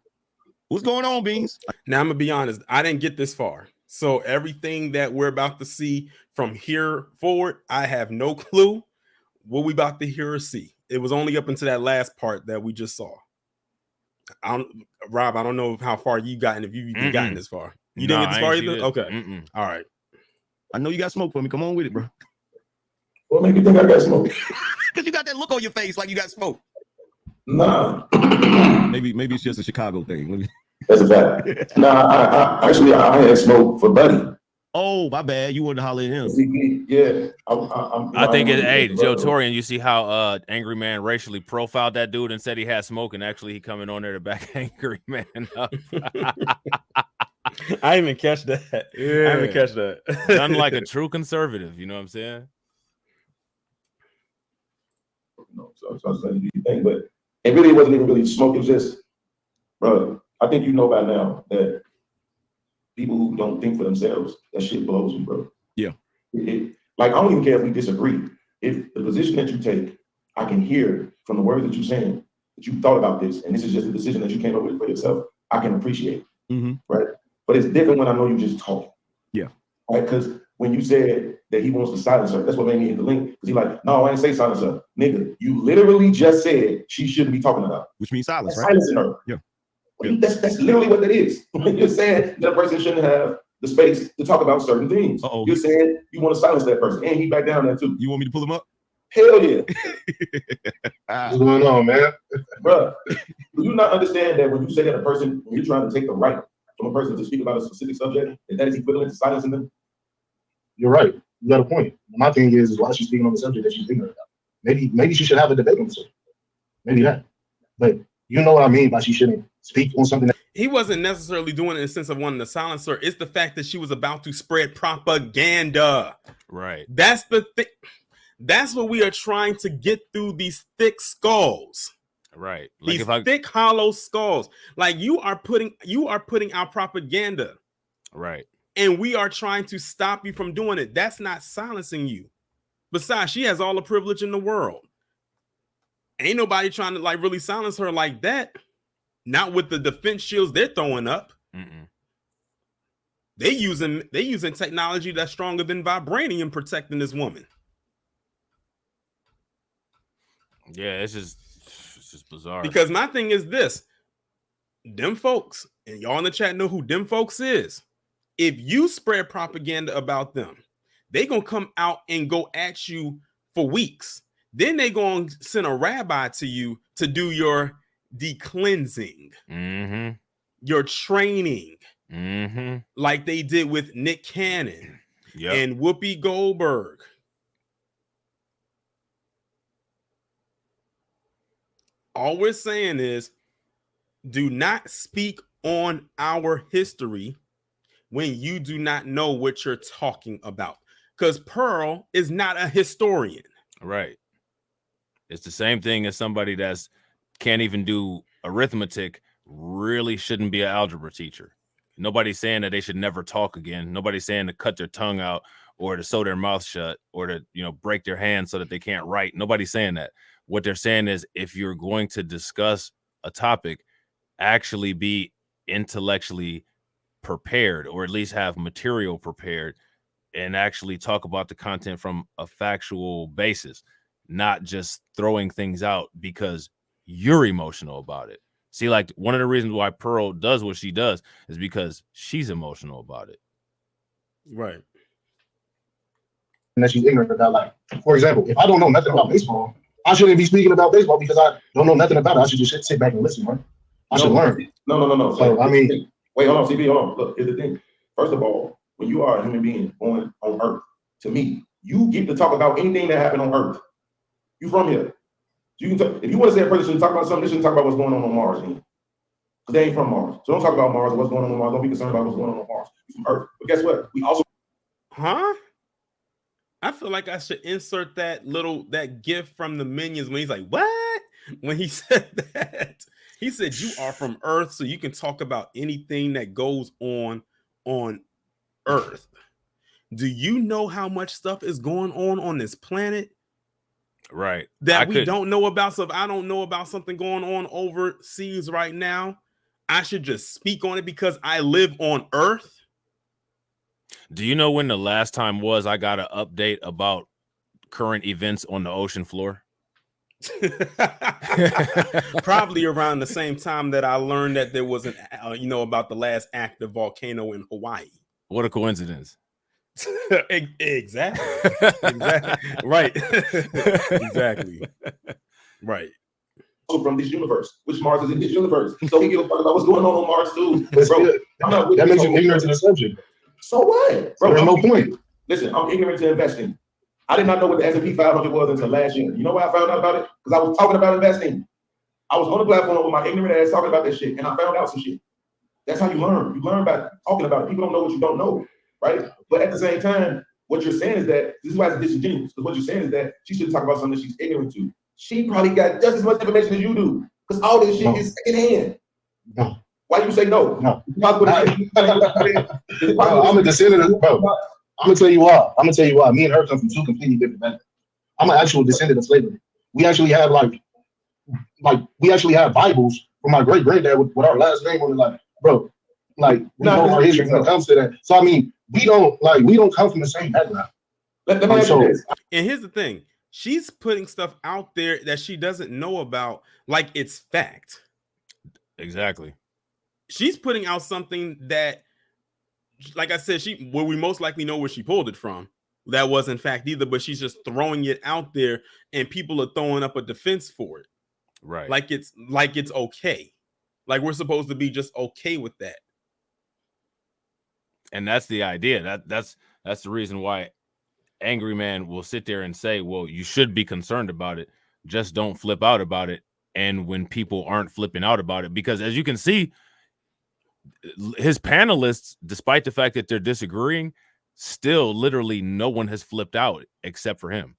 Speaker 3: What's going on, Beans?
Speaker 1: Now I'm gonna be honest. I didn't get this far, so everything that we're about to see from here forward, I have no clue what we about to hear or see. It was only up until that last part that we just saw. Rob, I don't know how far you gotten, if you've even gotten this far. You didn't get this far either? Okay. All right.
Speaker 3: I know you got smoke for me. Come on with it, bro.
Speaker 6: What make you think I got smoke?
Speaker 3: Because you got that look on your face like you got smoke.
Speaker 6: Nah.
Speaker 3: Maybe it's just a Chicago thing.
Speaker 6: That's a fact. Nah, I had smoke for Buddy.
Speaker 3: Oh, my bad. You wanted to holler at him.
Speaker 6: Yeah.
Speaker 2: I think hey, Joe Torian, you see how Angry Man racially profiled that dude and said he had smoke, and actually he coming on there to back Angry Man up.
Speaker 1: I didn't even catch that.
Speaker 2: Yeah.
Speaker 1: I didn't catch that.
Speaker 2: Nothing like a true conservative, you know what I'm saying?
Speaker 6: No, so I was letting you do your thing, but it really wasn't even really smoke. It was just, bro, I think you know by now that people who don't think for themselves, that shit blows me, bro.
Speaker 3: Yeah.
Speaker 6: Like, I don't even care if we disagree. If the position that you take, I can hear from the words that you're saying that you thought about this, and this is just a decision that you came up with for yourself, I can appreciate. Right? But it's different when I know you just talking.
Speaker 3: Yeah.
Speaker 6: Right? Because when you said that he wants to silence her, that's what made me hit the link. Because he like, no, I didn't say silence her. Nigga, you literally just said she shouldn't be talking about.
Speaker 3: Which means silence, right?
Speaker 6: Silencing her.
Speaker 3: Yeah.
Speaker 6: That's literally what that is. You're saying that a person shouldn't have the space to talk about certain things. You're saying you want to silence that person, and he back down there too.
Speaker 3: You want me to pull him up?
Speaker 6: Hell yeah. What's going on, man? Bro, do you not understand that when you say that a person, when you're trying to take the right from a person to speak about a specific subject, that is equivalent to silencing them? You're right. You got a point. My thing is why she's speaking on the subject that she's thinking about. Maybe she should have a debate on the subject. Maybe that. But you know what I mean by she shouldn't speak on something.
Speaker 1: He wasn't necessarily doing it in the sense of wanting to silence her. It's the fact that she was about to spread propaganda.
Speaker 2: Right.
Speaker 1: That's the thing. That's what we are trying to get through these thick skulls.
Speaker 2: Right. Like
Speaker 1: These thick, hollow skulls. Like you are putting out propaganda.
Speaker 2: Right.
Speaker 1: And we are trying to stop you from doing it. That's not silencing you. Besides, she has all the privilege in the world. Ain't nobody trying to like really silence her like that. Not with the defense shields they're throwing up. They using technology that's stronger than vibranium protecting this woman.
Speaker 2: Yeah, it's just bizarre.
Speaker 1: Because my thing is this: them folks, and y'all in the chat know who them folks is. If you spread propaganda about them, they gonna come out and go at you for weeks. Then they gonna send a rabbi to you to do your decleansing, your training, like they did with Nick Cannon and Whoopi Goldberg. All we're saying is, do not speak on our history when you do not know what you're talking about. Because Pearl is not a historian.
Speaker 2: Right. It's the same thing as somebody that's can't even do arithmetic, really shouldn't be an algebra teacher. Nobody's saying that they should never talk again. Nobody's saying to cut their tongue out or to sew their mouth shut or to, break their hands so that they can't write. Nobody's saying that. What they're saying is, if you're going to discuss a topic, actually be intellectually prepared, or at least have material prepared, and actually talk about the content from a factual basis, not just throwing things out because you're emotional about it. See, like, one of the reasons why Pearl does what she does is because she's emotional about it.
Speaker 1: Right.
Speaker 6: And that she's ignorant about, like, for example, if I don't know nothing about baseball, I shouldn't be speaking about baseball because I don't know nothing about it. I should just sit back and listen, right? I should learn.
Speaker 7: No.
Speaker 6: So, I mean,
Speaker 7: wait, hold on, CB, hold on. Look, here's the thing. First of all, when you are a human being born on Earth, to me, you get to talk about anything that happened on Earth. You from here. So you can if you want to say a person shouldn't talk about something, they shouldn't talk about what's going on Mars. Because they ain't from Mars. So don't talk about Mars or what's going on Mars. Don't be concerned about what's going on Mars. You're from Earth. But guess what? We also...
Speaker 1: I feel like I should insert that gift from the Minions when he's like, what? When he said that. He said, you are from Earth, so you can talk about anything that goes on Earth. Do you know how much stuff is going on this planet?
Speaker 2: Right.
Speaker 1: That we don't know about. So if I don't know about something going on overseas right now, I should just speak on it because I live on Earth.
Speaker 2: Do you know when the last time was I got an update about current events on the ocean floor?
Speaker 1: Probably around the same time that I learned that there was about the last active volcano in Hawaii.
Speaker 2: What a coincidence.
Speaker 1: Exactly. Right. Exactly. Right.
Speaker 7: From this universe, which Mars is in this universe. So we give a fuck about what's going on Mars too. Bro,
Speaker 6: that makes you ignorant to the subject.
Speaker 7: So what? Bro,
Speaker 6: there's no point.
Speaker 7: Listen, I'm ignorant to investing. I did not know what the S&P 500 was until last year. You know why I found out about it? Because I was talking about investing. I was on the platform with my ignorant ass talking about that shit, and I found out some shit. That's how you learn. You learn by talking about it. People don't know what you don't know, right? But at the same time, what you're saying is that, this is why it's disingenuous, because what you're saying is that she shouldn't talk about something that she's ignorant to. She probably got just as much information as you do, because all this shit is secondhand.
Speaker 6: No.
Speaker 7: Why do you say no?
Speaker 6: No. I'm a descendant of, bro. I'm gonna tell you why. Me and her come from two completely different backgrounds. I'm an actual descendant of slavery. We actually have Bibles from my great granddad with our last name on it. Like, bro, like we know our history when it comes to that. So I mean, we don't come from the same background.
Speaker 7: Let me ask you this.
Speaker 1: And here's the thing: she's putting stuff out there that she doesn't know about, like it's fact.
Speaker 2: Exactly.
Speaker 1: She's putting out something that, like I said, we most likely know where she pulled it from. That wasn't fact either, but she's just throwing it out there, and people are throwing up a defense for it.
Speaker 2: Right.
Speaker 1: Like it's okay. Like we're supposed to be just okay with that.
Speaker 2: And that's the idea. That's the reason why Angry Man will sit there and say, well, you should be concerned about it. Just don't flip out about it. And when people aren't flipping out about it, because as you can see, his panelists, despite the fact that they're disagreeing, still literally no one has flipped out except for him.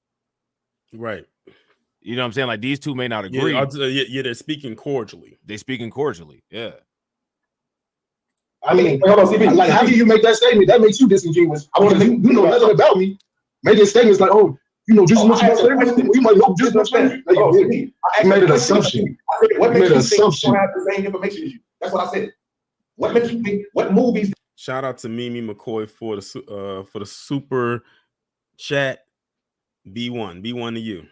Speaker 1: Right.
Speaker 2: You know what I'm saying? Like, these two may not agree.
Speaker 1: Yeah, they're speaking cordially.
Speaker 2: Yeah.
Speaker 6: I mean, like, how do you make that statement? That makes you disingenuous. I want to you know nothing about me. Making statements like, oh, you know just as much about slavery. You might know just as much slavery. You made an assumption.
Speaker 7: What makes you think you don't have the same information as you? That's what I said. What makes you think? What movies?
Speaker 1: Shout out to Mimi McCoy for the super chat. B1 to you.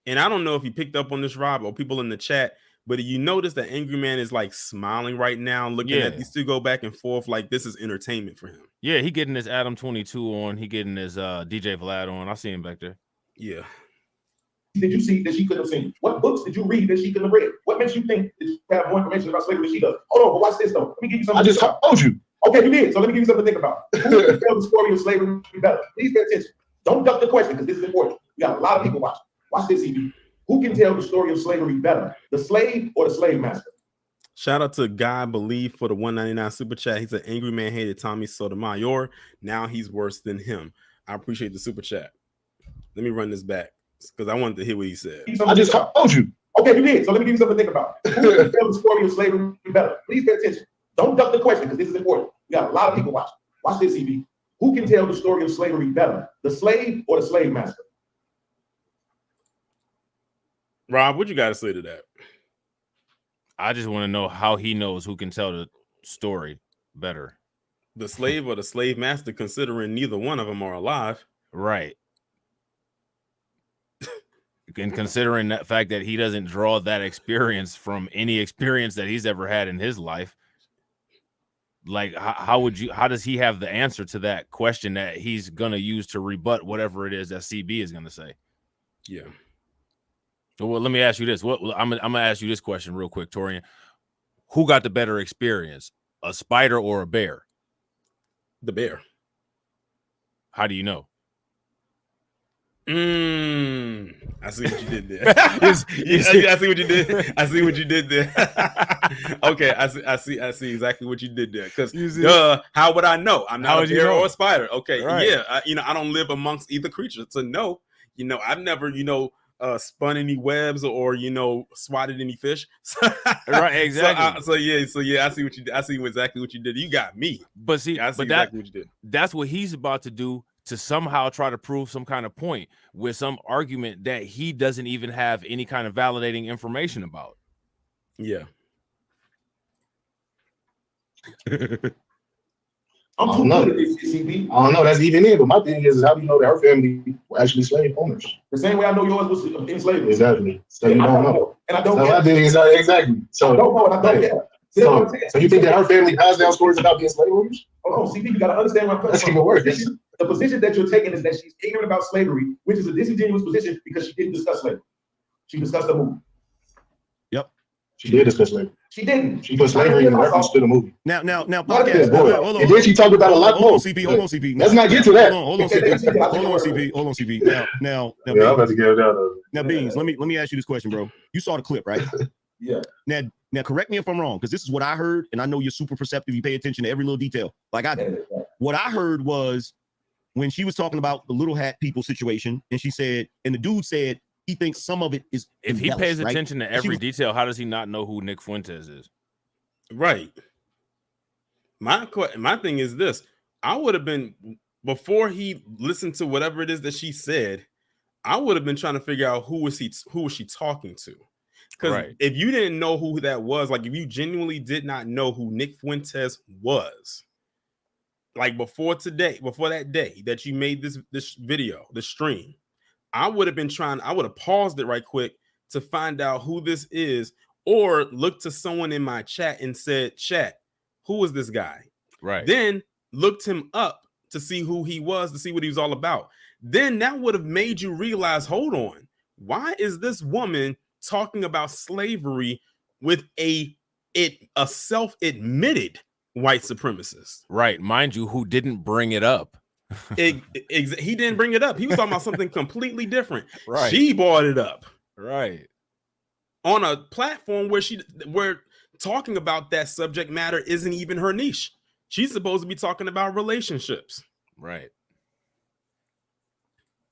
Speaker 1: And I don't know if you picked up on this, Rob, or people in the chat, but you notice that Angry Man is like smiling right now, looking at these two go back and forth like this is entertainment for him.
Speaker 2: Yeah, he getting his Adam 22 on. He getting his DJ Vlad on. I see him back there.
Speaker 1: Yeah.
Speaker 7: Did you see that she couldn't have seen? What books did you read that she couldn't have read? What makes you think that you have more information about slavery than she does? Hold on, but watch this though. Let me give you something.
Speaker 6: I just told you.
Speaker 7: Okay, you did. So let me give you something to think about. Who can tell the story of slavery better? Please pay attention. Don't duck the question because this is important. We got a lot of people watching. Watch this, EB. Who can tell the story of slavery better? The slave or the slave master?
Speaker 1: Shout out to Guy Believe for the 199 super chat. He said Angry Man hated Tommy Sotomayor. Now he's worse than him. I appreciate the super chat. Let me run this back because I wanted to hear what he said.
Speaker 6: I just told you.
Speaker 7: Okay, you did. So let me give you something to think about. Who can tell the story of slavery better? Please pay attention. Don't duck the question because this is important. We got a lot of people watching. Watch this, EB. Who can tell the story of slavery better? The slave or the slave master?
Speaker 1: Rob, what you got to say to that?
Speaker 2: I just want to know how he knows who can tell the story better.
Speaker 1: The slave or the slave master, considering neither one of them are alive.
Speaker 2: Right. And considering that fact that he doesn't draw that experience from any experience that he's ever had in his life, like how does he have the answer to that question that he's gonna use to rebut whatever it is that CB is gonna say?
Speaker 1: Yeah.
Speaker 2: So well, let me ask you this. I'm gonna ask you this question real quick, Torian. Who got the better experience, a spider or a bear?
Speaker 1: The bear.
Speaker 2: How do you know?
Speaker 1: I see what you did there. I see what you did. I see what you did there. Okay, I see exactly what you did there. Because how would I know? I'm not a bear or a spider. Okay, right. Yeah, I don't live amongst either creature to know. I've never spun any webs or swatted any fish.
Speaker 2: Right, exactly.
Speaker 1: So yeah, I see what you did. I see exactly what you did. You got me.
Speaker 2: But see,
Speaker 1: I see exactly what you did.
Speaker 2: That's what he's about to do, to somehow try to prove some kind of point with some argument that he doesn't even have any kind of validating information about.
Speaker 1: Yeah.
Speaker 6: I don't know. That's even it. But my thing is how do you know that her family were actually slave owners?
Speaker 7: The same way I know yours was enslaved.
Speaker 6: Exactly. So you don't know.
Speaker 7: And I don't
Speaker 6: care. My thing is exactly. So
Speaker 7: I don't know and I don't care.
Speaker 6: So you think that her family passed down stories about being slave owners?
Speaker 7: Oh, CP, you got to understand what I'm
Speaker 6: That's even worse.
Speaker 7: The position that you're taking is that she's ignorant about slavery, which is a disingenuous position because she didn't discuss slavery. She discussed the movie.
Speaker 6: Yep. She did discuss slavery.
Speaker 7: She didn't.
Speaker 6: She put slavery in reference to the movie.
Speaker 3: Now,
Speaker 6: podcast. Hold on. And then she talked about a lot more.
Speaker 3: Hold on, CP.
Speaker 6: Let's not get to that.
Speaker 3: Hold on, CP. Now,
Speaker 6: I'm about to get it out of it.
Speaker 3: Now, Beans, let me ask you this question, bro. You saw the clip, right?
Speaker 7: Yeah.
Speaker 3: Now, correct me if I'm wrong, because this is what I heard, and I know you're super perceptive. You pay attention to every little detail, like I do. What I heard was when she was talking about the little hat people situation, and she said, and the dude said he thinks some of it is.
Speaker 2: If he pays attention to every detail, how does he not know who Nick Fuentes is?
Speaker 1: Right. My thing is this: I would have been, before he listened to whatever it is that she said, I would have been trying to figure out who was she talking to. Because if you didn't know who that was, like if you genuinely did not know who Nick Fuentes was, like before that day that you made this video, the stream, I would have paused it right quick to find out who this is, or look to someone in my chat and said, chat, who is this guy?
Speaker 2: Right.
Speaker 1: Then looked him up to see who he was, to see what he was all about. Then that would have made you realize, hold on, why is this woman talking about slavery with a self-admitted white supremacist?
Speaker 2: Right. Mind you, who didn't bring it up.
Speaker 1: He didn't bring it up. He was talking about something completely different.
Speaker 2: Right.
Speaker 1: She brought it up.
Speaker 2: Right.
Speaker 1: On a platform where talking about that subject matter isn't even her niche. She's supposed to be talking about relationships.
Speaker 2: Right.
Speaker 3: It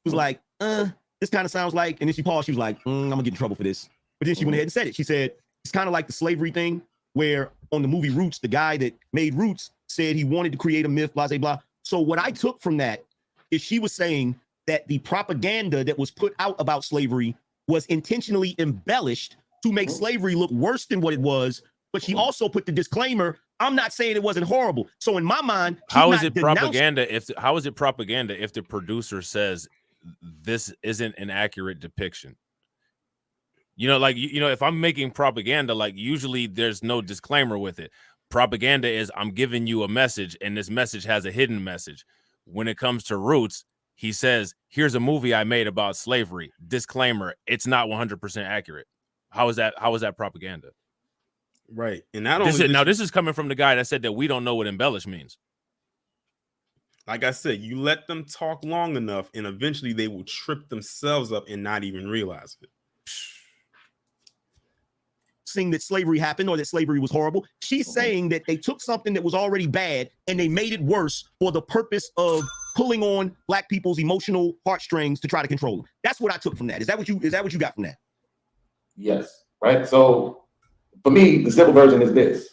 Speaker 3: was like, this kind of sounds like, and then she paused. She was like, I'm gonna get in trouble for this. But then she went ahead and said it. She said, it's kind of like the slavery thing where on the movie Roots, the guy that made Roots said he wanted to create a myth, blah, blah, blah. So what I took from that is she was saying that the propaganda that was put out about slavery was intentionally embellished to make slavery look worse than what it was. But she also put the disclaimer, I'm not saying it wasn't horrible. So in my mind,
Speaker 2: how is it propaganda if the producer says this isn't an accurate depiction? You know, like, you know, if I'm making propaganda, like usually there's no disclaimer with it. Propaganda is I'm giving you a message and this message has a hidden message. When it comes to Roots, he says, here's a movie I made about slavery. Disclaimer, it's not 100% accurate. How is that propaganda?
Speaker 1: Right. And not
Speaker 2: This
Speaker 1: only
Speaker 2: this is coming from the guy that said that we don't know what embellish means.
Speaker 1: Like I said, you let them talk long enough and eventually they will trip themselves up and not even realize it.
Speaker 3: Saying that slavery happened or that slavery was horrible. She's saying that they took something that was already bad and they made it worse for the purpose of pulling on black people's emotional heartstrings to try to control them. That's what I took from that. Is that what you got from that?
Speaker 7: Yes. Right. So for me, the simple version is this: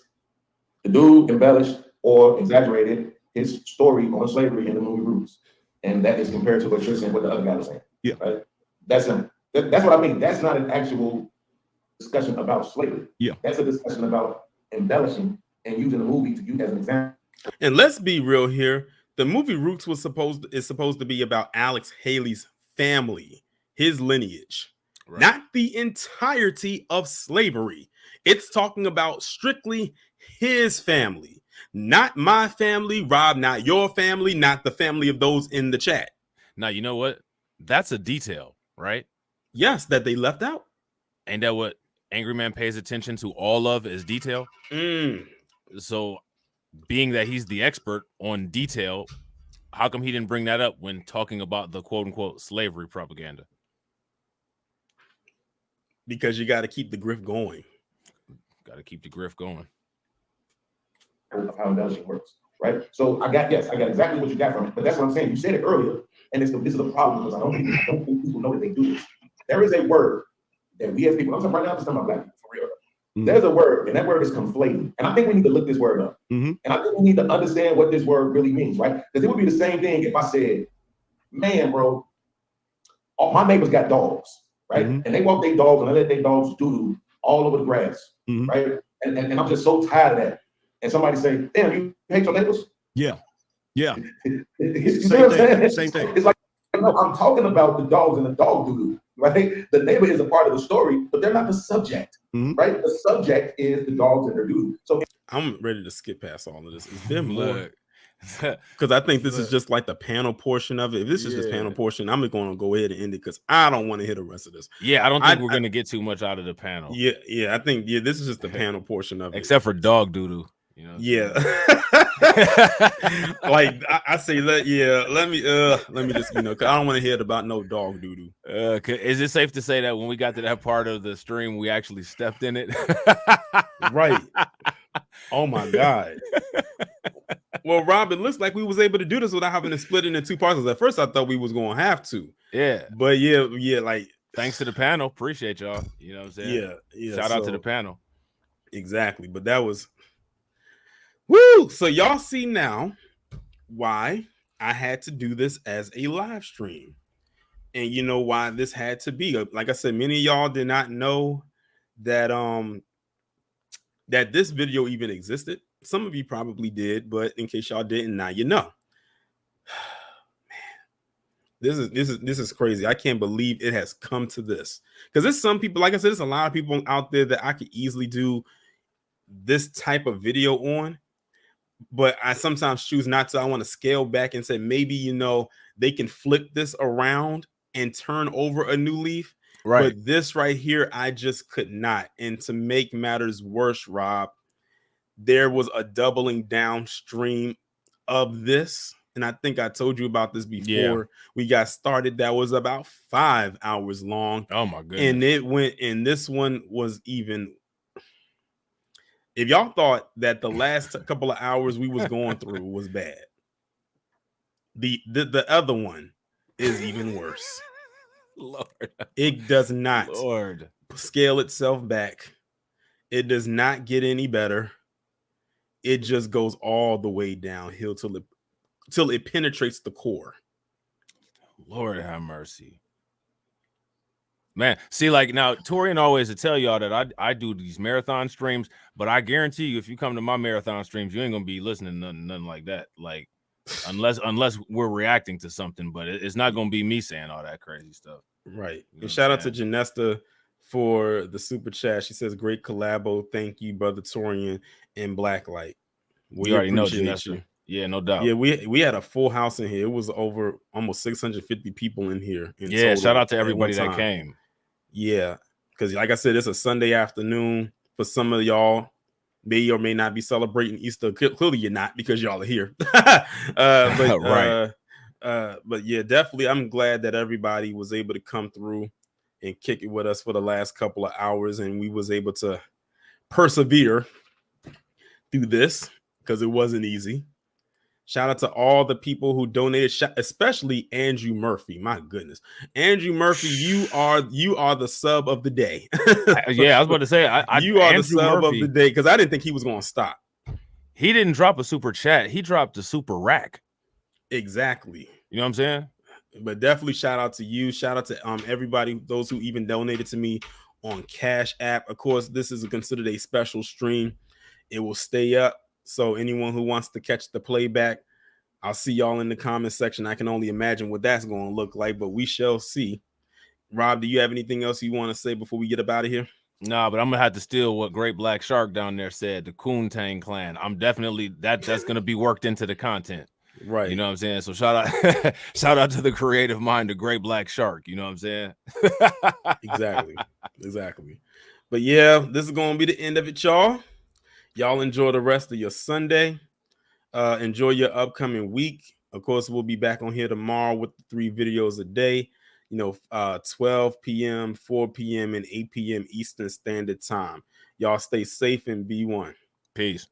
Speaker 7: the dude embellished or exaggerated his story on slavery in the movie Roots, and that is compared to what you're saying, what the other guy was saying.
Speaker 3: Yeah.
Speaker 7: Right. That's him. That's what I mean. That's not an actual discussion about slavery.
Speaker 3: Yeah.
Speaker 7: That's a discussion about embellishing and using the movie to use as an example.
Speaker 1: And let's be real here. The movie Roots is supposed to be about Alex Haley's family, his lineage, right, not the entirety of slavery. It's talking about strictly his family, not my family, Rob, not your family, not the family of those in the chat.
Speaker 2: Now, you know what? That's a detail, right?
Speaker 1: Yes, that they left out.
Speaker 2: Ain't that what Angry Man pays attention to all of is detail? So being that he's the expert on detail, how come he didn't bring that up when talking about the quote unquote slavery propaganda?
Speaker 1: Because you got to keep the grift going.
Speaker 2: Got to keep the grift going.
Speaker 7: Of how embellishing works, right? So I got exactly what you got from it, but that's what I'm saying. You said it earlier, and this is the problem because I don't think people know that they do this. There is a word that we as people, I'm talking right now, I'm just talking about black people for real. Mm-hmm. There's a word, and that word is conflating. And I think we need to look this word up. Mm-hmm. And I think we need to understand what this word really means, right? Because it would be the same thing if I said, man, bro, all my neighbors got dogs, right? Mm-hmm. And they walk their dogs and they let their dogs doo-doo all over the grass, mm-hmm, right? And I'm just so tired of that. And somebody say, damn, you hate your neighbors?
Speaker 3: Yeah. Yeah.
Speaker 7: Same thing. It's like, no, I'm talking about the dogs and the dog doo-doo. Right, the neighbor is a part of the story, but they're not the subject. Mm-hmm. Right, the subject is the dogs and their doo. So
Speaker 1: I'm ready to skip past all of this. Is there more? Because I think this is just like the panel portion of it. If this is just panel portion, I'm going to go ahead and end it because I don't want to hear the rest of this.
Speaker 2: Yeah, I don't think we're going to get too much out of the panel.
Speaker 1: Yeah, I think this is just the panel portion of it,
Speaker 2: except for dog doo-doo. You know,
Speaker 1: like I say, let me just, you know, because I don't want to hear about no dog doo-doo.
Speaker 2: Is it safe to say that when we got to that part of the stream, we actually stepped in it?
Speaker 1: Right. Oh my God. Well, Rob, it looks like we was able to do this without having to split it into two parts. At first, I thought we was going to have to.
Speaker 2: Yeah.
Speaker 1: But yeah, like
Speaker 2: thanks to the panel, appreciate y'all. You know what I'm saying?
Speaker 1: Yeah.
Speaker 2: Shout out to the panel.
Speaker 1: Exactly. But that was. Woo! So y'all see now why I had to do this as a live stream. And you know why this had to be. Like I said, many of y'all did not know that that this video even existed. Some of you probably did, but in case y'all didn't, now you know. Man, this is crazy. I can't believe it has come to this. Because there's some people, like I said, there's a lot of people out there that I could easily do this type of video on. But I sometimes choose not to. I want to scale back and say maybe, you know, they can flip this around and turn over a new leaf. Right. But this right here, I just could not. And to make matters worse, Rob, there was a doubling downstream of this. And I think I told you about this before we got started. That was about 5 hours long.
Speaker 2: Oh, my goodness.
Speaker 1: And it went, and this one was even. If y'all thought that the last couple of hours we was going through was bad, the other one is even worse.
Speaker 2: Lord,
Speaker 1: it does not scale itself back. It does not get any better. It just goes all the way downhill till it penetrates the core.
Speaker 2: Lord have mercy. Man, see, like now, Torian always to tell y'all that I do these marathon streams, but I guarantee you, if you come to my marathon streams, you ain't gonna be listening to nothing like that. Like, unless we're reacting to something, but it's not gonna be me saying all that crazy stuff.
Speaker 1: Right. And shout out to Janesta for the super chat. She says, "Great collabo. Thank you, brother Torian and Blacklight. We
Speaker 2: You already know,
Speaker 1: appreciate
Speaker 2: Janessa.
Speaker 1: you."
Speaker 2: Yeah, no doubt.
Speaker 1: Yeah, we had a full house in here. It was over almost 650 people in here.
Speaker 2: Yeah, shout out to everybody that came.
Speaker 1: Yeah, because like I said, it's a Sunday afternoon for some of y'all. May or may not be celebrating Easter. Clearly, you're not because y'all are here.
Speaker 2: Right.
Speaker 1: But yeah, definitely, I'm glad that everybody was able to come through and kick it with us for the last couple of hours, and we was able to persevere through this because it wasn't easy. Shout out to all the people who donated, especially Andrew Murphy. My goodness, Andrew Murphy, you are the sub of the day.
Speaker 2: Yeah, I was about to say,
Speaker 1: you are
Speaker 2: Andrew
Speaker 1: the sub
Speaker 2: Murphy,
Speaker 1: of the day because I didn't think he was going to stop.
Speaker 2: He didn't drop a super chat. He dropped a super rack.
Speaker 1: Exactly.
Speaker 2: You know what I'm saying?
Speaker 1: But definitely shout out to you. Shout out to everybody, those who even donated to me on Cash App. Of course, this is considered a special stream. It will stay up. So anyone who wants to catch the playback, I'll see y'all in the comment section. I can only imagine what that's going to look like, but we shall see. Rob, do you have anything else you want to say before we get up out of here?
Speaker 2: Nah, but I'm gonna have to steal what Great Black Shark down there said. The Koontang clan. I'm definitely that's gonna be worked into the content.
Speaker 1: Right.
Speaker 2: You know what I'm saying? So shout out to the creative mind of Great Black Shark. You know what I'm saying?
Speaker 1: Exactly. But yeah, this is gonna be the end of it, y'all. Y'all enjoy the rest of your Sunday. Enjoy your upcoming week. Of course, we'll be back on here tomorrow with 3 videos a day. 12 p.m., 4 p.m., and 8 p.m. Eastern Standard Time. Y'all stay safe and be one.
Speaker 2: Peace.